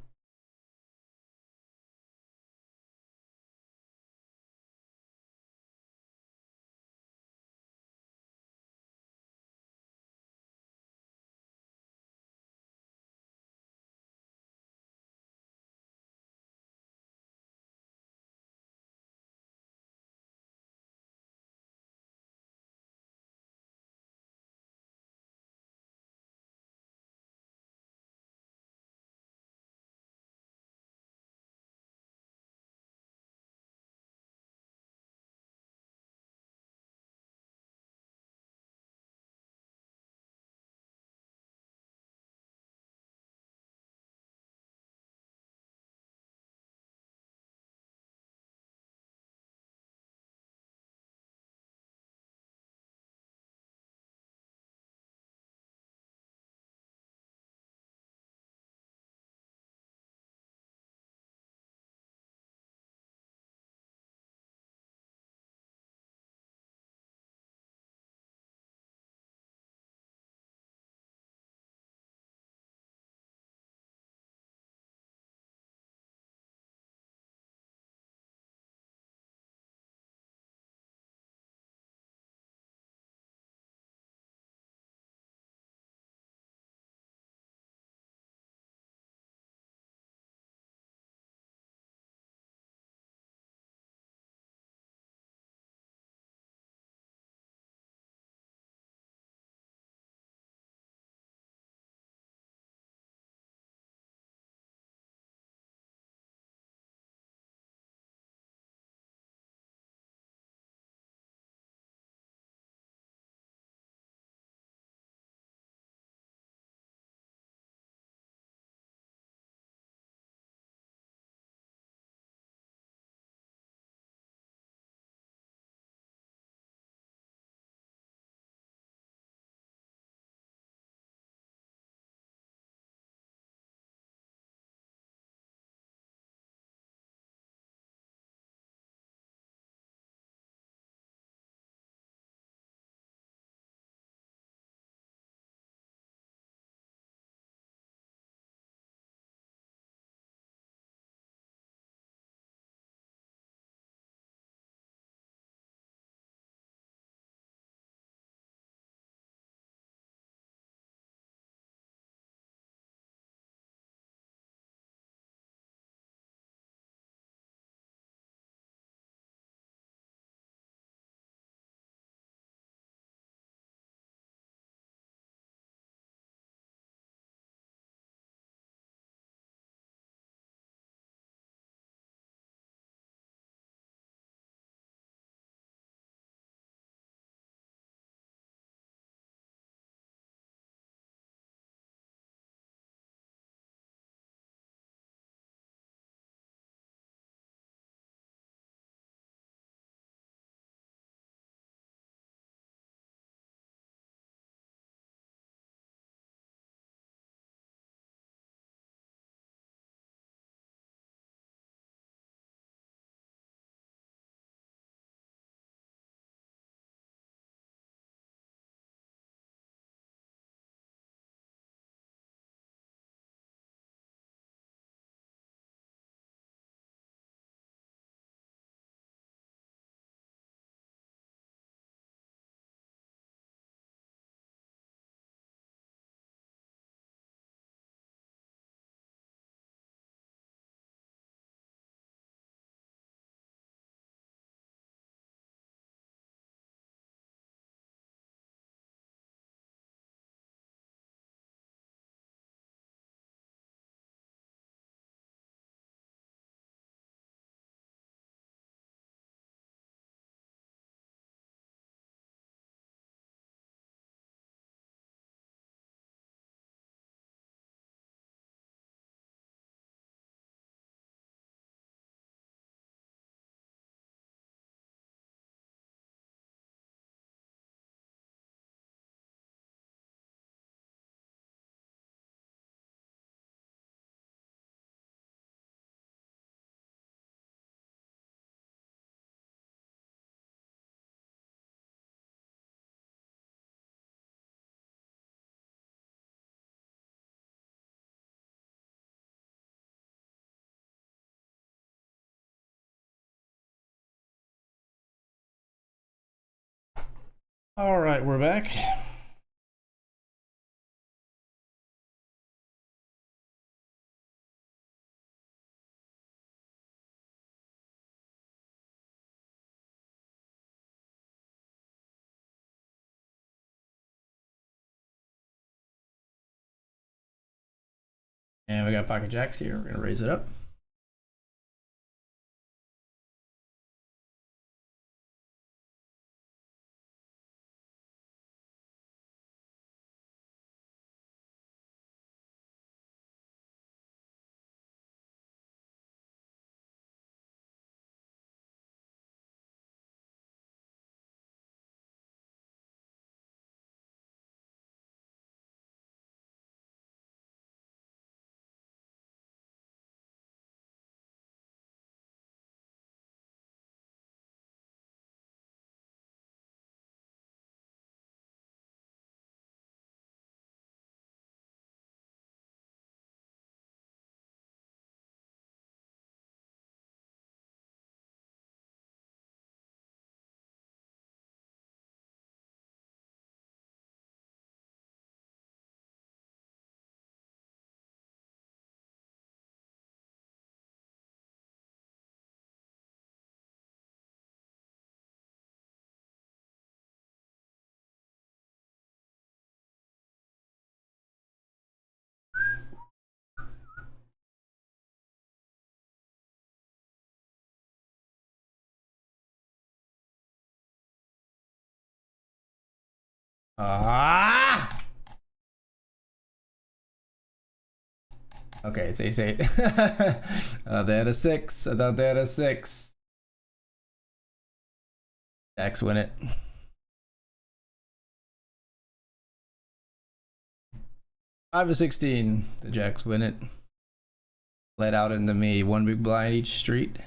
All right, we're back. And we got pocket jacks here. We're gonna raise it up. Ah! Okay, it's ace eight. They had a six. I thought they had a six. Jacks win it. 5 of 16. The Jacks win it. Let out into me. One big blind each street.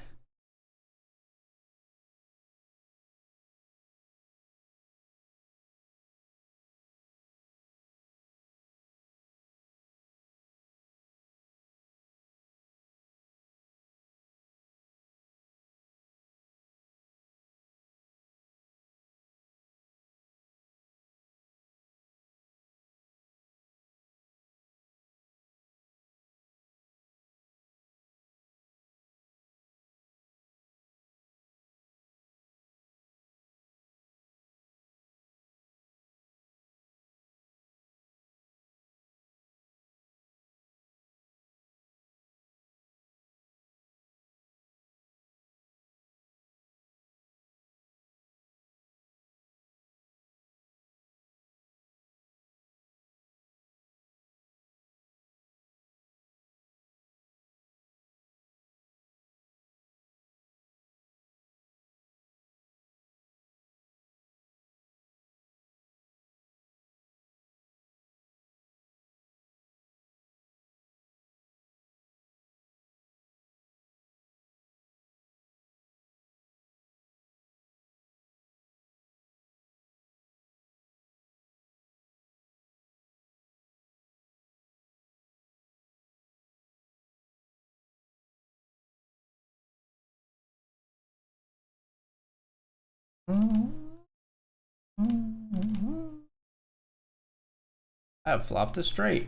I flopped a straight.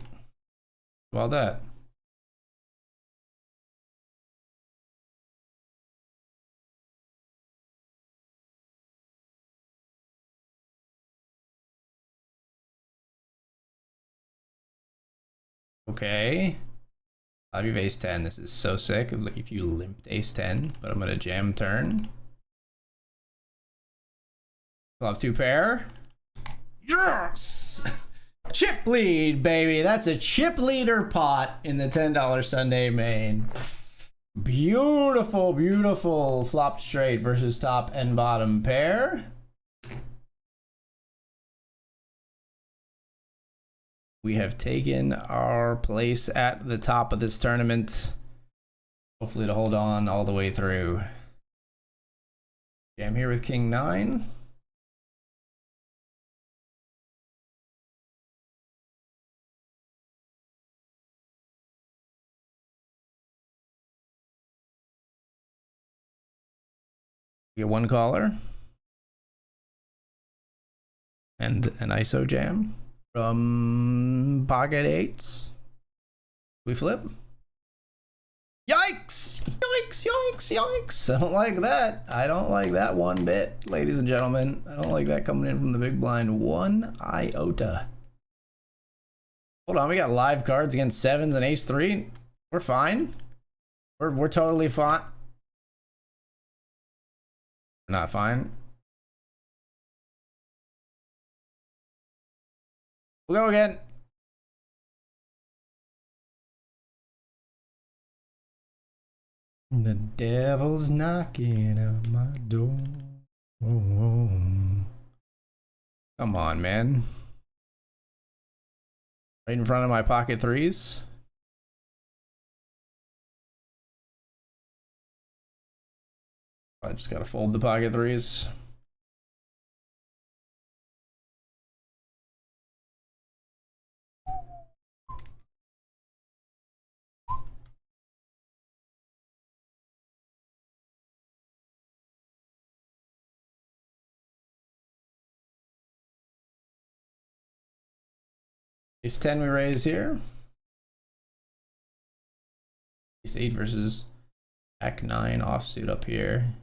Well, that. Okay. I'll have ace 10. This is so sick if you limped ace 10, but I'm gonna jam turn. Flop two pair. Yes! Chip lead, baby. That's a chip leader pot in the $10 Sunday main. Beautiful, beautiful flop straight versus top and bottom pair. We have taken our place at the top of this tournament. Hopefully to hold on all the way through. Jam here with King 9. Get one caller. and an ISO jam from pocket eights. We flip. Yikes! Yikes! Yikes! Yikes! I don't like that. I don't like that one bit, ladies and gentlemen. I don't like that coming in from the big blind one iota. Hold on, we got live cards against sevens and ace three. We're fine. We're totally fine. We're not fine. We'll go again. The devil's knocking at my door. Oh. Come on, man. Right in front of my pocket threes. I just gotta fold the pocket threes. Ace 10 we raise here. Ace 8 versus Jack 9 offsuit up here.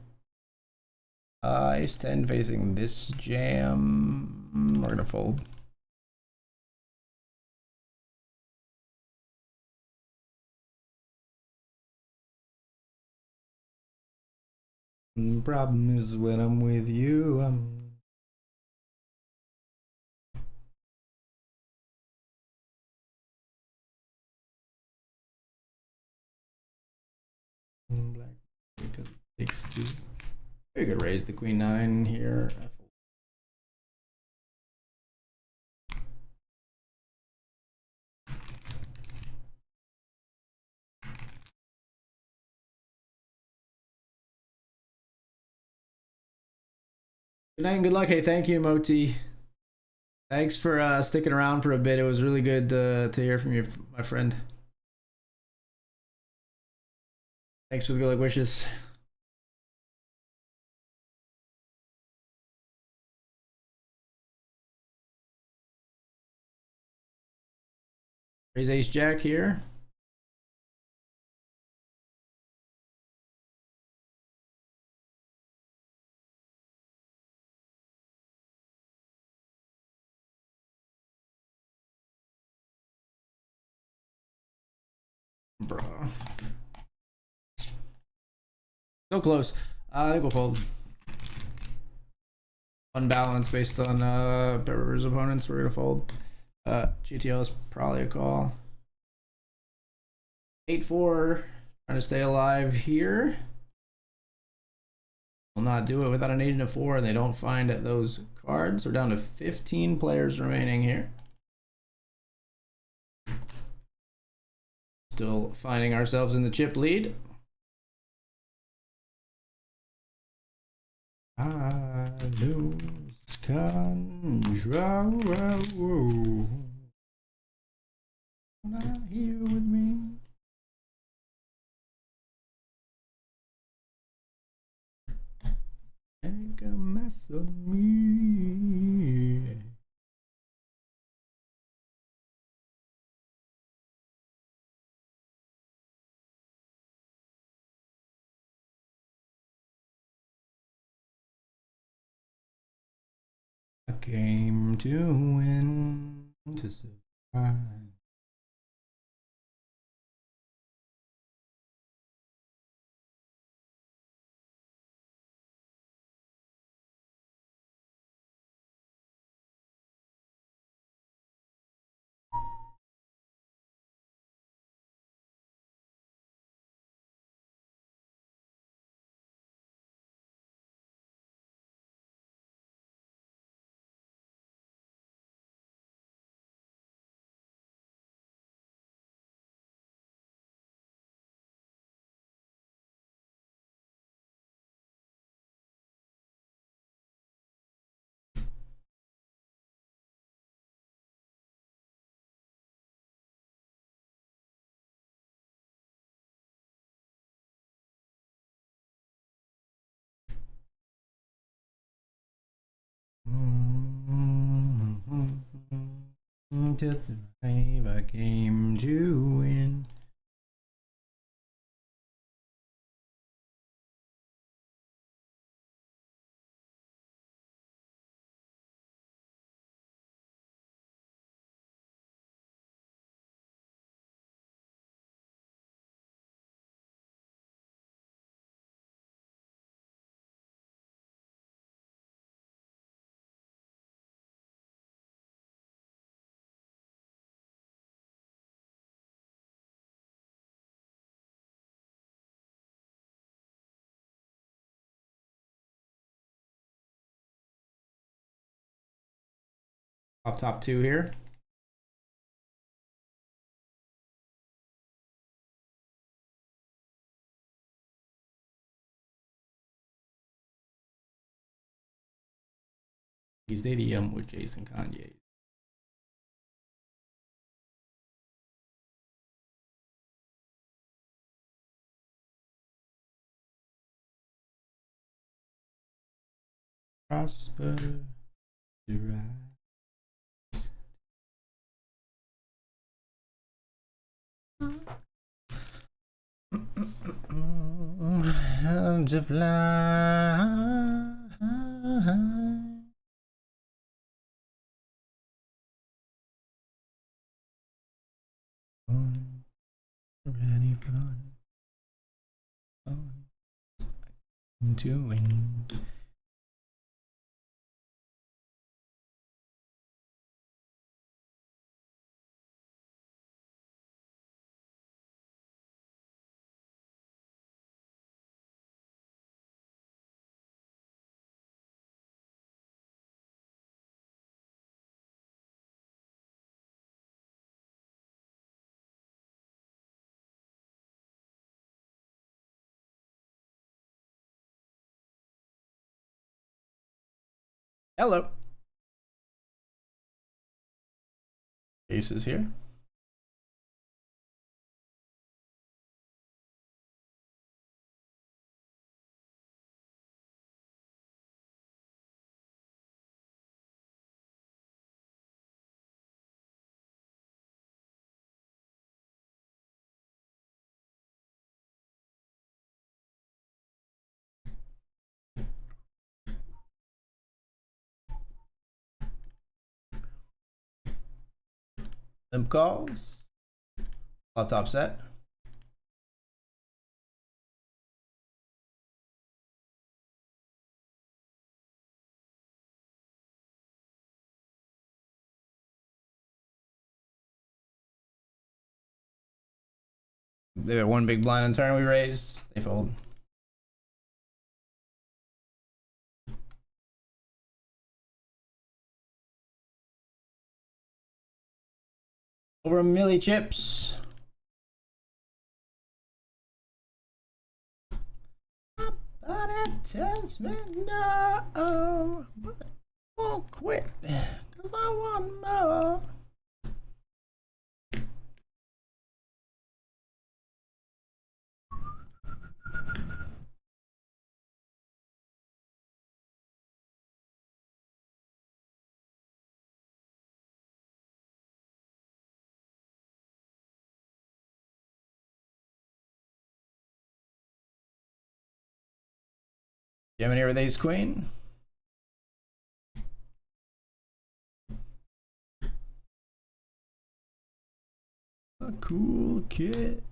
Ace 10 facing this jam. We're gonna fold. The problem is when I'm with you, black because it takes two. We could raise the queen 9 here. Good night and good luck. Hey, thank you, Moti. Thanks for sticking around for a bit. It was really good to hear from you, my friend. Thanks for the good luck wishes. Raise ace jack here. Bro. So close. I think we'll fold. Unbalanced based on BetRivers opponents. We're gonna fold. GTO is probably a call. 8-4. Trying to stay alive here. Will not do it without an 8 and a 4, and they don't find those cards. We're down to 15 players remaining here. Still finding ourselves in the chip lead. I lose control. Not here with me. Make a mess of me. I came to win, to survive. to thrive, I came to win. Top two here. Stadium with Jason Kanye. Prosper to rise. To fly. Ready for to win. Hello. Aces here. Limp calls. Top set. They have one big blind in turn. We raise. They fold. Over a milli chips. But it tells me no, but I won't quit, cause I want more. Gemini with ace queen. A cool kid.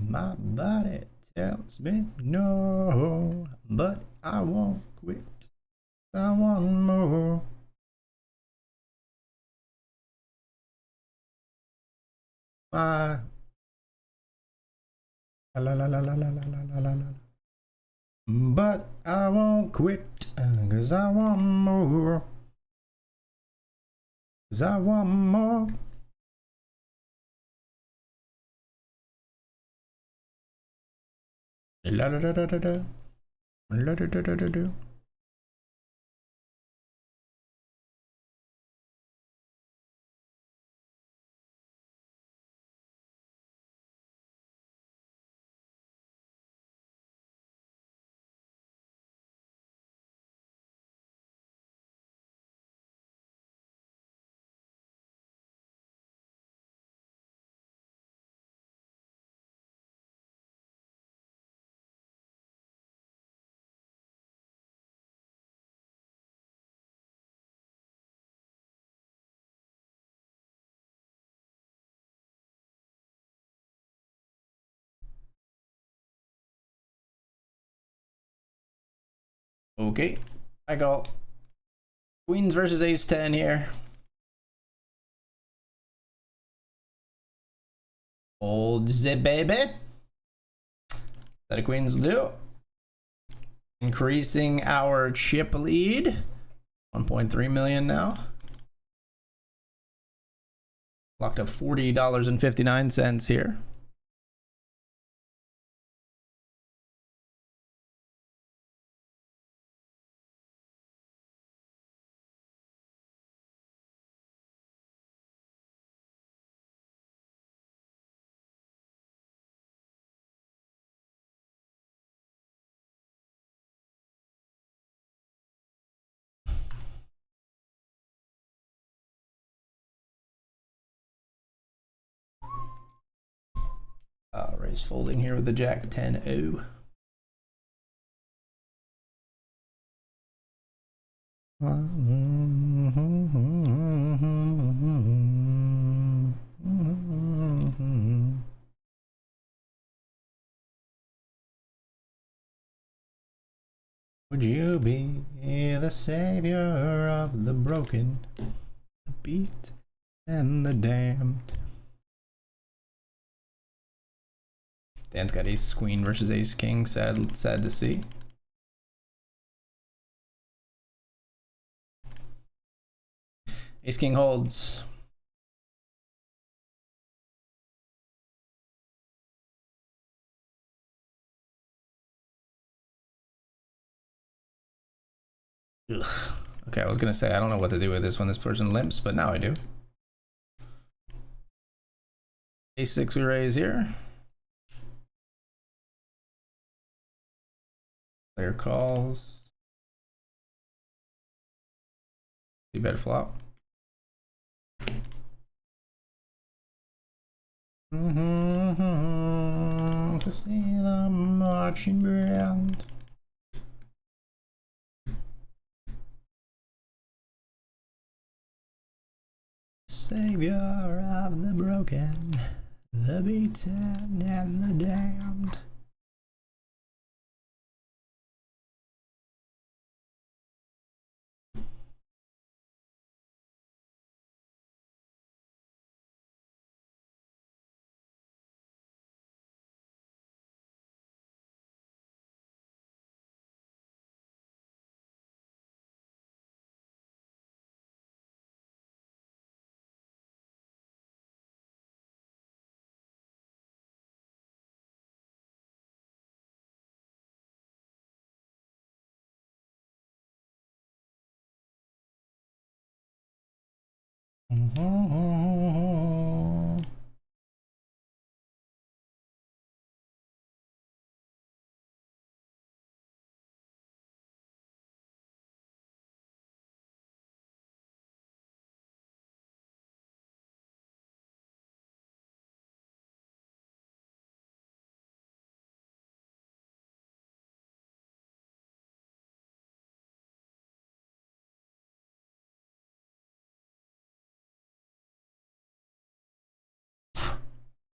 My body tells me no, but I won't quit. I want more. La la la la la la la la la la. But I won't quit, cause I want more. Cause I want more. La da da da da da. La da da da da da. Okay, I go queens versus ace 10 here. Hold the baby. That a queens do. Increasing our chip lead. 1.3 million now. Locked up $40.59 here. Raise folding here with the jack 10-0. Would you be the savior of the broken, the beat, and the damned? Dan's got ace queen versus ace king. Sad to see. Ace king holds. Ugh. Okay, I was gonna say I don't know what to do with this when this person limps, but now I do. Ace 6 we raise here. Player calls. You bet flop. To see the marching band. Savior of the broken, the beaten, and the damned.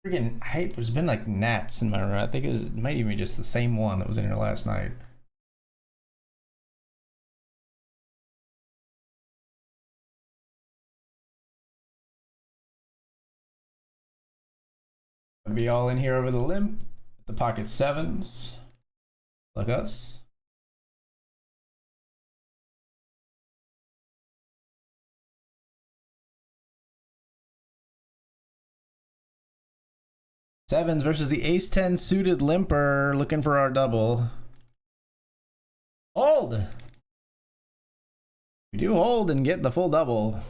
Freaking hype. There's been like gnats in my room. I think it might even be just the same one that was in here last night. Gonna be all in here over the limp. The pocket sevens. Like us. Sevens versus the ace 10 suited limper. Looking for our double. Hold! We do hold and get the full double.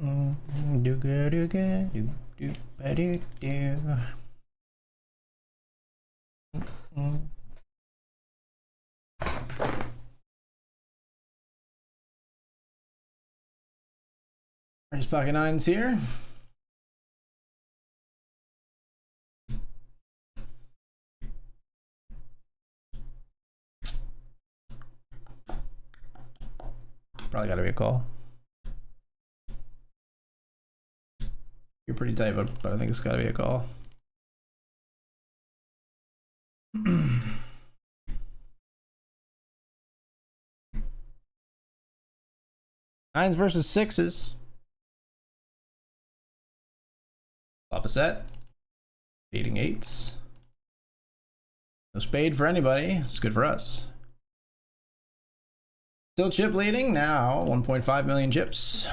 Do good, do good, do do do. There's pocket nines here. Probably got to be a call. You're pretty tight, but I think it's got to be a call. Nines versus sixes. Flop a set. Fading eights. No spade for anybody. It's good for us. Still chip leading now. 1.5 million chips.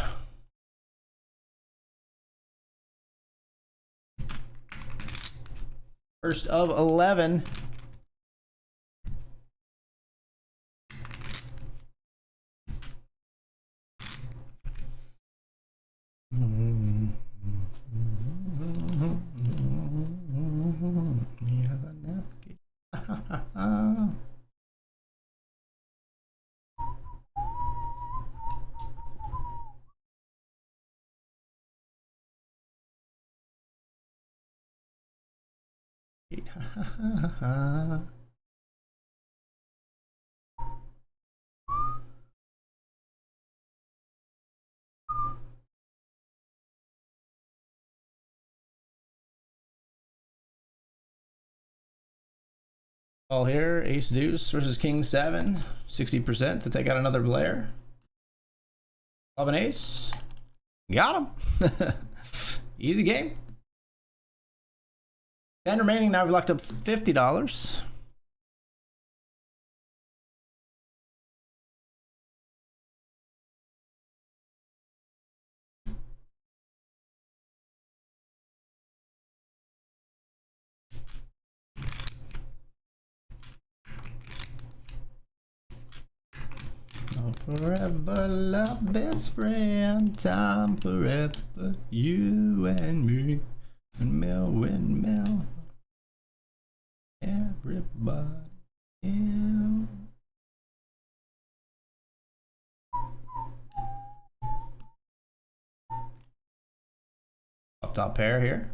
First of 11. All here, ace deuce versus king seven, 60% to take out another player. Love an ace. Got him. Easy game. 10 remaining. Now we've locked up $50. Forever love, best friend, time forever, you and me, windmill, everybody, yeah. Up top pair here.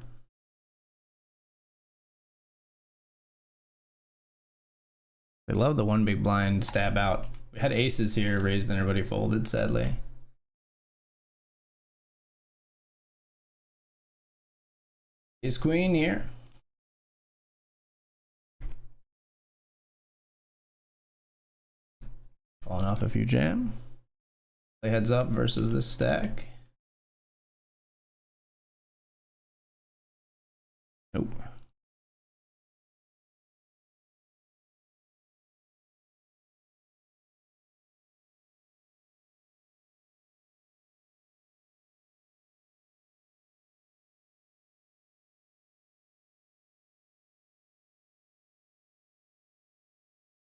They love the one big blind stab out. We had aces here raised and everybody folded, sadly. Ace queen here. Falling off if you jam. Play heads up versus this stack. Nope.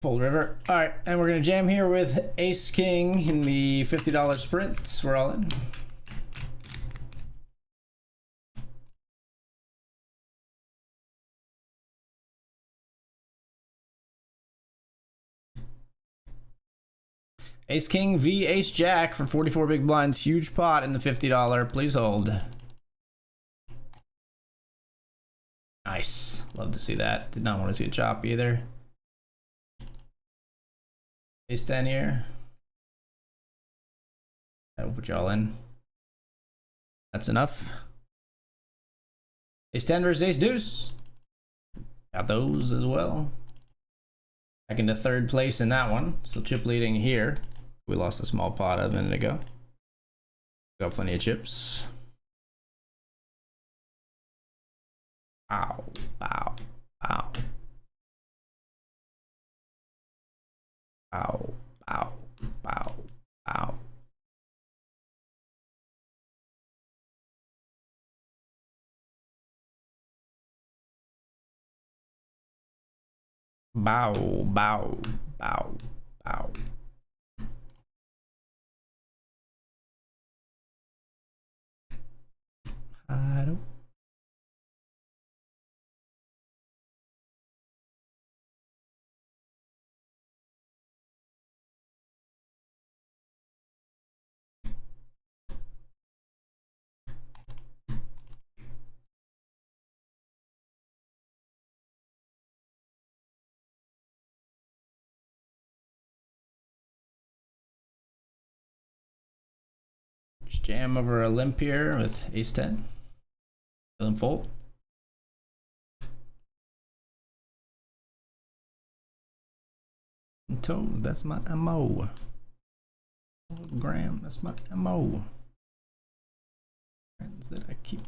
Fold river. All right, and we're gonna jam here with ace king in the $50 sprint. We're all in. Ace king v ace jack for 44 big blinds. Huge pot in the $50. Please hold. Nice. Love to see that. Did not want to see a chop either. Ace 10 here. I will put y'all in. That's enough. Ace 10 versus ace deuce. Got those as well. Back into third place in that one. Still chip leading here. We lost a small pot a minute ago. Got plenty of chips. Ow, ow, ow. Ow, ow, ow, ow. Bow, bow, bow, bow. jam over a limp here with ace 10. Fill him fold. Toad, that's my MO. Graham, that's my MO. Friends that I keep.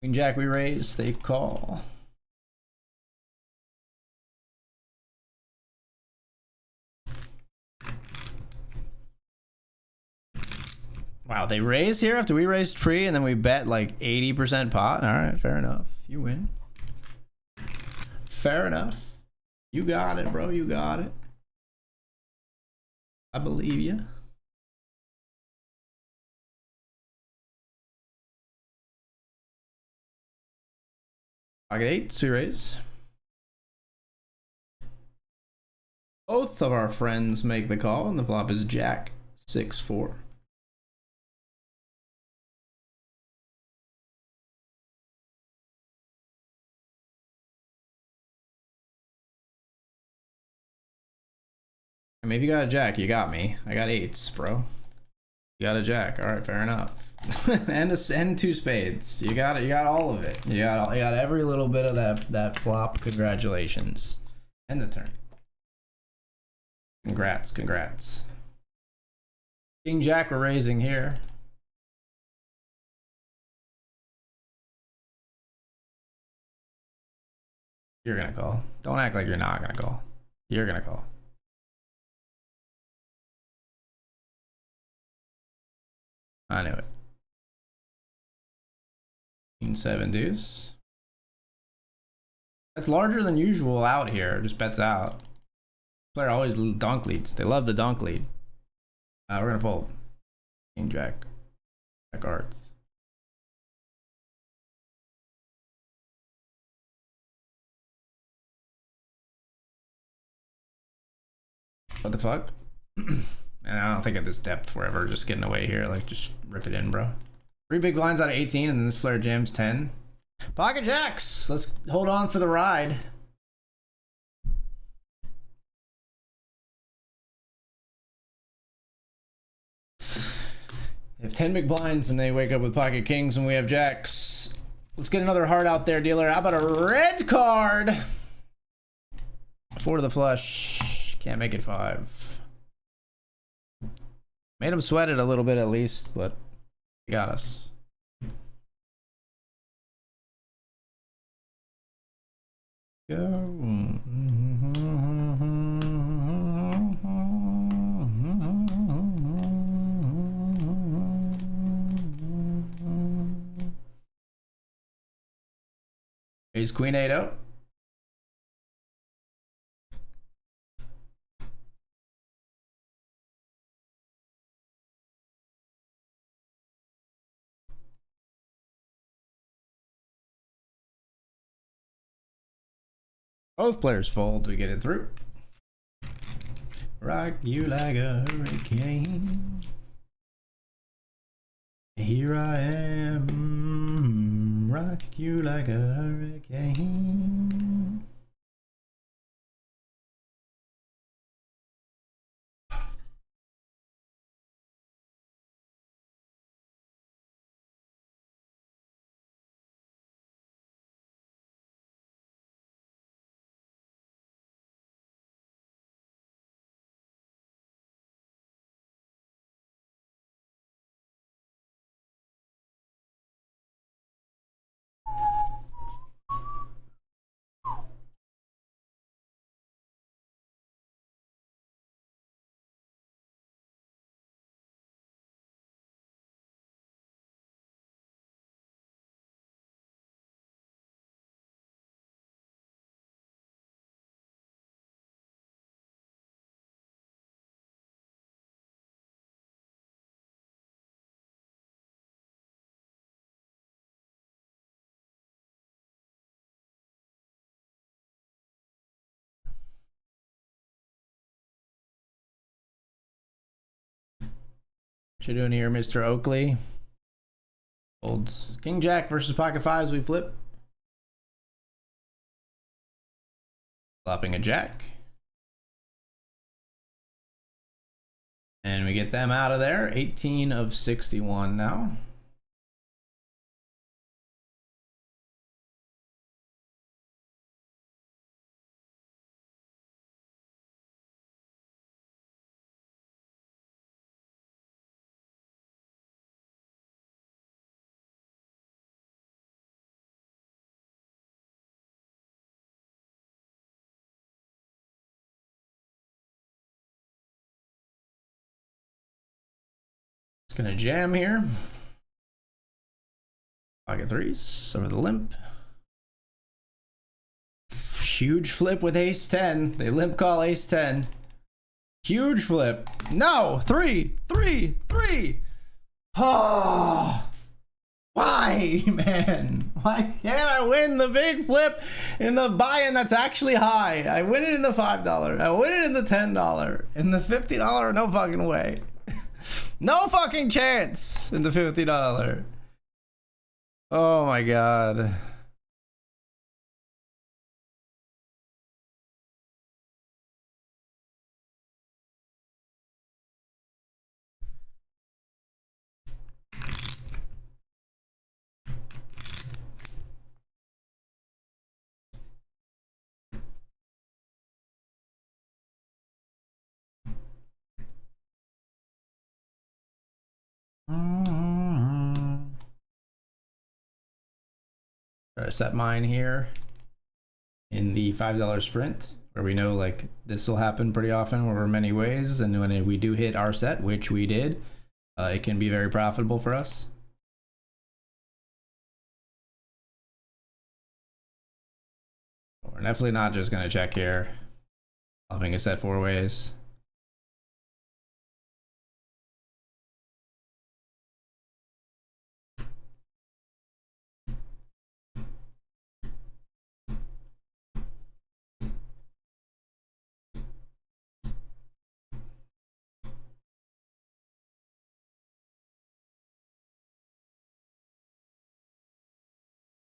Queen Jack, we raise, they call. Wow, they raised here after we raised pre and then we bet like 80% pot. All right, fair enough. You win. Fair enough. You got it, bro. You got it. I believe you. Pocket 8, we raise. Both of our friends make the call, and the flop is Jack 6-4. I mean, if you got a Jack, you got me. I got 8s, bro. You got a Jack. All right, fair enough. and 2 spades. You got it. You got all of it. You got every little bit of that flop. Congratulations. And the turn. Congrats. King Jack, we're raising here. You're gonna call. Don't act like you're not gonna call. You're gonna call. I knew it. Queen 7 deuce. That's larger than usual out here. Just bets out. Player always donk leads. They love the donk lead. We're gonna fold. King Jack. Jack hearts. What the fuck? Man, I don't think at this depth we're ever just getting away here. Like, just rip it in, bro. 3 big blinds out of 18, and then this player jams 10. Pocket jacks. Let's hold on for the ride. They have 10 big blinds, and they wake up with pocket kings, and we have jacks. Let's get another heart out there, dealer. How about a red card? 4 to the flush. Can't make it 5. Made him sweat it a little bit at least, but he got us. Go. He's Queen 8-0. Both players fold to get it through. Rock you like a hurricane. Here I am. Rock you like a hurricane. What you doing here, Mr. Oakley? Folds King Jack versus pocket 5s. We flip. Flopping a Jack. And we get them out of there. 18 of 61 now. It's gonna jam here. Pocket threes over the limp. Huge flip with ace 10. They limp call ace 10. Huge flip. No, three. Oh, why, man? Why can't I win the big flip in the buy-in that's actually high? I win it in the $5. I win it in the $10. In the $50, no fucking way. No fucking chance in the $50. Oh my god. Try to set mine here in the $5 sprint, where we know like this will happen pretty often over many ways, and when we do hit our set, which we did, it can be very profitable for us. We're definitely not just gonna check here. Having a set 4 ways.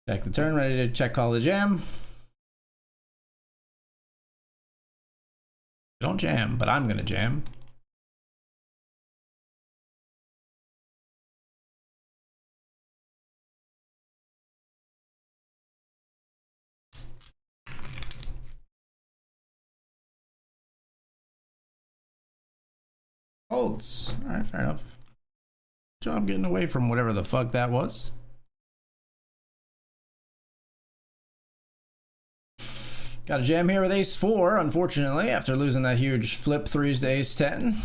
Check the turn, ready to check call the jam. Don't jam, but I'm gonna jam. Holds. Alright, fair enough. Good job getting away from whatever the fuck that was. Got a jam here with ace 4, unfortunately, after losing that huge flip 3s to ace 10.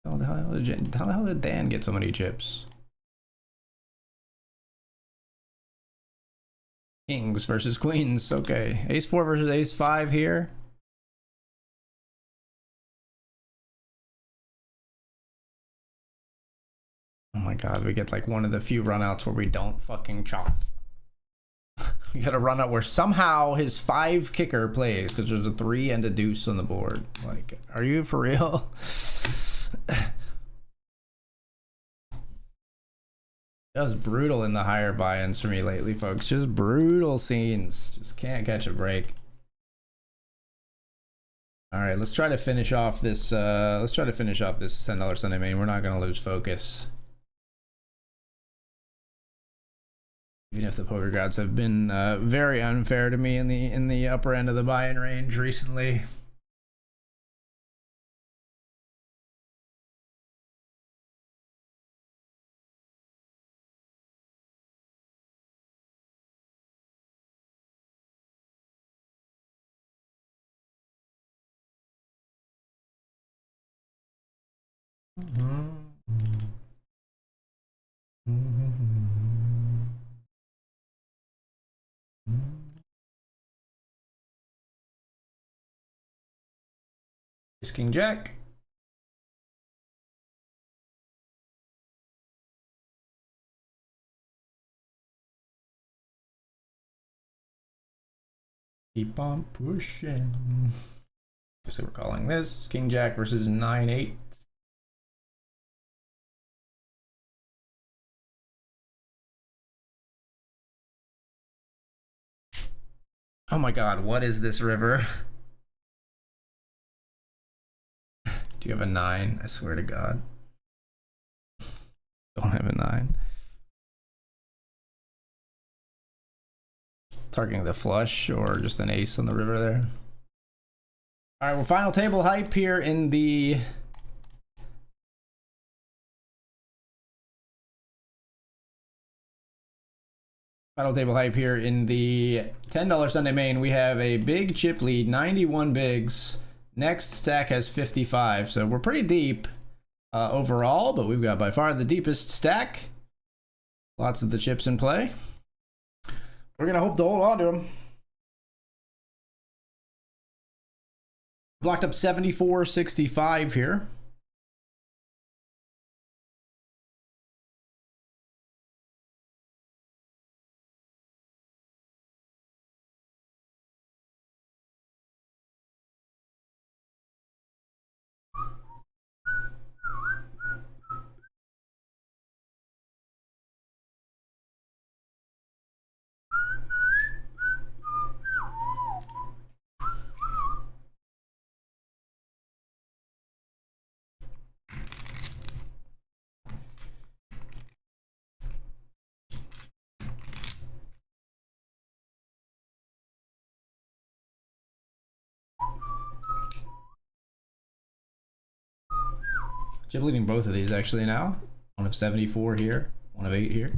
How the hell did Dan get so many chips? Kings versus queens. Okay, ace 4 versus ace 5 here. Oh my god, we get like one of the few runouts where we don't fucking chop. We got a run out where somehow his 5 kicker plays because there's a 3 and a deuce on the board. Like, are you for real? Just brutal in the higher buy-ins for me lately, folks. Just brutal scenes. Just can't catch a break. All right, let's try to finish off this. Let's try to finish off this $10 Sunday main. We're not gonna lose focus. Even if the poker gods have been very unfair to me in the upper end of the buy-in range recently. Ace King Jack. Keep on pushing. So we're calling this King Jack versus 9-8. Oh my god, what is this river? Do you have a 9? I swear to God. Don't have a 9. Targeting the flush or just an ace on the river there. All right, well, final table hype here in the $10 Sunday main. We have a big chip lead, 91 bigs. Next stack has 55, so we're pretty deep overall, but we've got by far the deepest stack. Lots of the chips in play. We're gonna hope to hold on to them. Blocked up 74.65 here. Chip leading both of these actually now. One of 74 here, one of 8 here.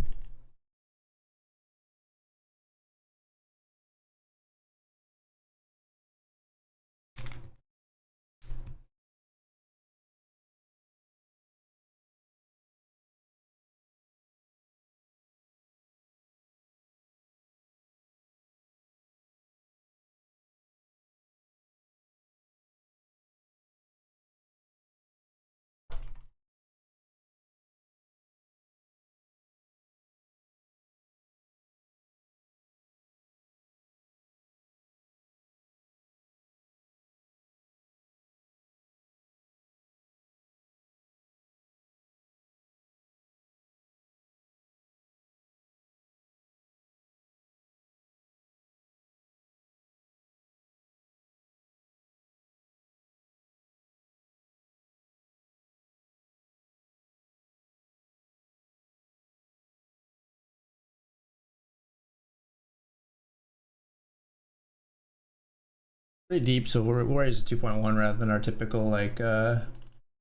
Pretty deep, so we're raised 2.1 rather than our typical like 2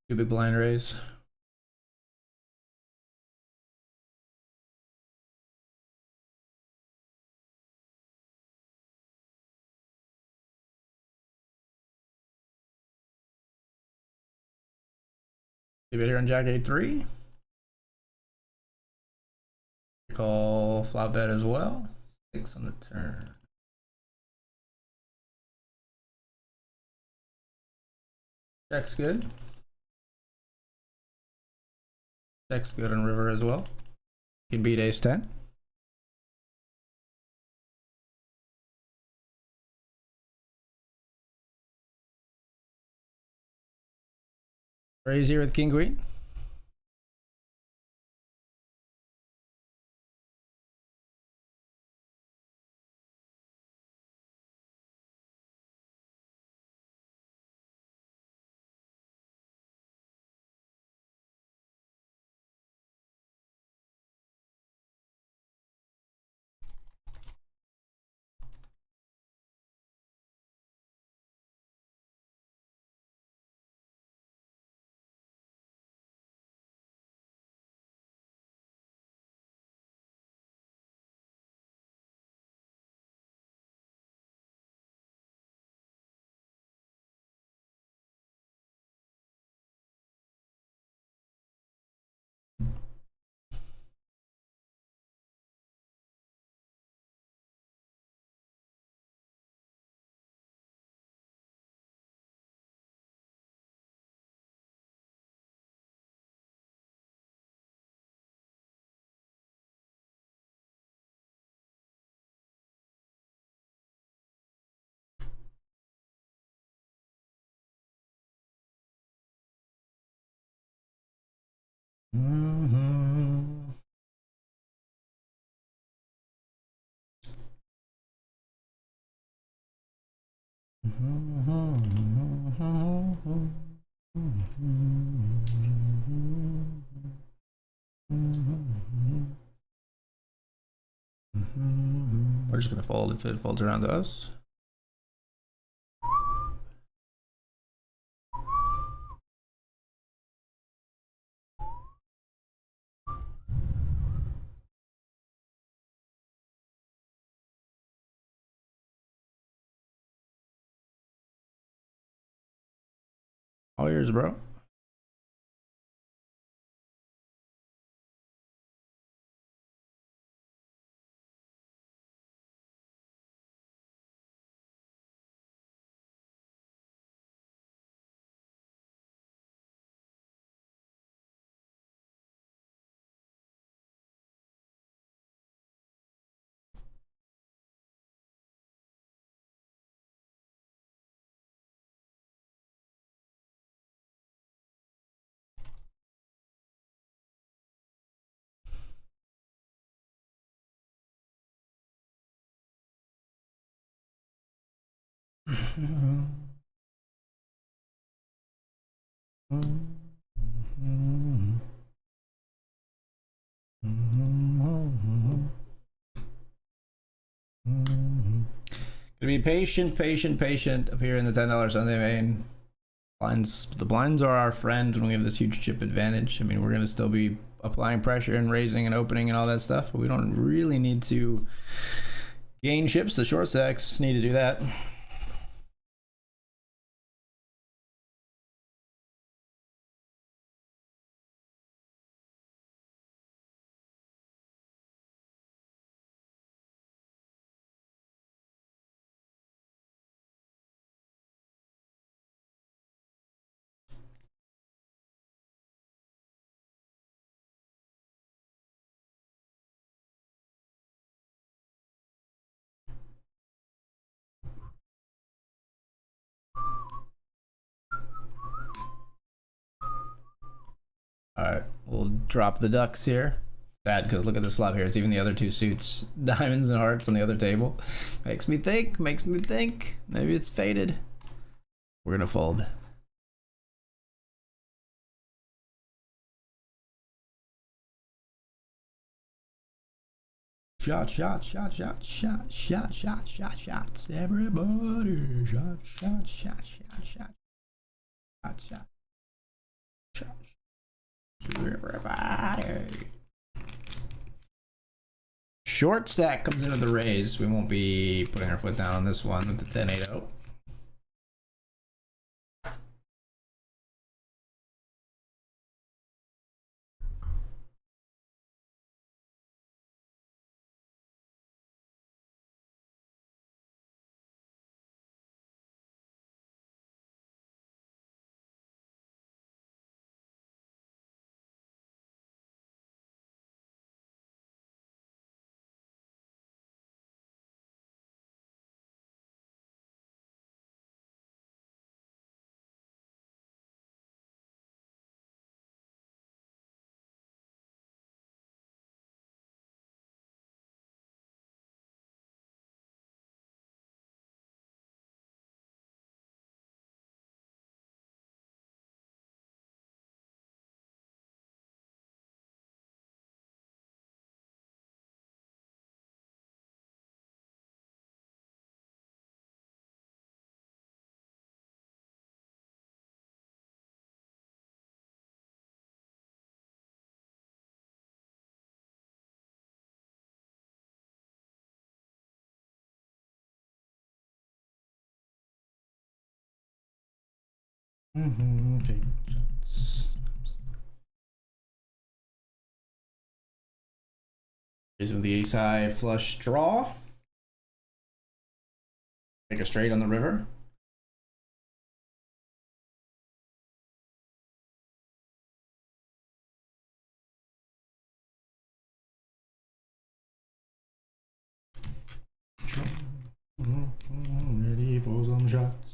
big blind raise. See it here on Jack 8-3. Call flop bet as well. 6 on the turn. Check's good. Check's good on river as well. Can beat ace 10. Raise here with king queen. Mm-hmm. Mm-hmm. We're just gonna fold if it folds around to us. All yours, bro. Gonna be patient, patient, patient up here in the $10 Sunday main. The blinds are our friend when we have this huge chip advantage. I mean, we're gonna still be applying pressure and raising and opening and all that stuff, but we don't really need to gain chips. The short stacks need to do that. All right, we'll drop the ducks here. Sad because look at this flop here. It's even the other two suits, diamonds and hearts on the other table. Makes me think. Makes me think. Maybe it's faded. We're gonna fold. Shot, shot, shot, shot, shot, shot, shot, shot, shots. Everybody, shot, shot, shot, shot, shot, shot, shot, shot. Everybody. Short stack comes into the raise. We won't be putting our foot down on this one with the 10-8-0. Okay. Is with the ace high flush draw. Take a straight on the river. Ready for some shots.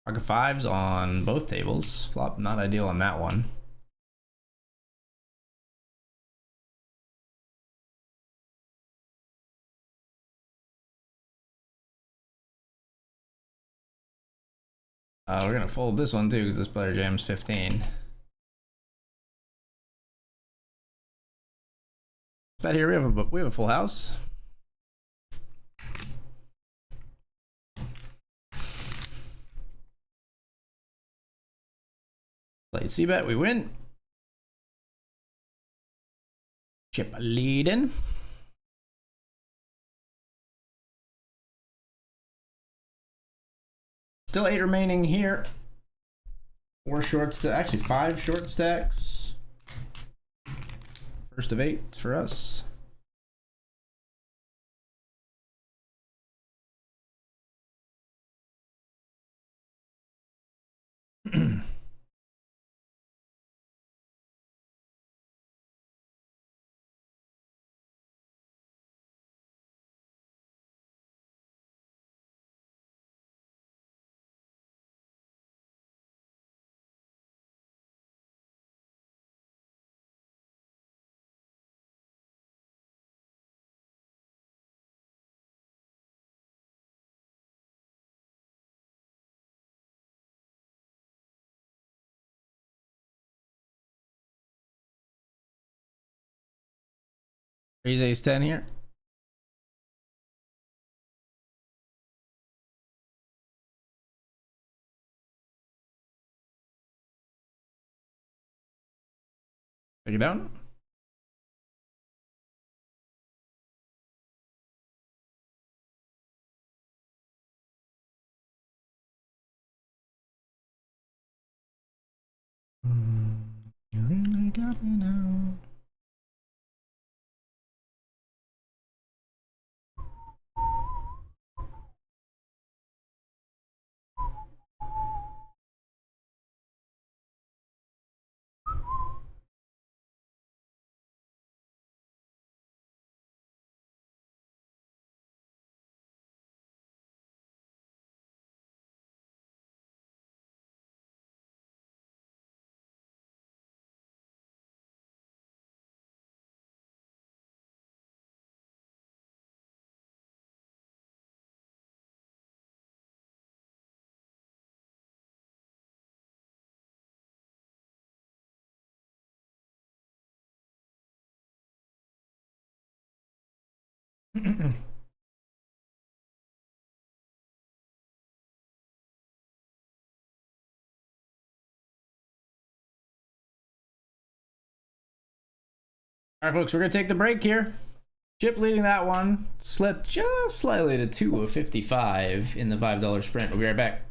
Pocket fives on both tables. Flop not ideal on that one. We're gonna fold this one too because this player jams 15. Bet here we have a full house. Played c-bet, we win. Chip leading. Still 8 remaining here. 4 short stacks, actually 5 short stacks. First of 8 for us. Raise ace 10 here. Take it down. You really got me now. All right, folks, we're gonna take the break here. Chip leading that one. Slipped just slightly to 2 of 55 in the $5 sprint. We'll be right back.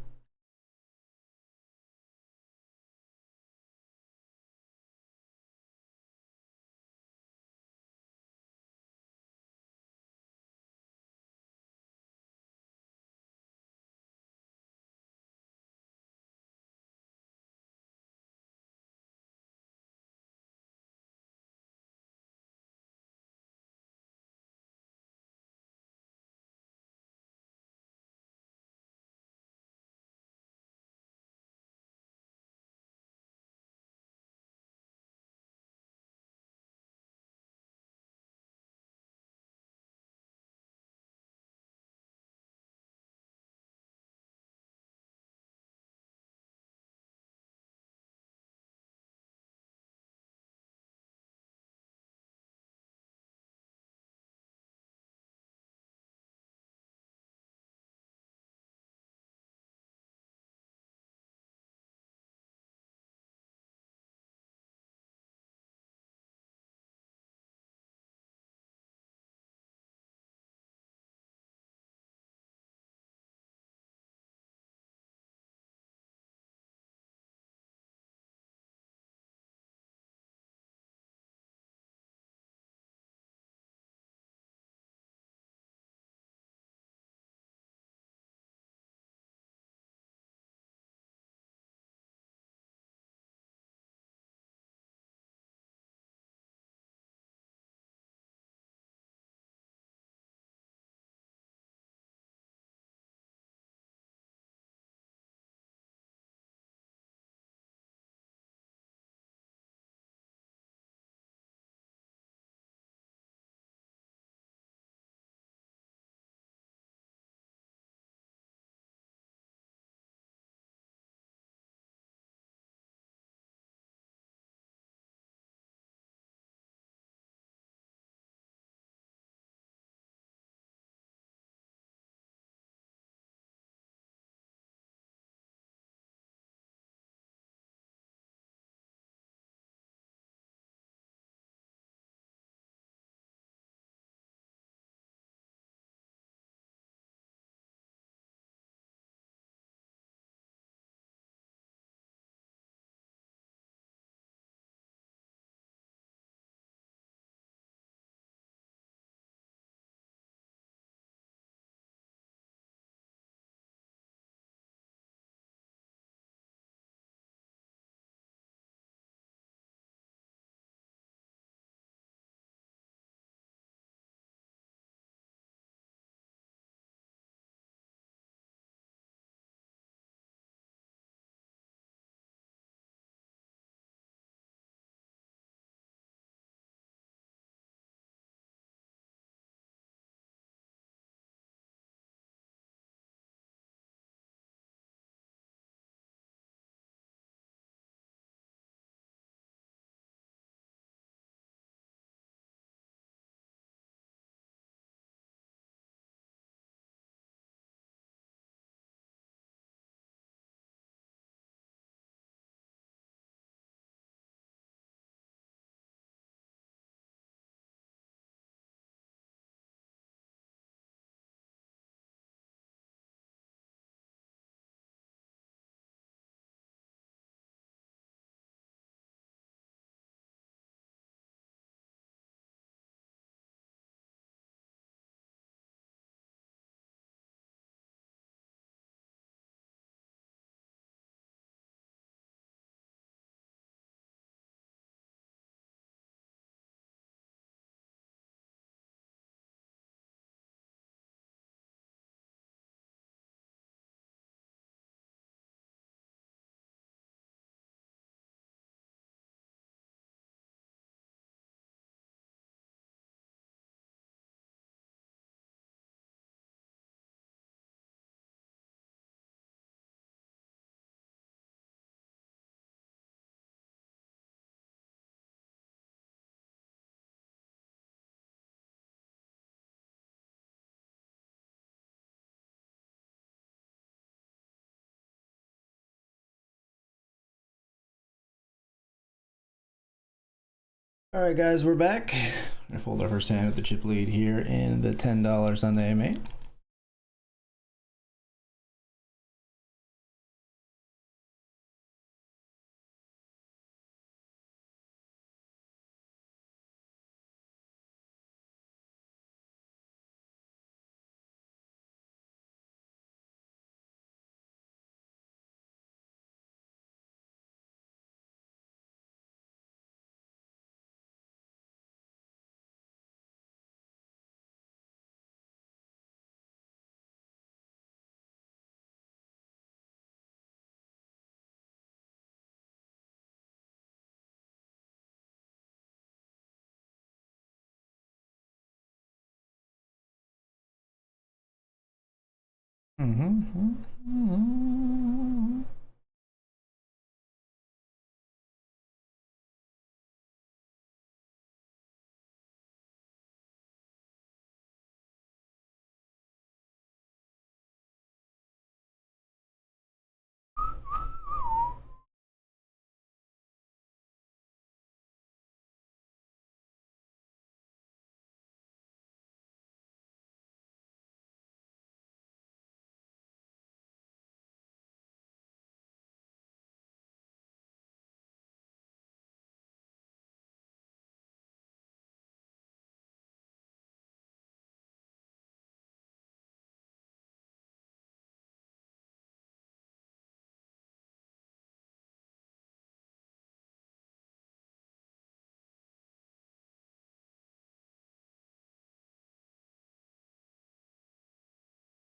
All right, guys, we're back. I'm gonna fold our first hand with the chip lead here in the $10 Sunday mate.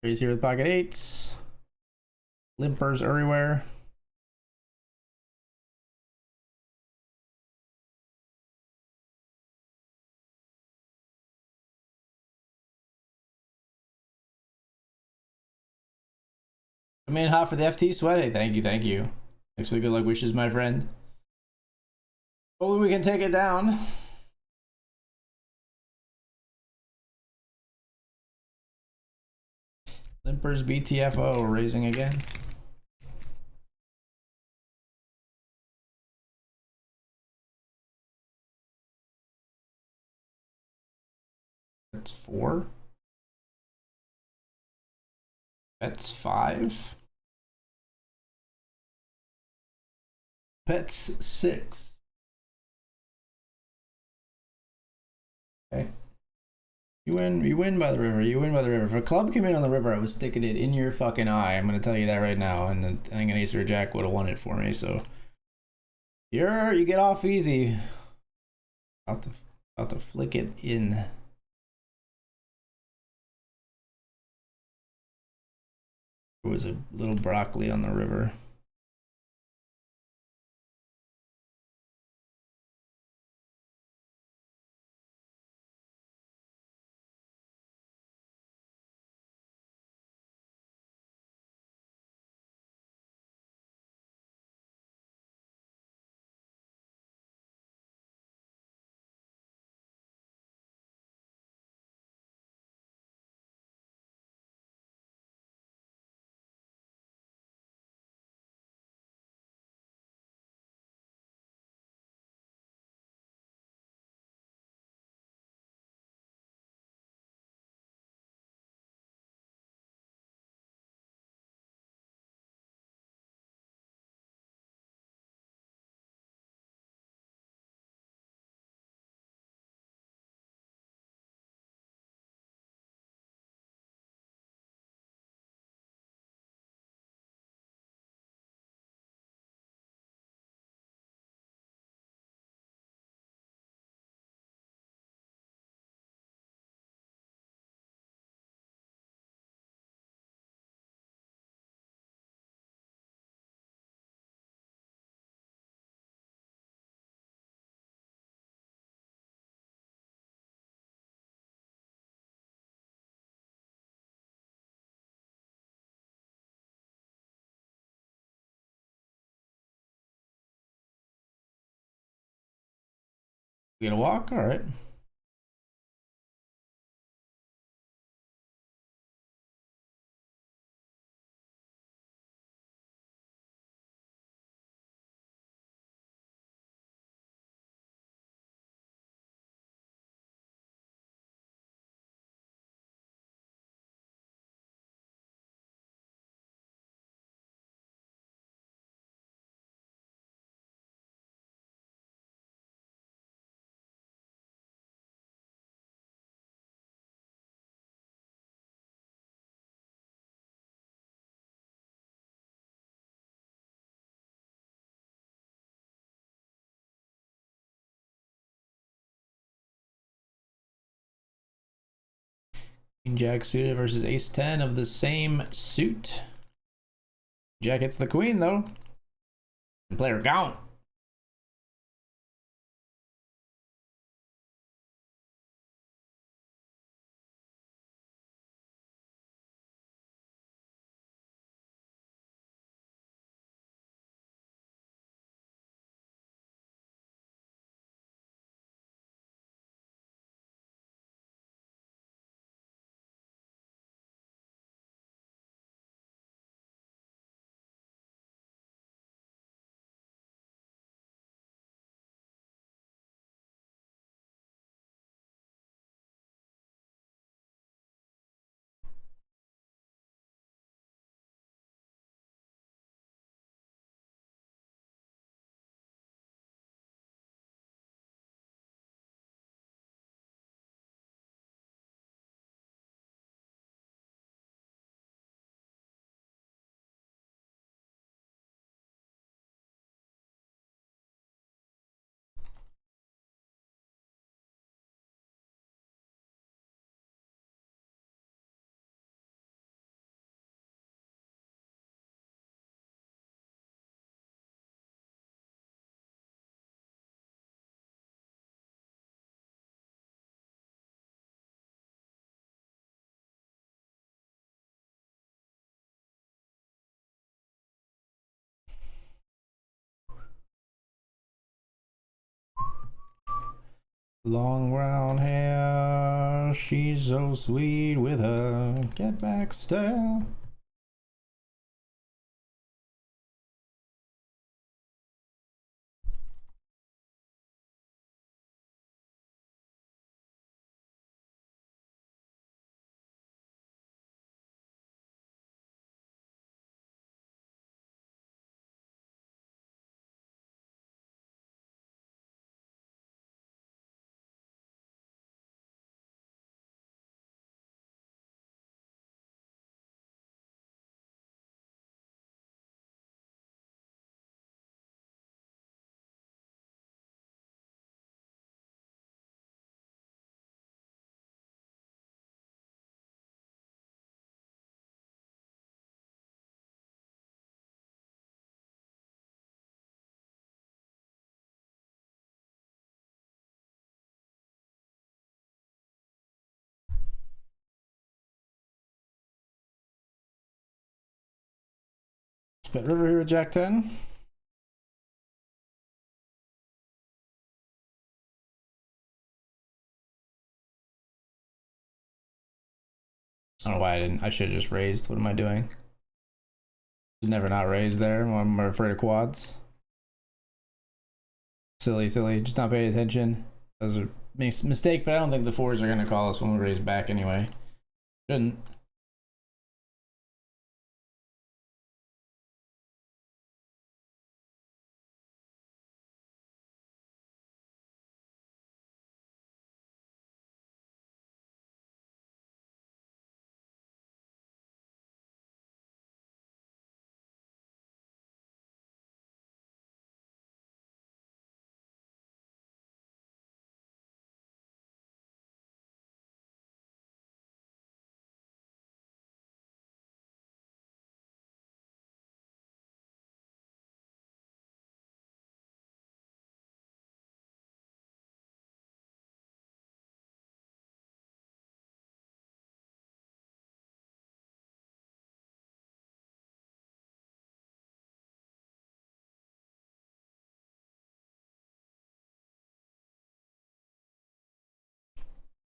Raise here with pocket eights. Limpers everywhere. Come in hot for the FT sweaty. Thank you, thank you. Thanks for the good luck wishes, my friend. Hopefully we can take it down. Limpers BTFO raising again. That's 4. That's 5. That's 6. Okay. You win by the river. You win by the river. If a club came in on the river, I was sticking it in your fucking eye. I'm gonna tell you that right now. And I think an ace or a jack would have won it for me. So you get off easy. About to flick it in. There was a little broccoli on the river. We gonna walk? All right. Queen Jack suited versus Ace 10 of the same suit. Jack hits the queen though. Player gone. Long brown hair, she's so sweet with her get back style. BetRiver here with Jack 10. I don't know why I didn't. I should have just raised. What am I doing? Should never not raise there. I'm afraid of quads. Silly. Just not paying attention. That was a mistake, but I don't think the fours are going to call us when we raise back anyway. Shouldn't.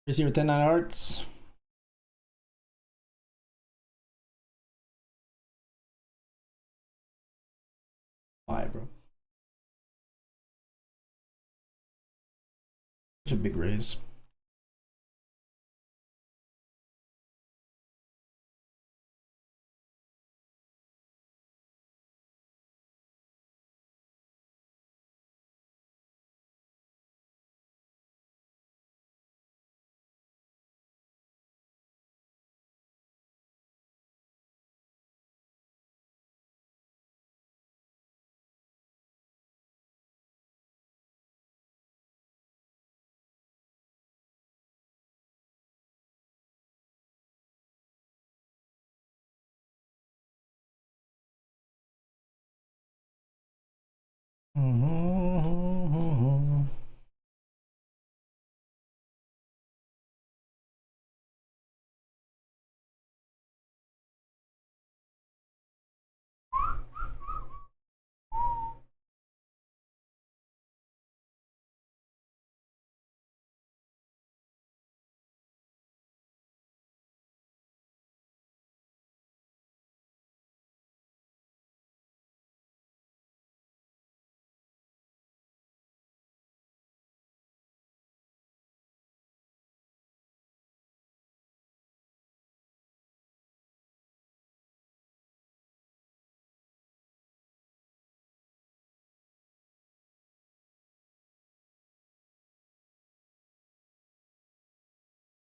Receiver 10 9 hearts. Why, bro? It's a big raise.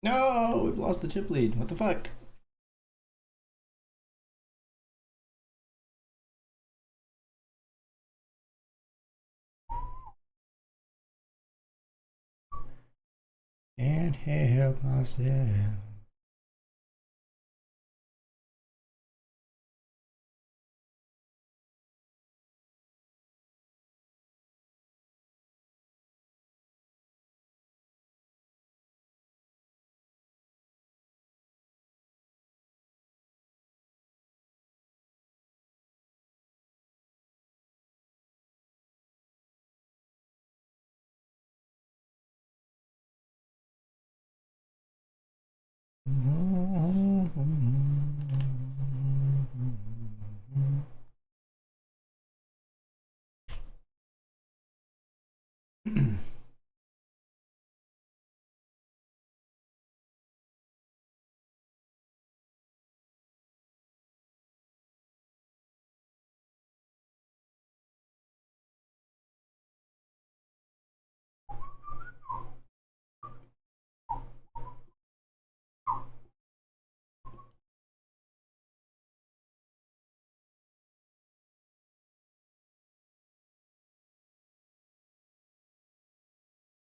No, we've lost the chip lead. What the fuck? Can't help myself.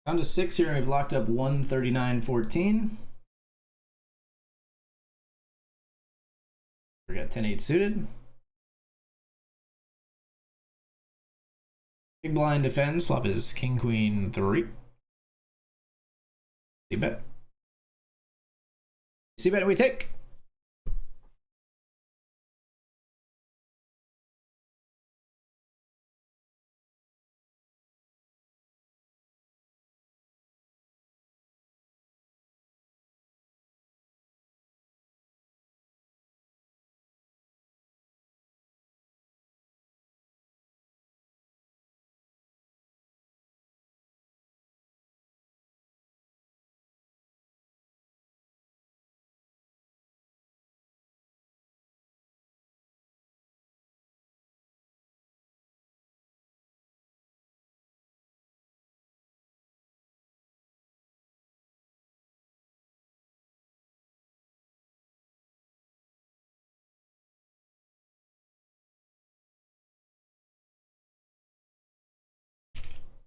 Down to 6 here, and we've locked up 139.14. We got 10-8 suited. Big blind defends. Flop is king, queen, 3. C bet. C bet, we take.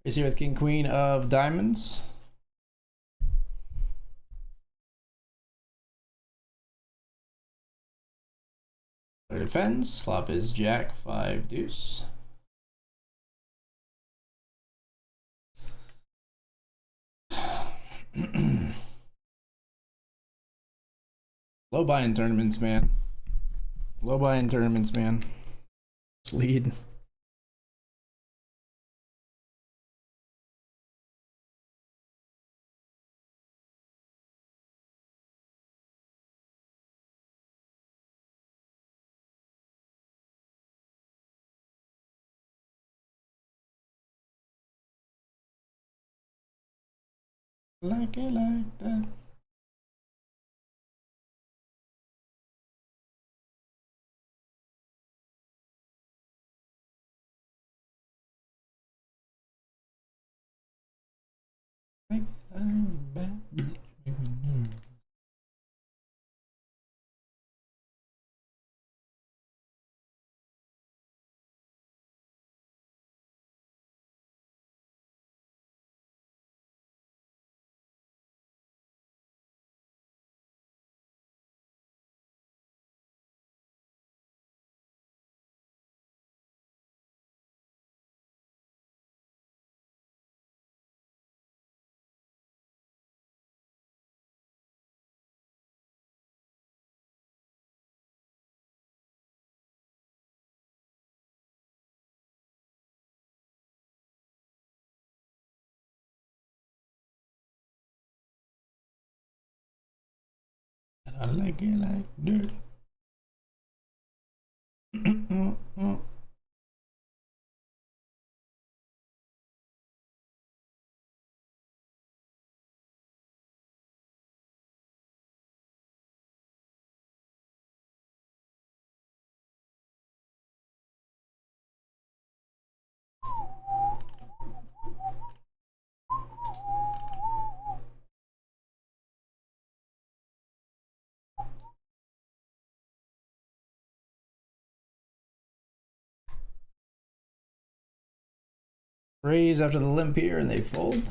Is here with king, queen of diamonds. Defends. Flop is jack, 5, deuce. Low buy in tournaments, man. Low buy in tournaments, man. Lead. Like it like that. Like bad bitch, make me nervous. I like it like dirt. Raise after the limp here, and they fold.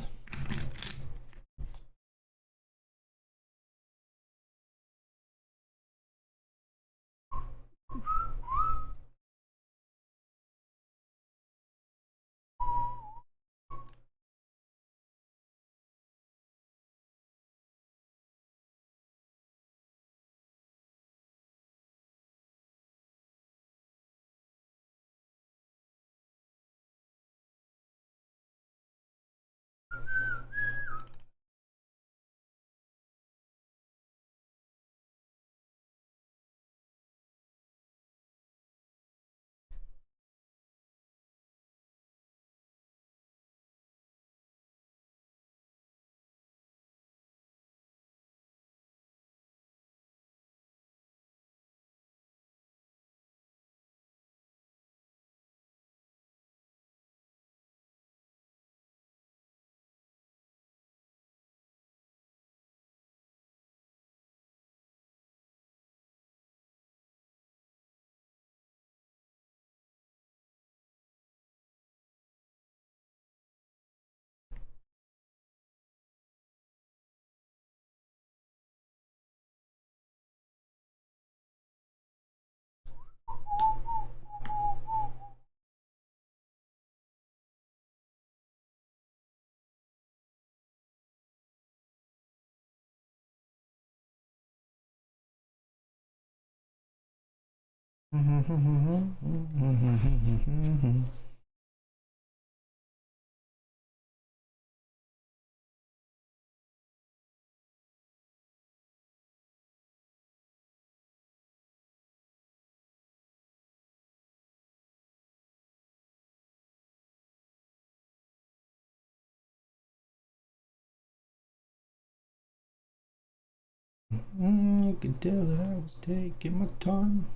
You could tell that I was taking my time.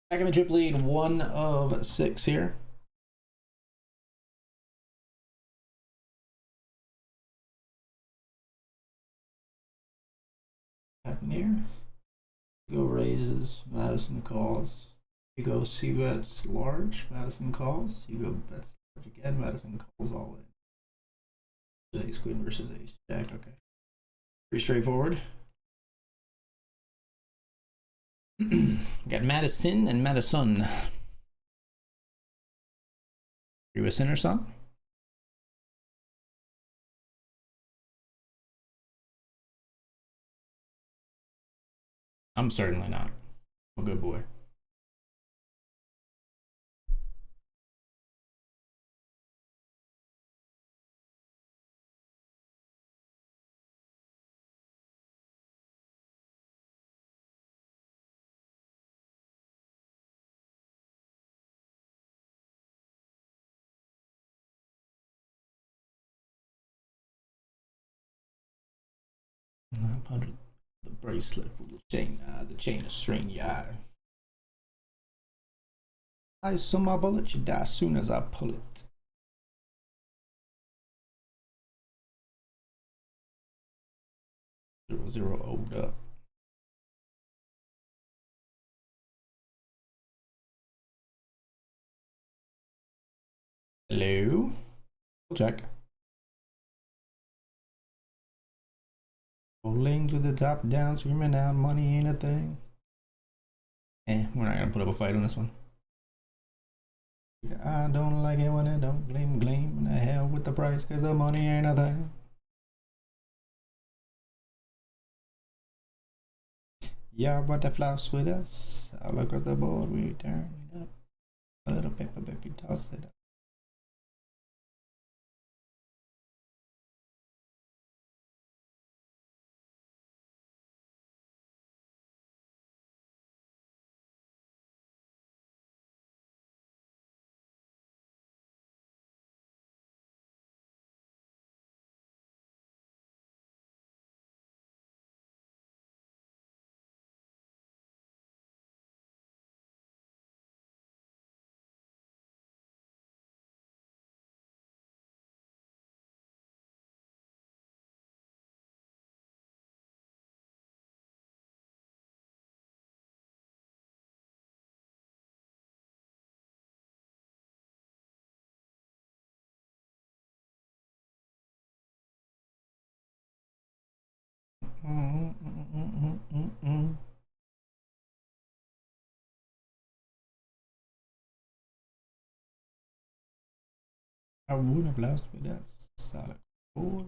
Back in the chip lead, 1 of 6 here. Happened here. Go raises, Madison calls. You go C bets large, Madison calls. You go bets large again, Madison calls all in. Ace queen versus ace jack. Okay, pretty straightforward. Got Madison and Madison. Are you a sinner, son? I'm certainly not. I'm a good boy. $900. The bracelet for the chain of string, yeah. I saw my bullet, you die as soon as I pull it. Zero zero old up. Hello. Check. Rolling to the top down, screaming out money ain't a thing. We're not gonna put up a fight on this one. I don't like it when it don't gleam, gleam. And the hell with the price, cause the money ain't a thing. Yeah, butterflies with us. All across the board, we turn it up. A little paper, baby, toss it up. I would have lost with that solid 4.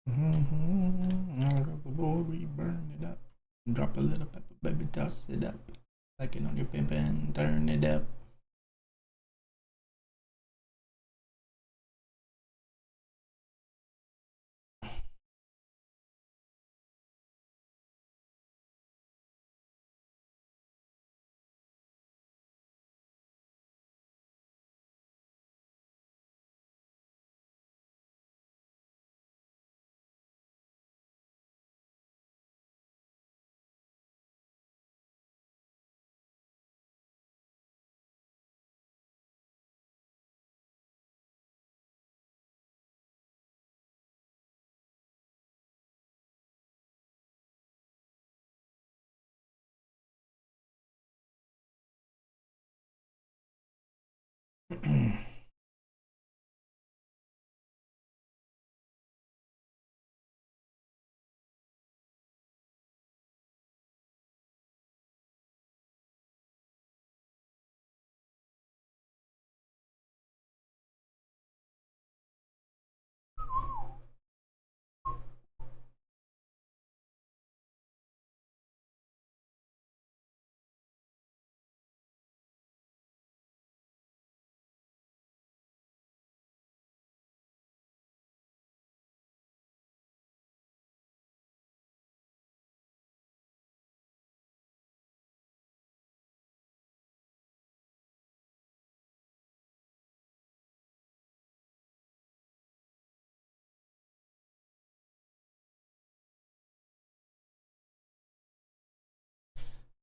Out of the board, we burn it up. Drop a little pepper, baby, toss it up. Like it on your pimpin', turn it up.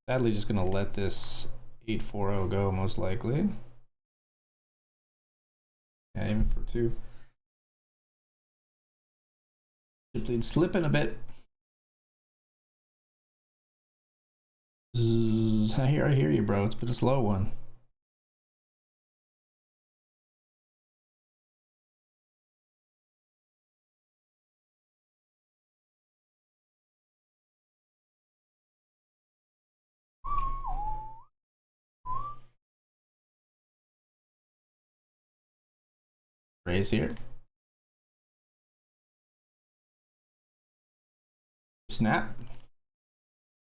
Sadly, just gonna let this 8-4-0 go, most likely. Yeah, aiming for 2. Chip lead slipping a bit. I hear you, bro. It's been a slow one. Raise here. Snap.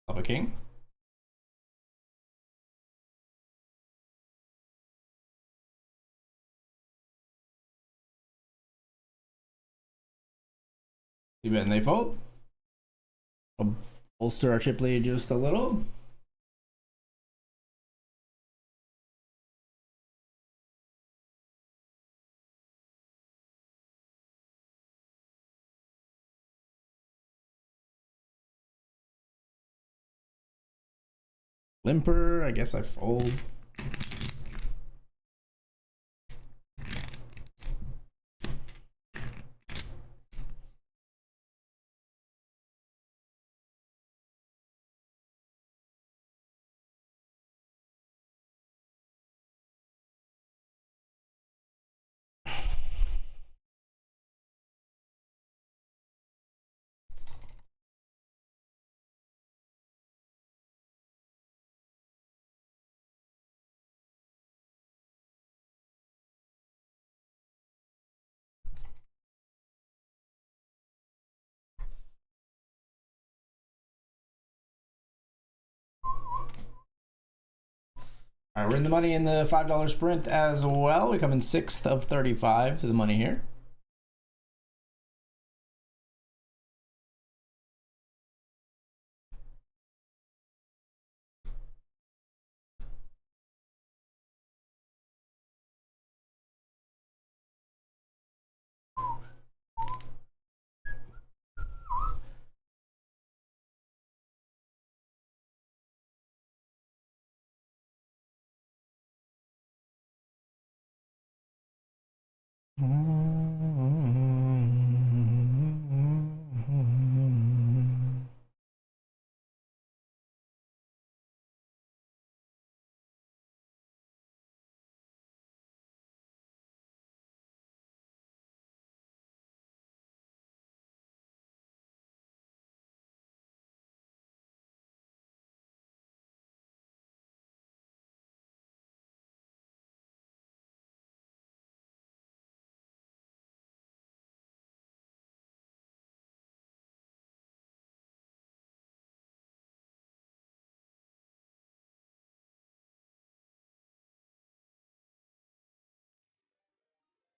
Flop a king. You bet and they fold. We'll bolster our chip lead just a little. Limper, I guess I fold. All right, we're in the money in the $5 sprint as well. We come in 6th of 35 to the money here.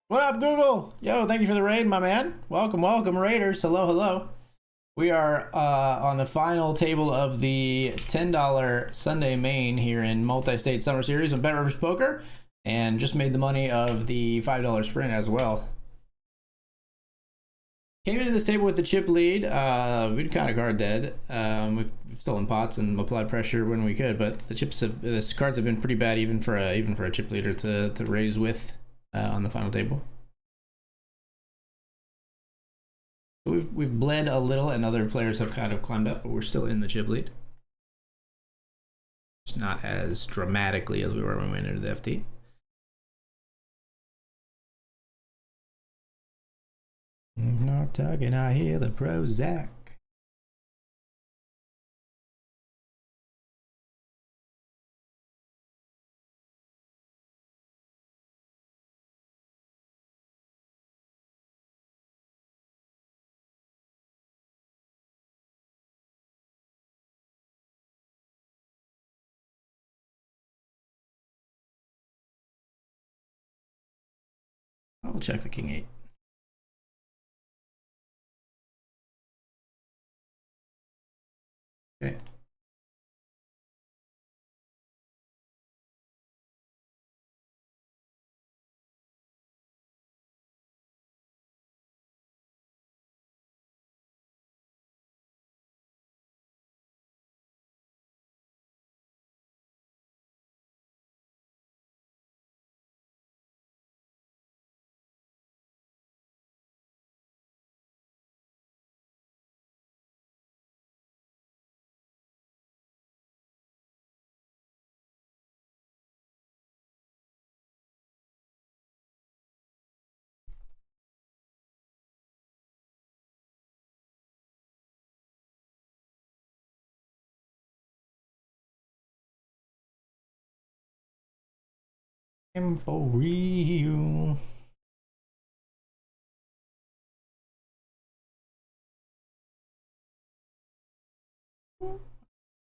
What up, Google? Yo, thank you for the raid, my man. Welcome, welcome, Raiders. Hello, hello. We are on the final table of the $10 Sunday main here in Multi-State Summer Series of BetRivers Poker, and just made the money of the $5 sprint as well. Came into this table with the chip lead. We'd kind of card dead. We've stolen pots and applied pressure when we could, but the cards have been pretty bad even for a chip leader to raise with on the final table. We've bled a little, and other players have kind of climbed up, but we're still in the chip lead. It's not as dramatically as we were when we entered the FT. Not talking, I hear the Prozac. I'll check the King 8. Okay. I'm for real.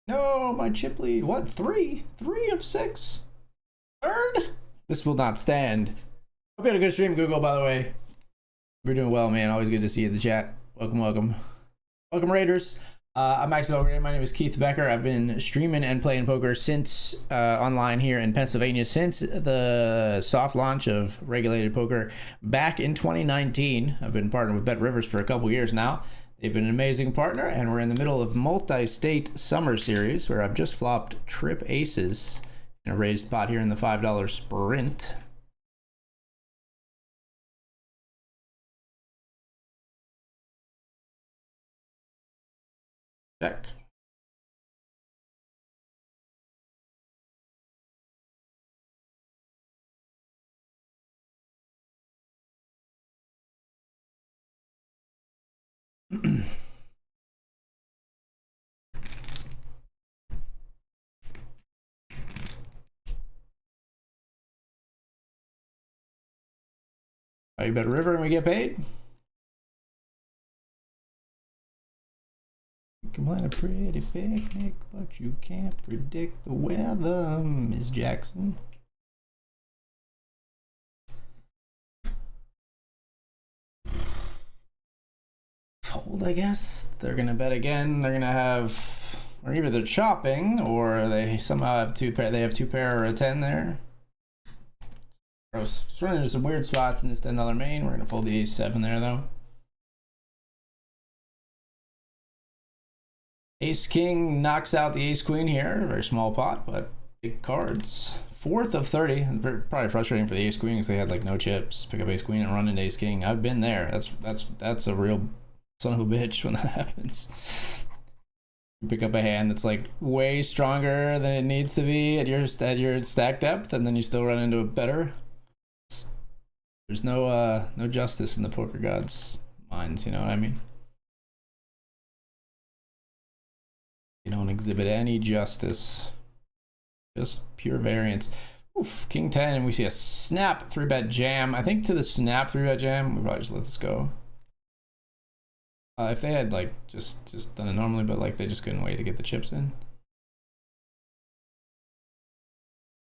No, my chip lead. What? 3? 3 of 6? Third? This will not stand. Hope you had a good stream, Google, by the way. We're doing well, man. Always good to see you in the chat. Welcome, welcome. Welcome, Raiders. I'm Max Velgren. My name is Keith Becker. I've been streaming and playing poker since online here in Pennsylvania since the soft launch of regulated poker back in 2019. I've been partnered with BetRivers for a couple years now. They've been an amazing partner, and we're in the middle of multi-state summer series where I've just flopped trip aces in a raised pot here in the $5 sprint. Check. You bet river and we get paid. You can plan a pretty picnic, but you can't predict the weather, Miss Jackson. Fold, I guess. They're gonna bet again. They're gonna have, or either they're chopping, or they somehow have two pair. They have two pair or a 10 there. Gross. Just running into some weird spots in this $10 main. We're gonna fold the ace-7 there though. Ace-king knocks out the ace-queen here. Very small pot, but big cards. 4th of 30. Probably frustrating for the ace-queen because they had like no chips. Pick up ace-queen and run into ace-king. I've been there. That's a real son of a bitch when that happens. You pick up a hand that's like way stronger than it needs to be at your stack depth, and then you still run into a better. There's no justice in the poker gods' minds, you know what I mean? You don't exhibit any justice. Just pure variance. Oof, king 10, and we see a snap 3-bet jam. I think to the snap 3-bet jam, we probably just let this go. If they had like just done it normally, but like they just couldn't wait to get the chips in.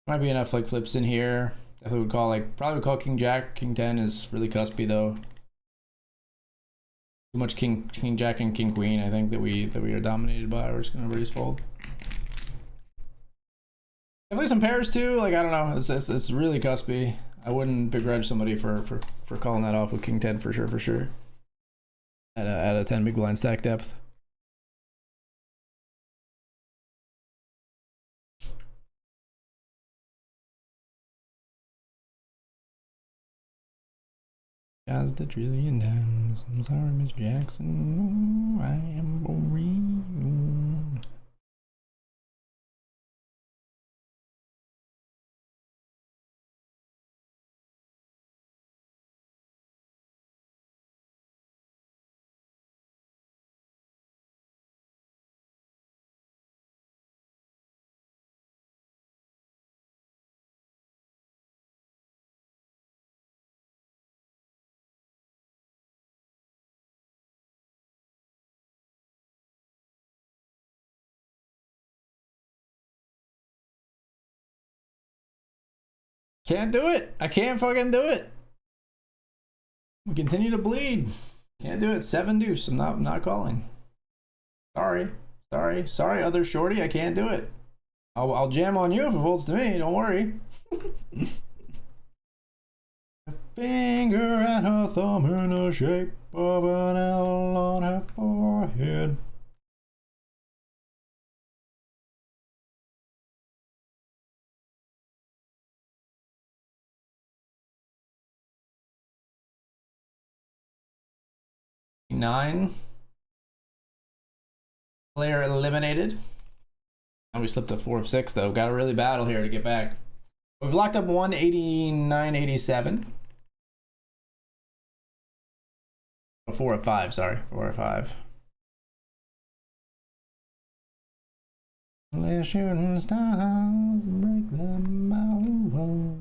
Might be enough like flips in here. Definitely would call like, probably would call king jack. King 10 is really cuspy though. Too much king jack and king queen. I think that we are dominated by. We're just gonna raise fold. Definitely some pairs too. Like I don't know. It's really cuspy. I wouldn't begrudge somebody for calling that off with king 10 for sure. At a 10 big blind stack depth. Guys, the trillion times. I'm sorry, Miss Jackson. I am boring. Can't do it. I can't fucking do it. We continue to bleed. Can't do it. 7 deuce. I'm not calling. Sorry, other shorty. I can't do it. I'll jam on you if it holds to me. Don't worry. A finger and her thumb in the shape of an L on her forehead. Nine. Player eliminated. Now we slipped to 4 of 6 though. Got to really battle here to get back. We've locked up 189.87. Oh, 4 of 5, sorry. 4 of 5. Let's shooting stars break them out.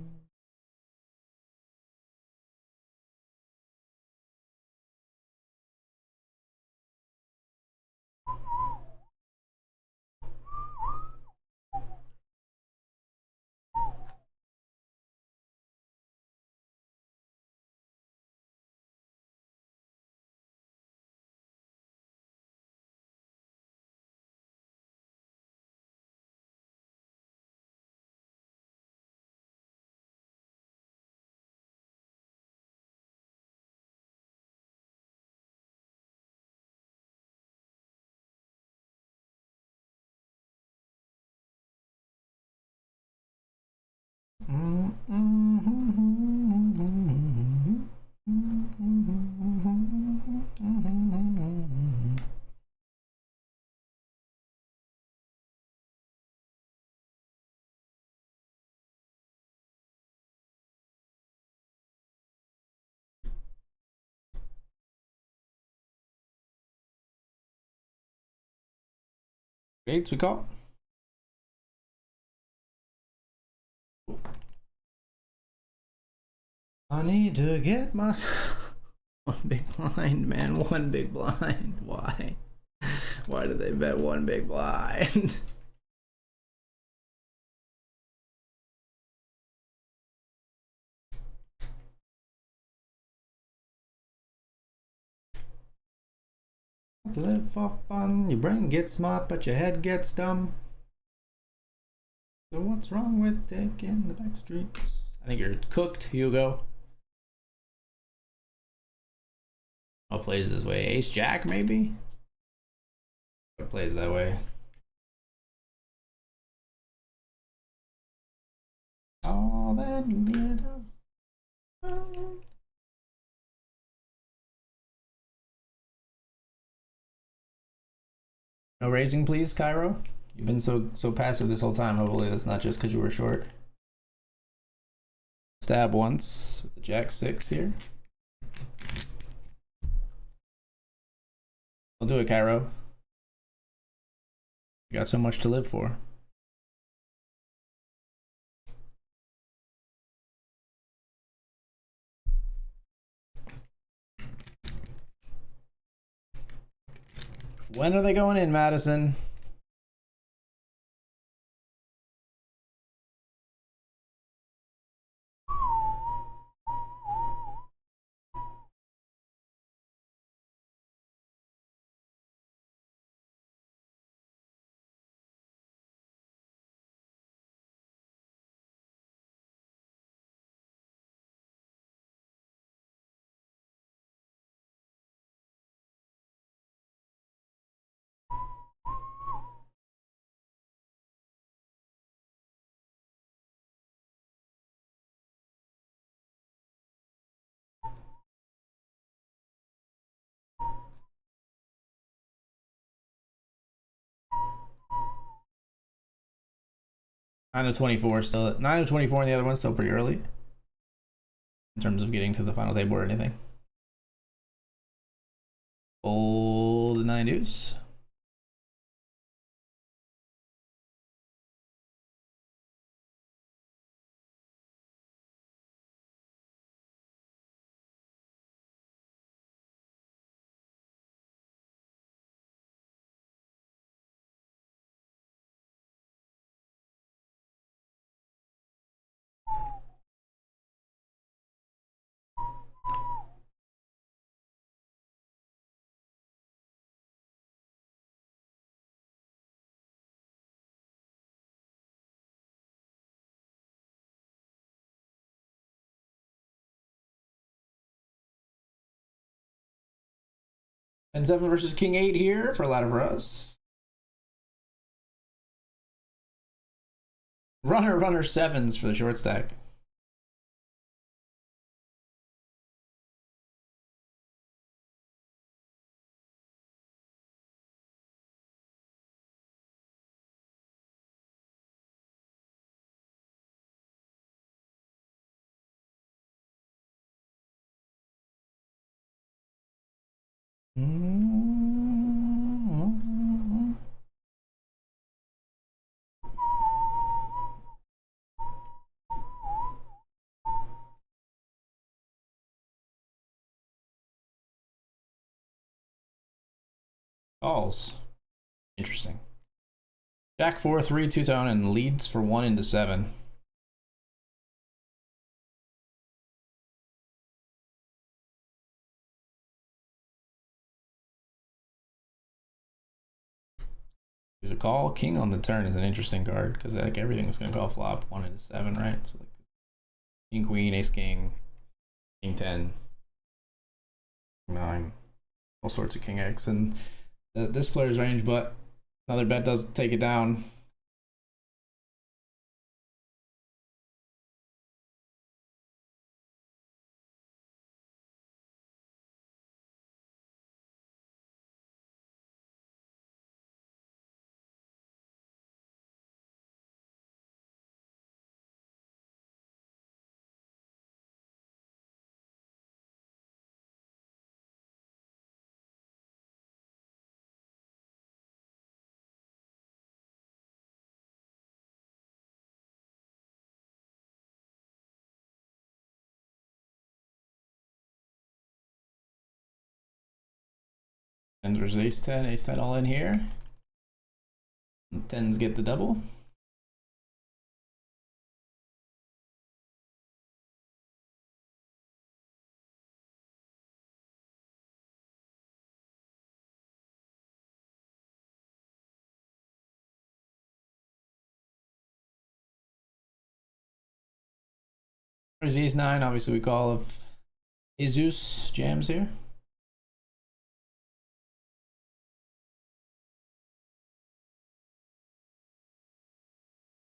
Eights we call. I need to get my one big blind, man. One big blind. Why? Why did they bet one big blind? To live for fun, your brain gets smart, but your head gets dumb. So what's wrong with taking the back streets? I think you're cooked, Hugo. What plays this way? Ace Jack, maybe? What plays that way? All that glitters. No raising, please, Cairo. You've been so passive this whole time. Hopefully that's not just because you were short. Stab once with the Jack 6 here. I'll do it, Cairo. You got so much to live for. When are they going in, Madison? Nine of 24 still. 9 of 24 and the other one's still pretty early in terms of getting to the final table or anything. Fold 9 deuce. And 7 versus King 8 here for a ladder for us. Runner 7s for the short stack. Calls. Interesting. Jack 4, 3, 2-tone, and leads for 1 into 7. Is a call. King on the turn is an interesting card because like everything's gonna call flop 1 into 7, right? So like King Queen, Ace King, King 10, 9, all sorts of King X, and this player's range, but another bet does take it down. And there's ace 10 all in here. And 10s get the double. There's ace 9, obviously we call of Jesus jams here.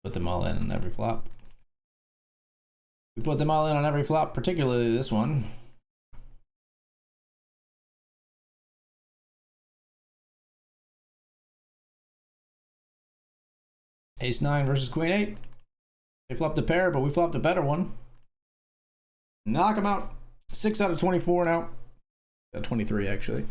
Put them all in on every flop. We put them all in on every flop, particularly this one. Ace 9 versus Queen 8. They flopped a pair, but we flopped a better one. Knock them out. 6 out of 24 now. 23 actually.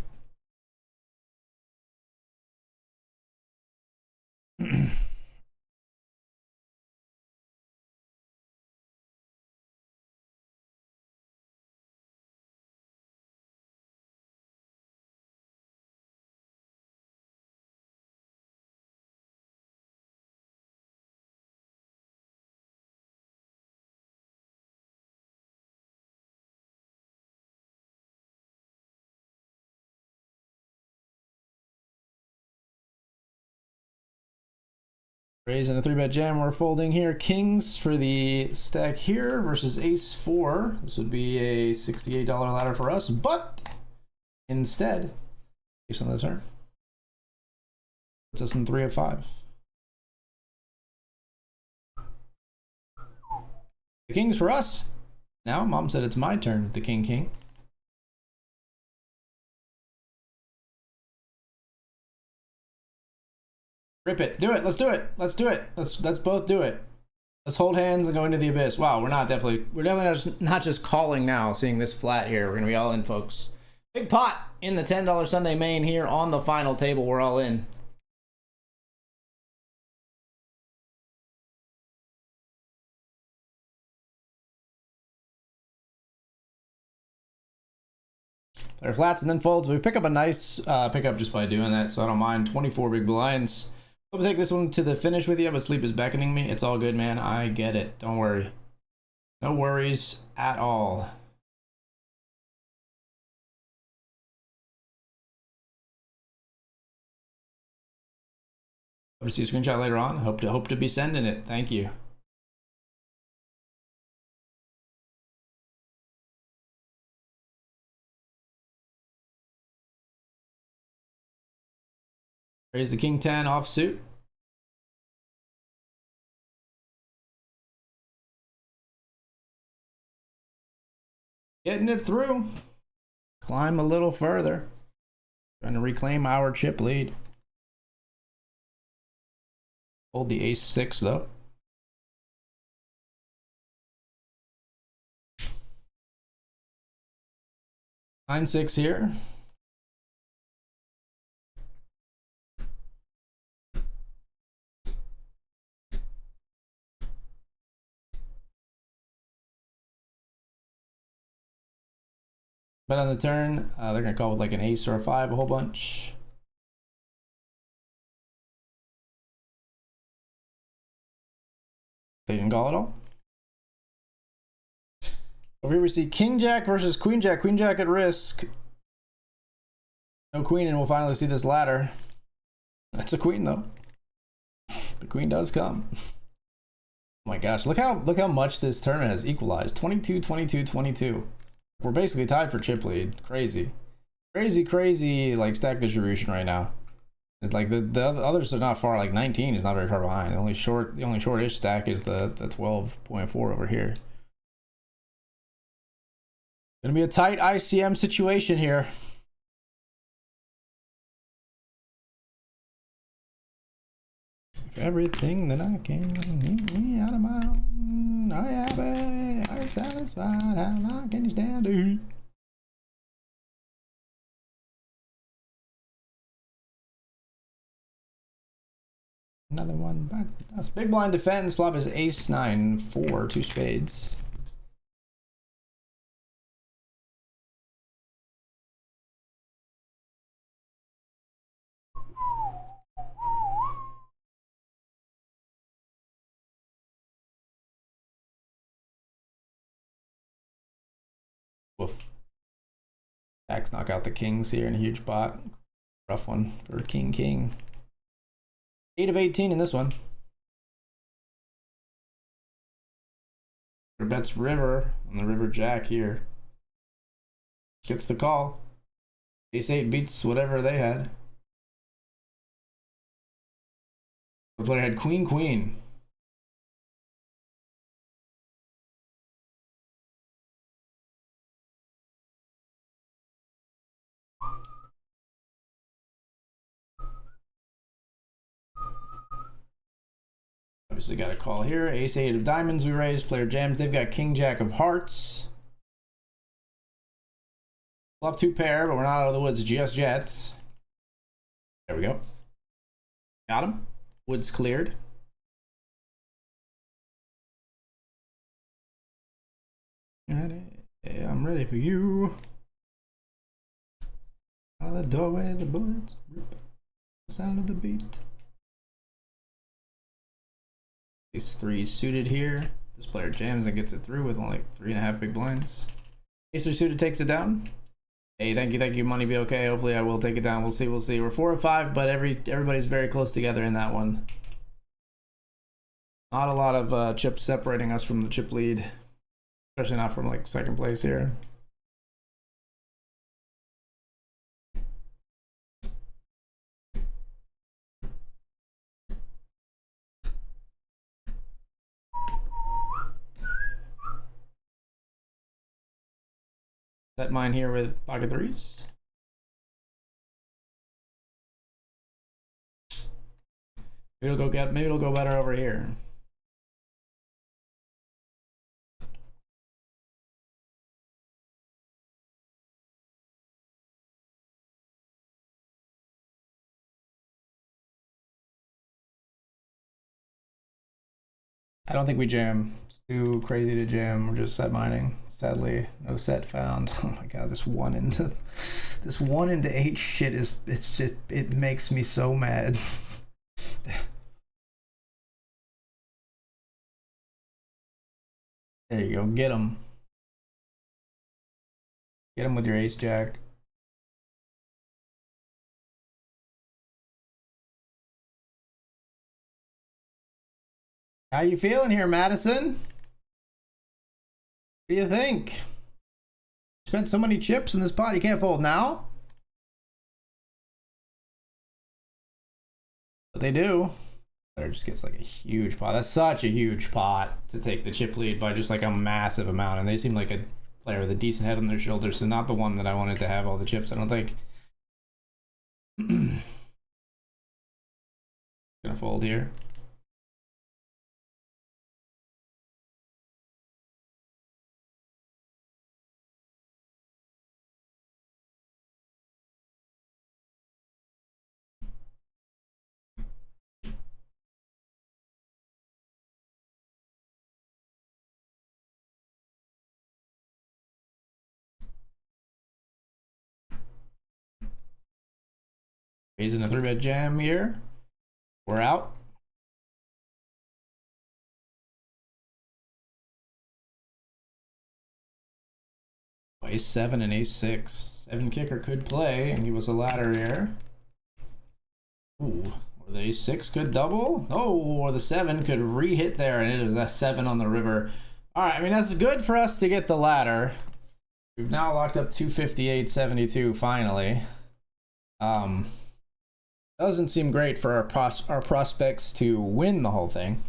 Raising a 3-bet jam. We're folding here. Kings for the stack here versus ace 4. This would be a $68 ladder for us, but instead, ace on the turn. Puts us in 3 of 5. The kings for us. Now, mom said it's my turn with the king. Rip it. Do it. Let's do it. Let's do it. Let's both do it. Let's hold hands and go into the abyss. Wow, we're definitely not just calling now, seeing this flat here. We're gonna be all in, folks. Big pot in the $10 Sunday main here on the final table. We're all in. Player flats and then folds. We pick up a nice pickup just by doing that, so I don't mind. 24 big blinds. I'll take this one to the finish with you, but sleep is beckoning me. It's all good, man. I get it. Don't worry. No worries at all. Hope to see a screenshot later on. Hope to be sending it. Thank you. Raise the king 10 offsuit. Getting it through. Climb a little further. Trying to reclaim our chip lead. Hold the ace 6 though. Nine 6 here. But on the turn, they're gonna call with like an ace or a 5 a whole bunch. They didn't call at all. Over here we see king jack versus queen jack. Queen jack at risk. No queen, and we'll finally see this ladder. That's a queen though. The queen does come. Oh my gosh, look how much this tournament has equalized. 22, 22, 22. We're basically tied for chip lead. Crazy like stack distribution right now. It's like the others are not far. Like 19 is not very far behind. The only short-ish stack is the 12.4 over here. Gonna be a tight ICM situation here. Everything that I can get me out of my own. I have it. I'm satisfied. How long can you stand the heat? Another one. That's big blind defense. Flop is ace 9 4 2 spades. Woof. Jacks knock out the kings here in a huge pot. Rough one for king. 8 of 18 in this one. Bets river on the river jack here. Gets the call. Ace 8 beats whatever they had. The player had queen. Obviously got a call here. Ace 8 of diamonds we raised. Player jams. They've got king jack of hearts. Flop 2 pair, but we're not out of the woods just yet. There we go. Got him. Woods cleared. I'm ready for you. Out of the doorway, the bullets rip. Sound of the beat. Ace 3 suited here. This player jams and gets it through with only 3.5 big blinds. Ace 3 suited takes it down. Hey, thank you, money be okay. Hopefully I will take it down. We'll see. We're 4 of 5, but everybody's very close together in that one. Not a lot of chips separating us from the chip lead, especially not from like second place here. Set mine here with pocket threes. Maybe it'll go better over here. I don't think we jam. It's too crazy to jam. We're just set mining. Sadly, no set found. Oh my god, this 1 into 8 shit is it makes me so mad. There you go. Get him. Get him with your ace jack. How you feeling here, Madison? What do you think? Spent so many chips in this pot, you can't fold now? But they do. Player just gets like a huge pot. That's such a huge pot to take the chip lead by just like a massive amount. And they seem like a player with a decent head on their shoulders, so not the one that I wanted to have all the chips, I don't think. Gonna fold here. Raising a 3-bet jam here. We're out. Ace 7 and ace 6. 7 kicker could play and give us a ladder here. Ooh, or the ace 6 could double. Oh, or the 7 could re-hit there, and it is a 7 on the river. All right, I mean, that's good for us to get the ladder. We've now locked up 258.72 finally. Doesn't seem great for our prospects to win the whole thing.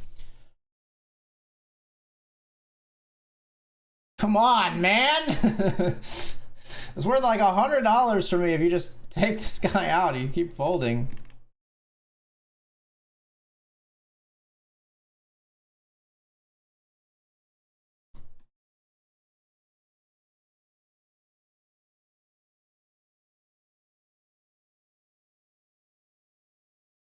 Come on, man! It's worth like $100 for me if you just take this guy out. You keep folding.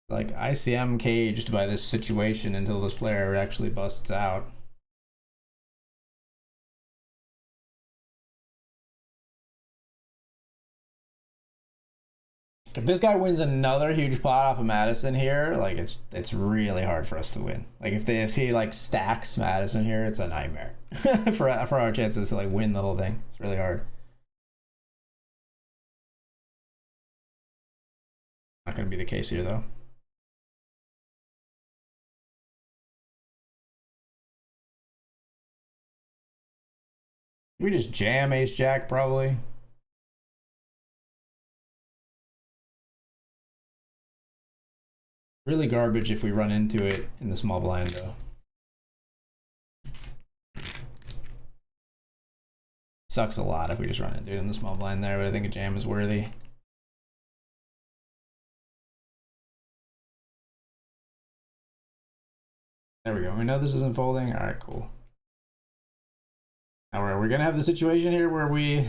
Like, ICM caged by this situation until this player actually busts out. If this guy wins another huge pot off of Madison here, like it's really hard for us to win. Like if he like stacks Madison here, it's a nightmare for our chances to like win the whole thing. It's really hard. Not gonna be the case here though. We just jam ace jack probably. Really garbage if we run into it in the small blind though. Sucks a lot if we just run into it in the small blind there, but I think a jam is worthy. There we go. We know this isn't folding. All right, cool. Now we're gonna have the situation here where we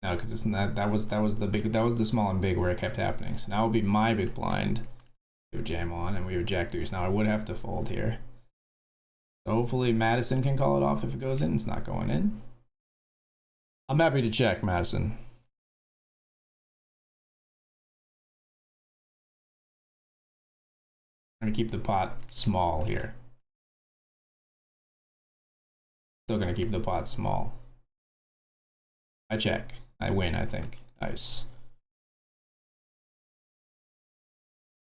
no, because it's not. That was the small and big where it kept happening. So now it'll be my big blind. We would jam on, and we would jack deuce. Now I would have to fold here. So hopefully Madison can call it off if it goes in. It's not going in. I'm happy to check Madison. I'm gonna keep the pot small here. Still gonna keep the pot small. I check. I win, I think. Nice.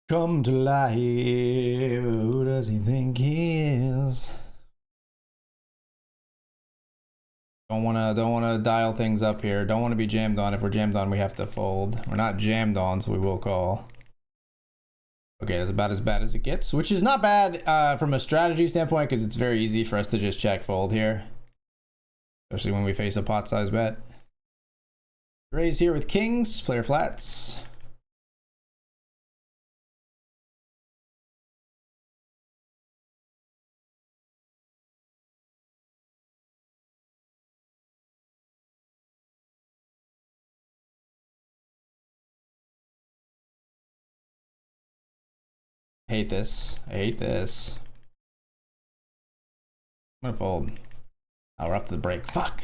Come to life. Who does he think he is? Don't wanna dial things up here. Don't want to be jammed on. If we're jammed on, we have to fold. We're not jammed on, so we will call. Okay, that's about as bad as it gets, which is not bad from a strategy standpoint because it's very easy for us to just check fold here, especially when we face a pot size bet. Raise here with kings, player flats. I hate this. I hate this. I'm gonna fold. Oh, we're off to the break. Fuck.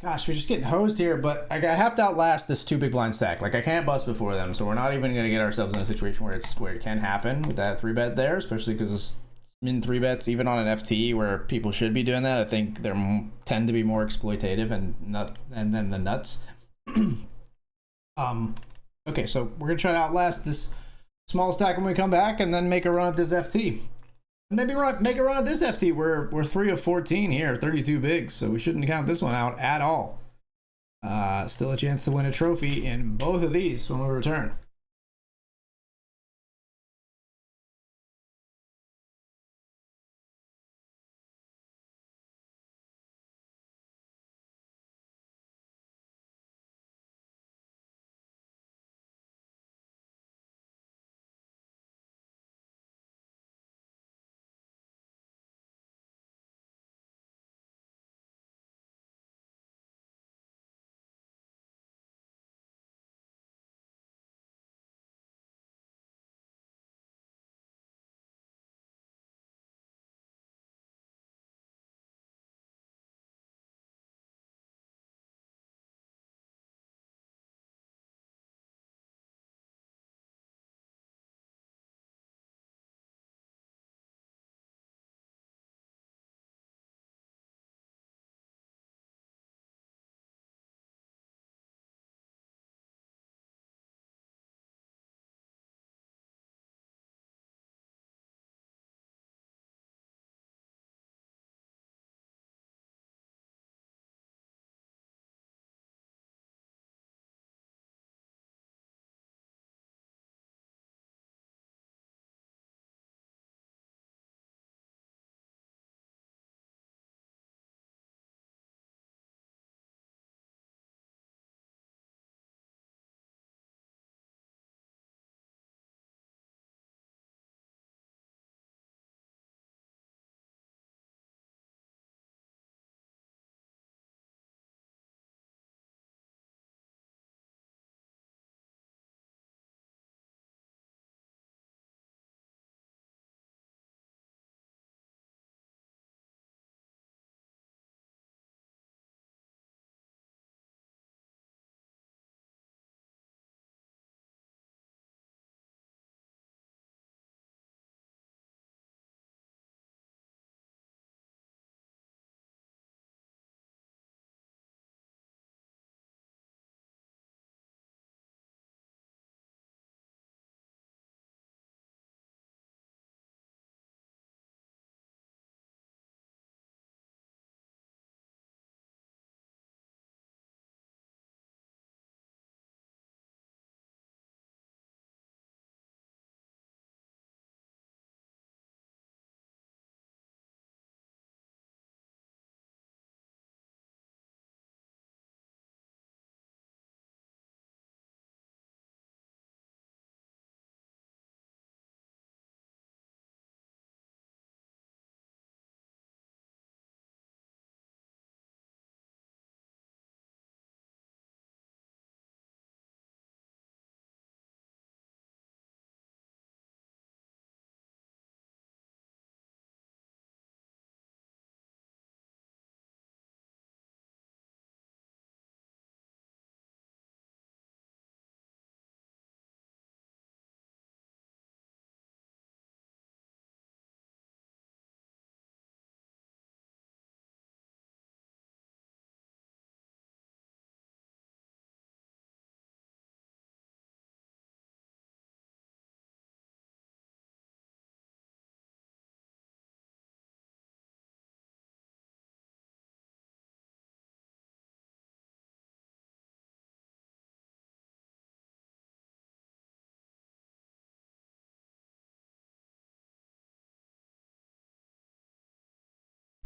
Gosh, we're just getting hosed here, but I have to outlast this two big blind stack. Like I can't bust before them, so we're not even gonna get ourselves in a situation where it can happen with that 3-bet there, especially because it's min 3-bets even on an FT where people should be doing that. I think they tend to be more exploitative and then the nuts. Okay, so we're gonna try to outlast this small stack when we come back, and then make a run at this FT. Maybe make a run at this FT. We're 3 of 14 here, 32 bigs, so we shouldn't count this one out at all. Still a chance to win a trophy in both of these when we return.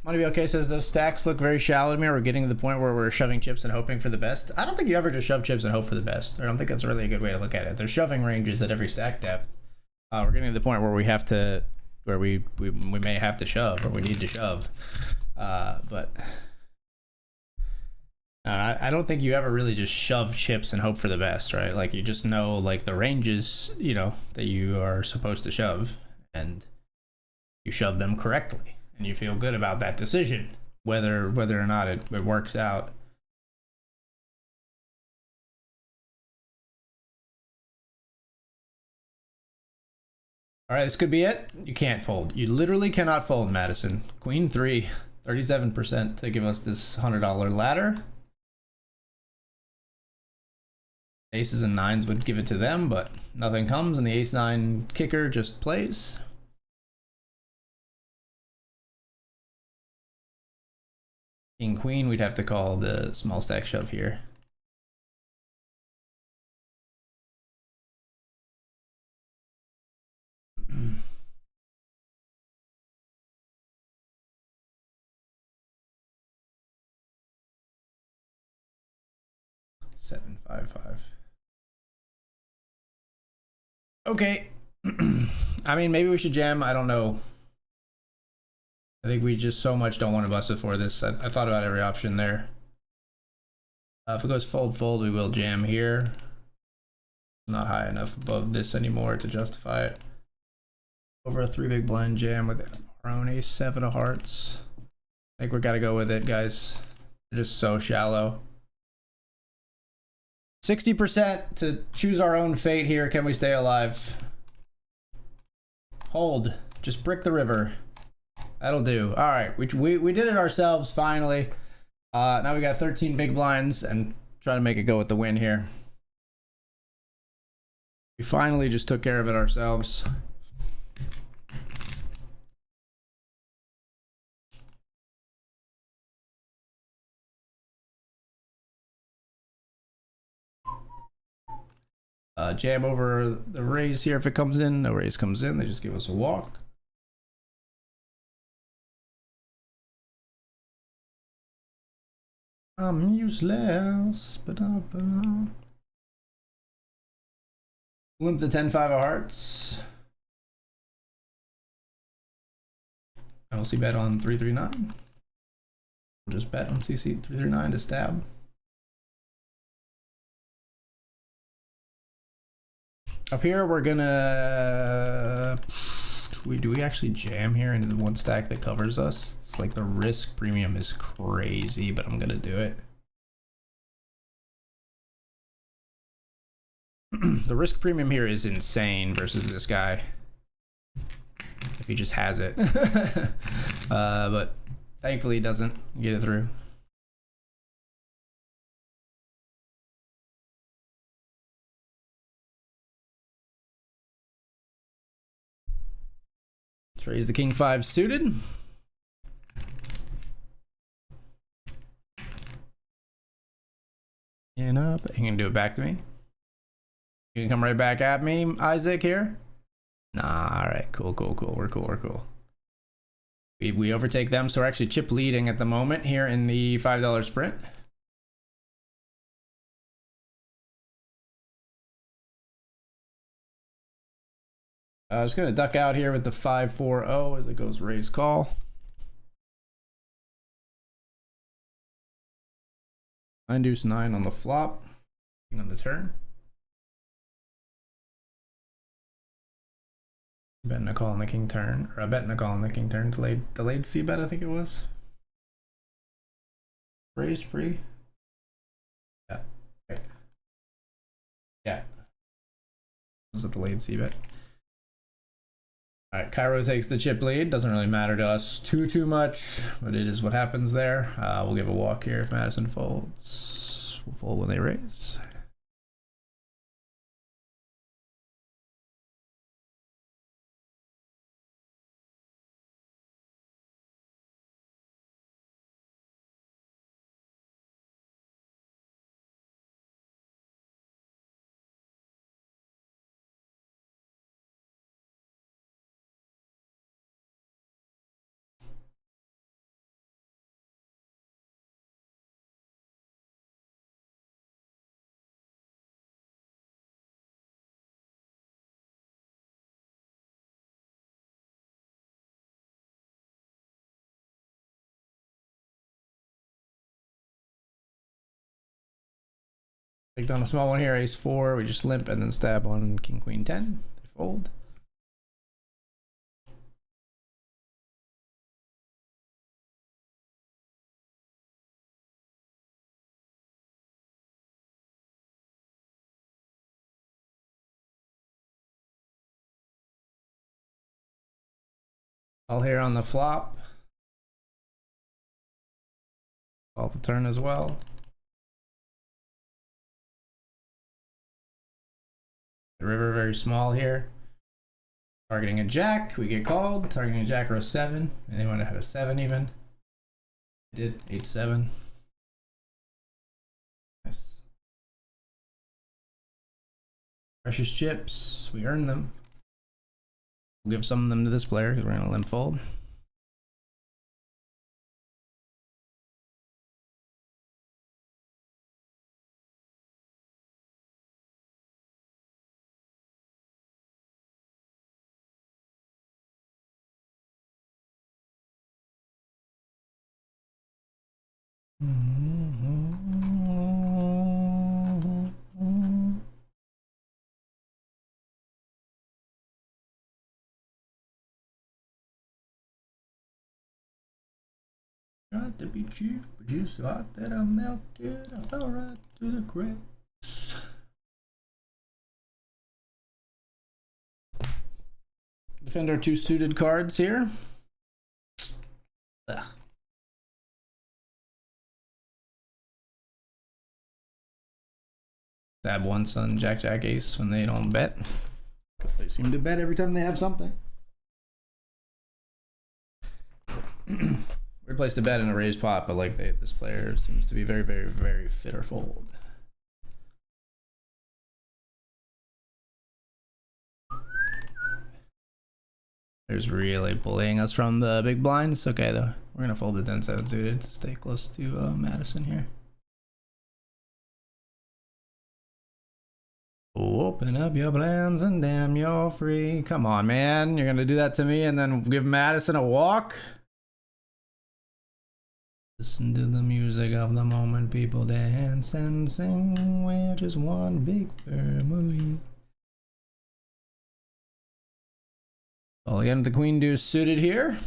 Money okay says those stacks look very shallow to me. We're getting to the point where we're shoving chips and hoping for the best. I don't think you ever just shove chips and hope for the best. I don't think that's really a good way to look at it. There's shoving ranges at every stack depth. We're getting to the point where we have to, where we may have to shove or we need to shove. But I don't think you ever really just shove chips and hope for the best, right? Like you just know like the ranges, you know, that you are supposed to shove, and you shove them correctly, and you feel good about that decision, whether or not it works out. All right, this could be it. You can't fold. You literally cannot fold, Madison. Queen 3, 37% to give us this $100 ladder. Aces and nines would give it to them, but nothing comes, and the ace-9 kicker just plays. King queen, we'd have to call the small stack shove here. Seven, 5, 5. Okay. I mean, maybe we should jam. I don't know. I think we just so much don't want to bust it for this. I thought about every option there. If it goes fold, fold, we will jam here. Not high enough above this anymore to justify it. Over a 3 big blind jam with our own ace-7 of hearts. I think we gotta go with it, guys. They're just so shallow. 60% to choose our own fate here. Can we stay alive? Hold. Just brick the river. That'll do. All right, we did it ourselves finally. Now we got 13 big blinds and try to make it go with the win here. We finally just took care of it ourselves. Jam over the raise here if it comes in. No raise comes in. They just give us a walk. I'm useless, but limp the 10-5 of hearts. I will see bet on 339. We'll just bet on CC 339 to stab. Up here, we're gonna. Do we actually jam here into the one stack that covers us? It's like the risk premium is crazy, but I'm gonna do it. The risk premium here is insane versus this guy. If he just has it. But thankfully he doesn't get it through. Let's raise the king 5 suited. And up. He can do it back to me. You can come right back at me, Isaac, here. Nah, all right, cool. We're cool. We overtake them, so we're actually chip leading at the moment here in the $5 sprint. I was gonna duck out here with the 5-4-0 as it goes raise call. 9 deuce 9 on the flop, on the turn. Betting a call on the king turn, or a betting a call on the king turn. Delayed C bet, I think it was. Raised free. Yeah. Right. Yeah. This is a delayed C bet. All right, Cairo takes the chip lead. Doesn't really matter to us too much, but it is what happens there. We'll give a walk here if Madison folds. We'll fold when they raise. Take down a small one here, ace 4. We just limp and then stab on king queen 10. They fold. All here on the flop. Call the turn as well. The river very small here. Targeting a jack, we get called. Targeting a jack or a 7. And they might have had a 7 even. Did 8-7. Nice. Precious chips, we earn them. We'll give some of them to this player because we're gonna limp fold. Tried to be cheap, but you thought that I melted. I fell right through the cracks. Defend our 2 suited cards here. Ugh. Stab once on Jack Jack Ace when they don't bet. Because they seem to bet every time they have something. Weird place to bet in a raised pot, but like this player seems to be very, very, very fit or fold. There's really bullying us from the big blinds. Okay, though. We're going to fold the 10-7 suited to stay close to Madison here. Open up your plans and damn, you're free. Come on, man. You're going to do that to me and then give Madison a walk? Listen to the music of the moment. People dance and sing. We're just one big family. Well, again, the queen deuce suited here.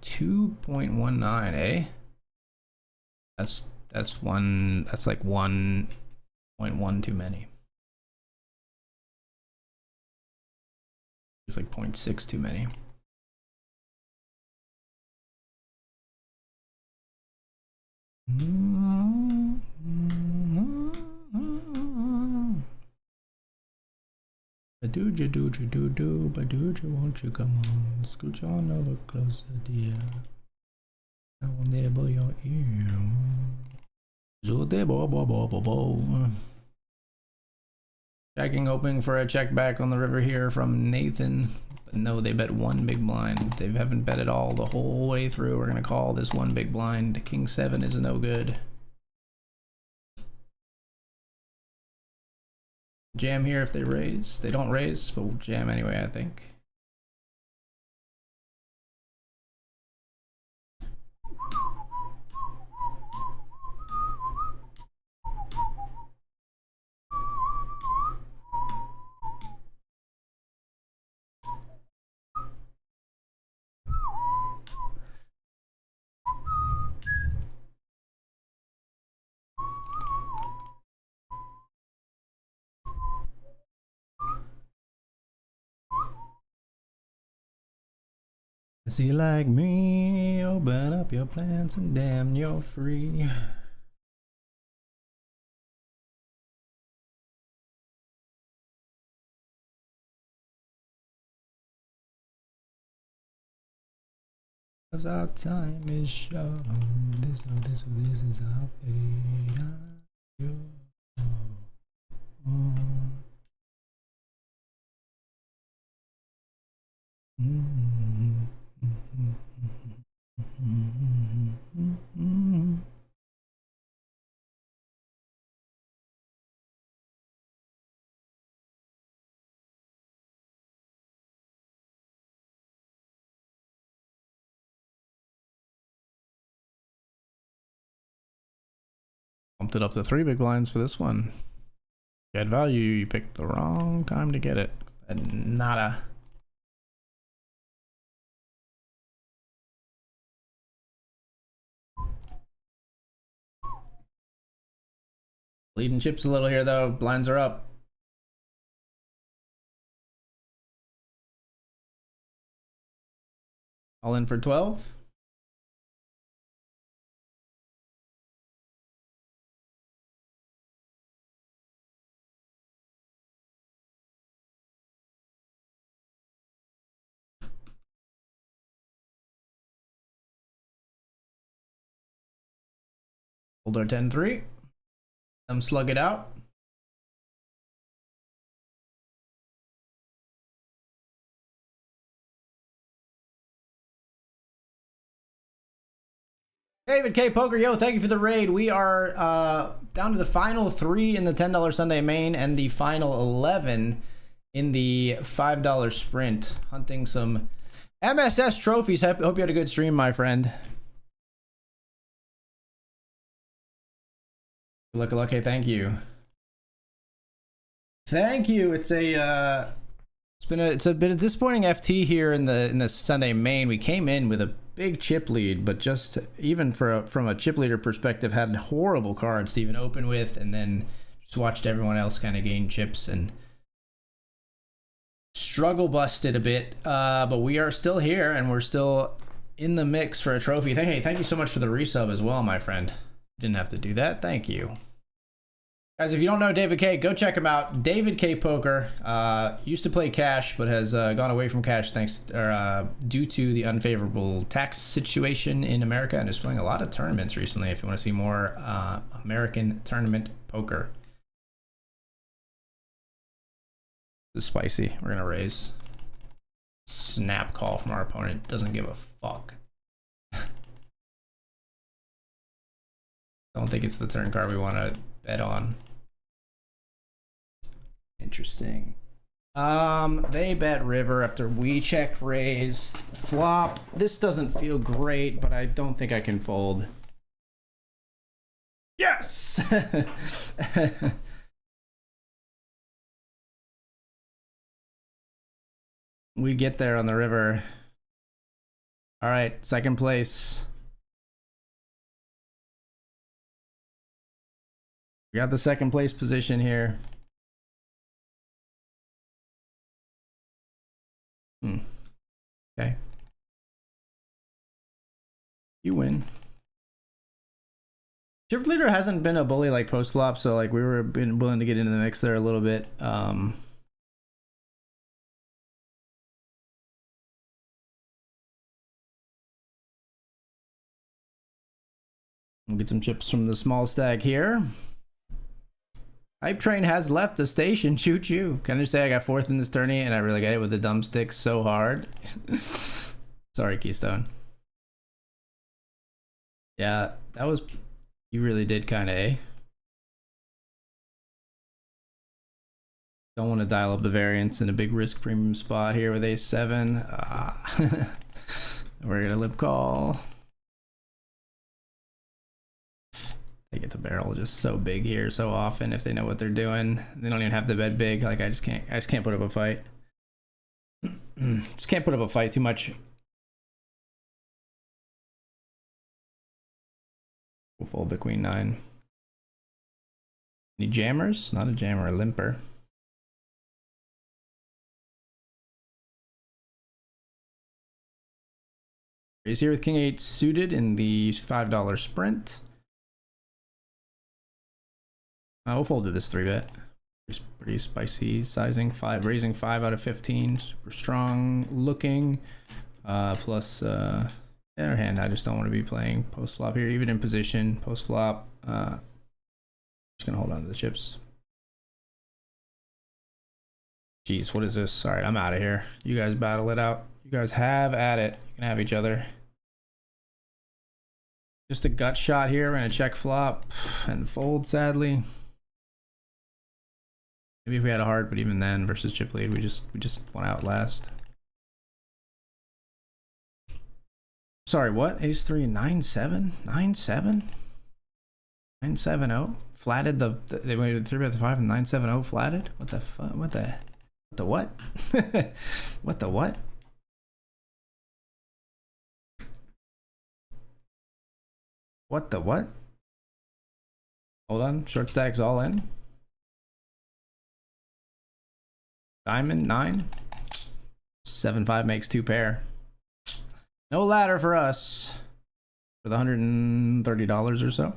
$2.19, eh? That's like 1.1 too many. It's like 0.6 too many. Badooja, won't you come on? Scooch on over closer, dear. I will nibble your ear. Checking, hoping for a check back on the river here from Nathan. But no, they bet 1 big blind. They haven't bet at all the whole way through. We're going to call this 1 big blind. King 7 is no good. Jam here if they raise. They don't raise, but we'll jam anyway, I think. See, like me, open up your plans and damn, you're free. Cause our time is short. This is our fate. Bumped it up to 3 big blinds for this one. Get value, you picked the wrong time to get it. Nada. Leading chips a little here though. Blinds are up. All in for 12. Hold our 10-3. Slug it out. David K. Poker, yo, thank you for the raid. We are down to the final 3 in the $10 Sunday main and the final 11 in the $5 sprint. Hunting some MSS trophies. Hope you had a good stream, my friend. Good luck. Hey, thank you. Thank you. It's a bit of disappointing FT here in the Sunday main. We came in with a big chip lead, but just even from a chip leader perspective, had horrible cards to even open with, and then just watched everyone else kind of gain chips and struggle busted a bit. But we are still here and we're still in the mix for a trophy. Hey, thank you so much for the resub as well, my friend. Didn't have to do that. Thank you. Guys, if you don't know David K, go check him out. David K Poker used to play cash, but has gone away from cash due to the unfavorable tax situation in America, and is playing a lot of tournaments recently. If you want to see more American tournament poker, this is spicy. We're gonna raise. Snap call from our opponent. Doesn't give a fuck. Don't think it's the turn card we want to bet on. Interesting. They bet river after we check raised. Flop. This doesn't feel great, but I don't think I can fold. Yes! We get there on the river. All right, second place. We got the second place position here. Okay. You win. Chip leader hasn't been a bully like post flop, so like we were been willing to get into the mix there a little bit. We'll get some chips from the small stack here. Hype train has left the station. Choo choo. Can I just say I got 4th in this tourney and I really got it with the dumb stick so hard. Sorry, Keystone. Yeah, that was, you really did kind of, eh? Don't want to dial up the variance in a big risk premium spot here with ace-7. We're gonna lip call. They get to barrel just so big here so often if they know what they're doing. They don't even have to bet big. Like I just can't put up a fight. Just can't put up a fight too much. We'll fold the queen 9. Any jammers? Not a jammer, a limper. Raise here with king 8 suited in the $5 sprint. We'll fold to this 3-bet. It's pretty spicy sizing. Raising 5 out of 15. Super strong looking. Plus, other hand, I just don't want to be playing post flop here, even in position. Post flop. Just gonna hold on to the chips. Jeez, what is this? All right, I'm out of here. You guys battle it out. You guys have at it. You can have each other. Just a gut shot here. We're gonna check flop and fold, sadly. Maybe if we had a heart, but even then versus chip lead, we just went out last. Sorry, what? Ace 3, 9-7? 9-7? 970 flatted they went 3-bet to 5 and 970 flatted. What the fuck? What the what? What the what? What the what? Hold on, short stacks all in. Diamond 9. 7-5 makes 2 pair. No ladder for us for the $130 or so.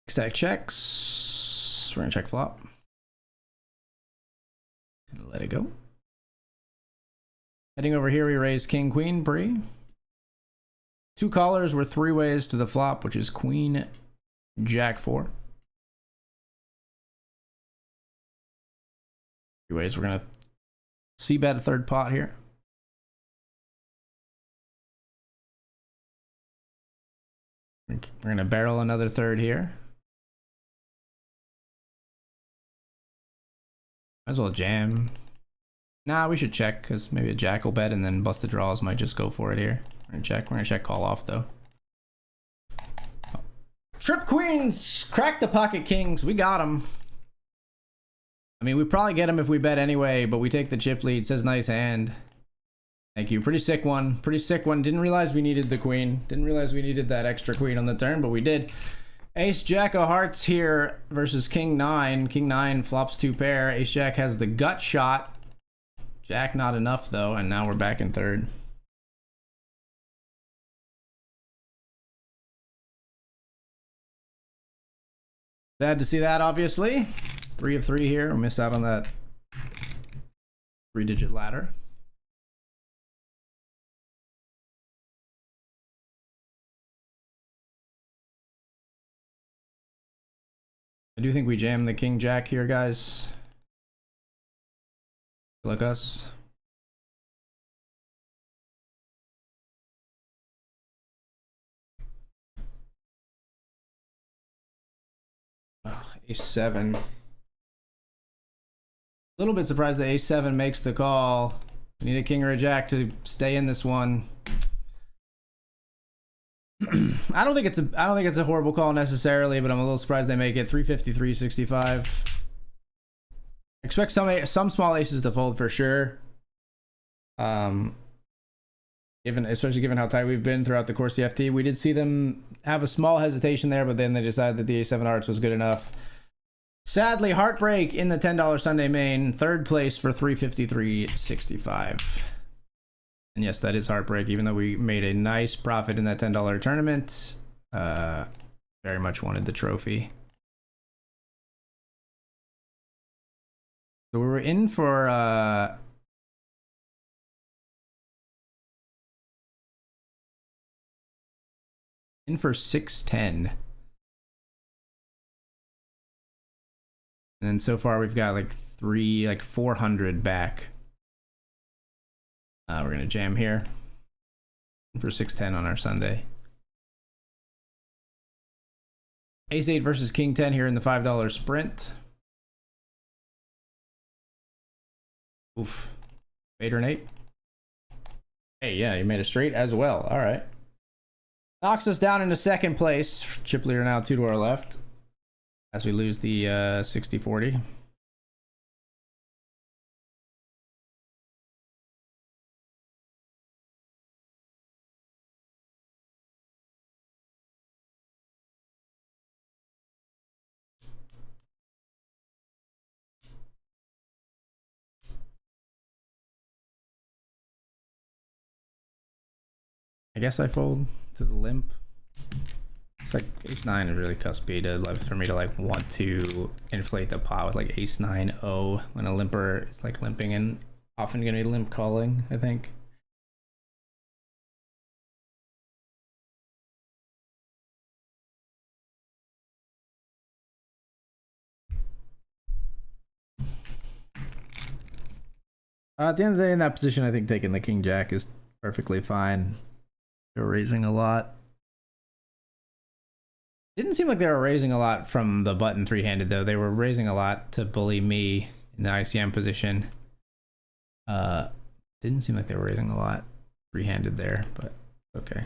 Stack checks. We're gonna check flop. And let it go. Heading over here, we raise king, queen, pre. 2 callers were 3 ways to the flop, which is queen, jack 4. 3 ways. We're gonna c-bet a third pot here. We're gonna barrel another third here. Might as well jam. Nah, we should check because maybe a jack will bet and then busted draws might just go for it here. We're gonna check. We're gonna check call off though. Oh. Trip queens, crack the pocket kings. We got them. I mean, we probably get them if we bet anyway, but we take the chip lead. Says nice hand. Thank you. Pretty sick one. Pretty sick one. Didn't realize we needed the queen. Didn't realize we needed that extra queen on the turn, but we did. Ace Jack of Hearts here versus King 9. King 9 flops 2 pair. Ace Jack has the gut shot. Jack not enough though, and now we're back in third. Sad to see that, obviously. 3 of 3 here. Miss out on that 3-digit ladder. I do think we jam the king jack here, guys. Look us. Oh, ace 7. A little bit surprised that ace 7 makes the call. We need a king or a jack to stay in this one. I don't think it's a horrible call necessarily, but I'm a little surprised they make it. 350, 365. Expect some small aces to fold for sure. Especially given how tight we've been throughout the course of the FT, we did see them have a small hesitation there, but then they decided that the A7 hearts was good enough. Sadly, heartbreak in the $10 Sunday main, third place for 353.65. And yes, that is heartbreak, even though we made a nice profit in that $10 tournament. Very much wanted the trophy. So we were in for 610. And then so far we've got like 400 back. We're gonna jam here for 610 on our Sunday. Ace 8 versus King 10 here in the $5 sprint. Oof. 8 or an 8. Hey, yeah, you made a straight as well. All right. Knocks us down into second place. Chip leader now 2 to our left as we lose the 60-40. I guess I fold to the limp. It's like ace 9 is really cuspy for me to like want to inflate the pot with like ace 9-0 when a limper is like limping and often gonna be limp calling, I think. At the end of the day, in that position, I think taking the king jack is perfectly fine. They're raising a lot. Didn't seem like they were raising a lot from the button three-handed though. They were raising a lot to bully me in the ICM position. Didn't seem like they were raising a lot three-handed there, but okay.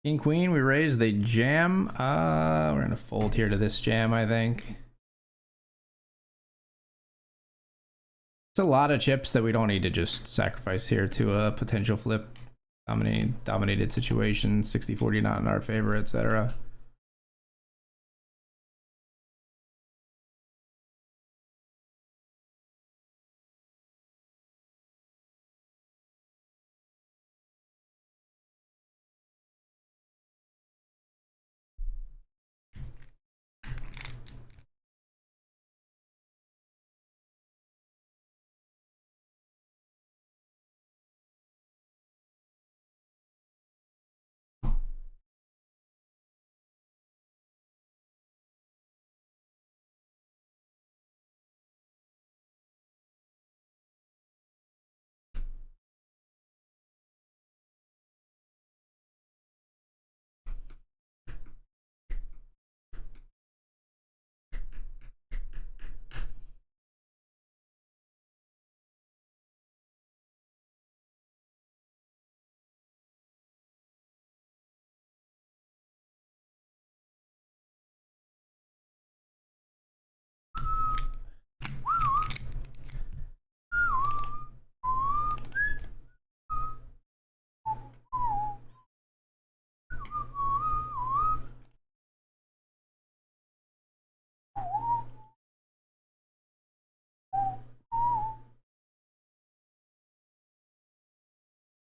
King queen, we raise, they jam. We're gonna fold here to this jam, I think. It's a lot of chips that we don't need to just sacrifice here to a potential flip. Dominated situation, 60-40 not in our favor, etc.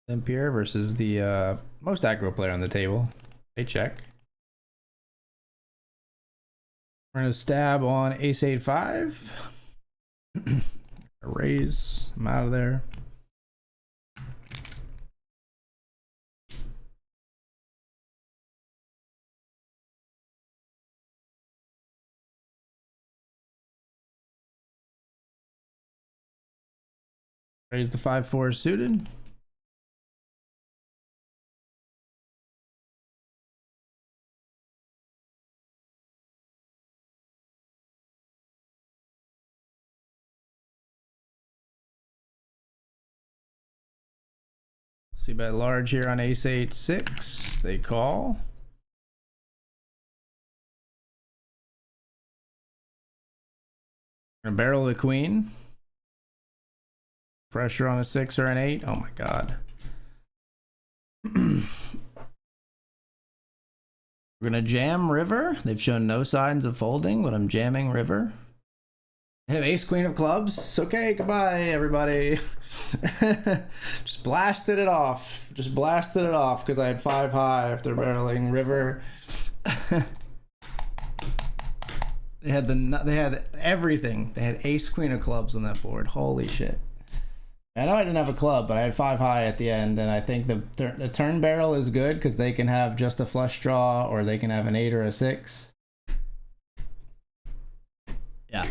Limpier versus the most aggro player on the table. They check. We're gonna stab on ace 8-5. Raise. I'm out of there. Raise the 5-4 suited. See bet large here on ace 8-6. They call. Gonna barrel the queen. Pressure on a 6 or an 8. Oh my god. We're gonna jam river. They've shown no signs of folding, but I'm jamming river. I have ace queen of clubs. Okay, goodbye everybody. Just blasted it off. Just blasted it off because I had 5 high after barreling river. They had everything. They had ace queen of clubs on that board. Holy shit. I know I didn't have a club, but I had 5 high at the end, and I think the turn barrel is good because they can have just a flush draw or they can have an 8 or a 6. Yeah.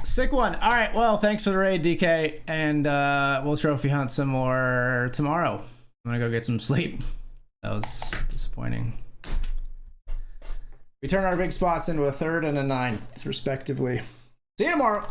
Sick one. All right, well, thanks for the raid, DK, and we'll trophy hunt some more tomorrow. I'm gonna go get some sleep. That was disappointing. We turn our big spots into a 3rd and a 9th, respectively. See you tomorrow.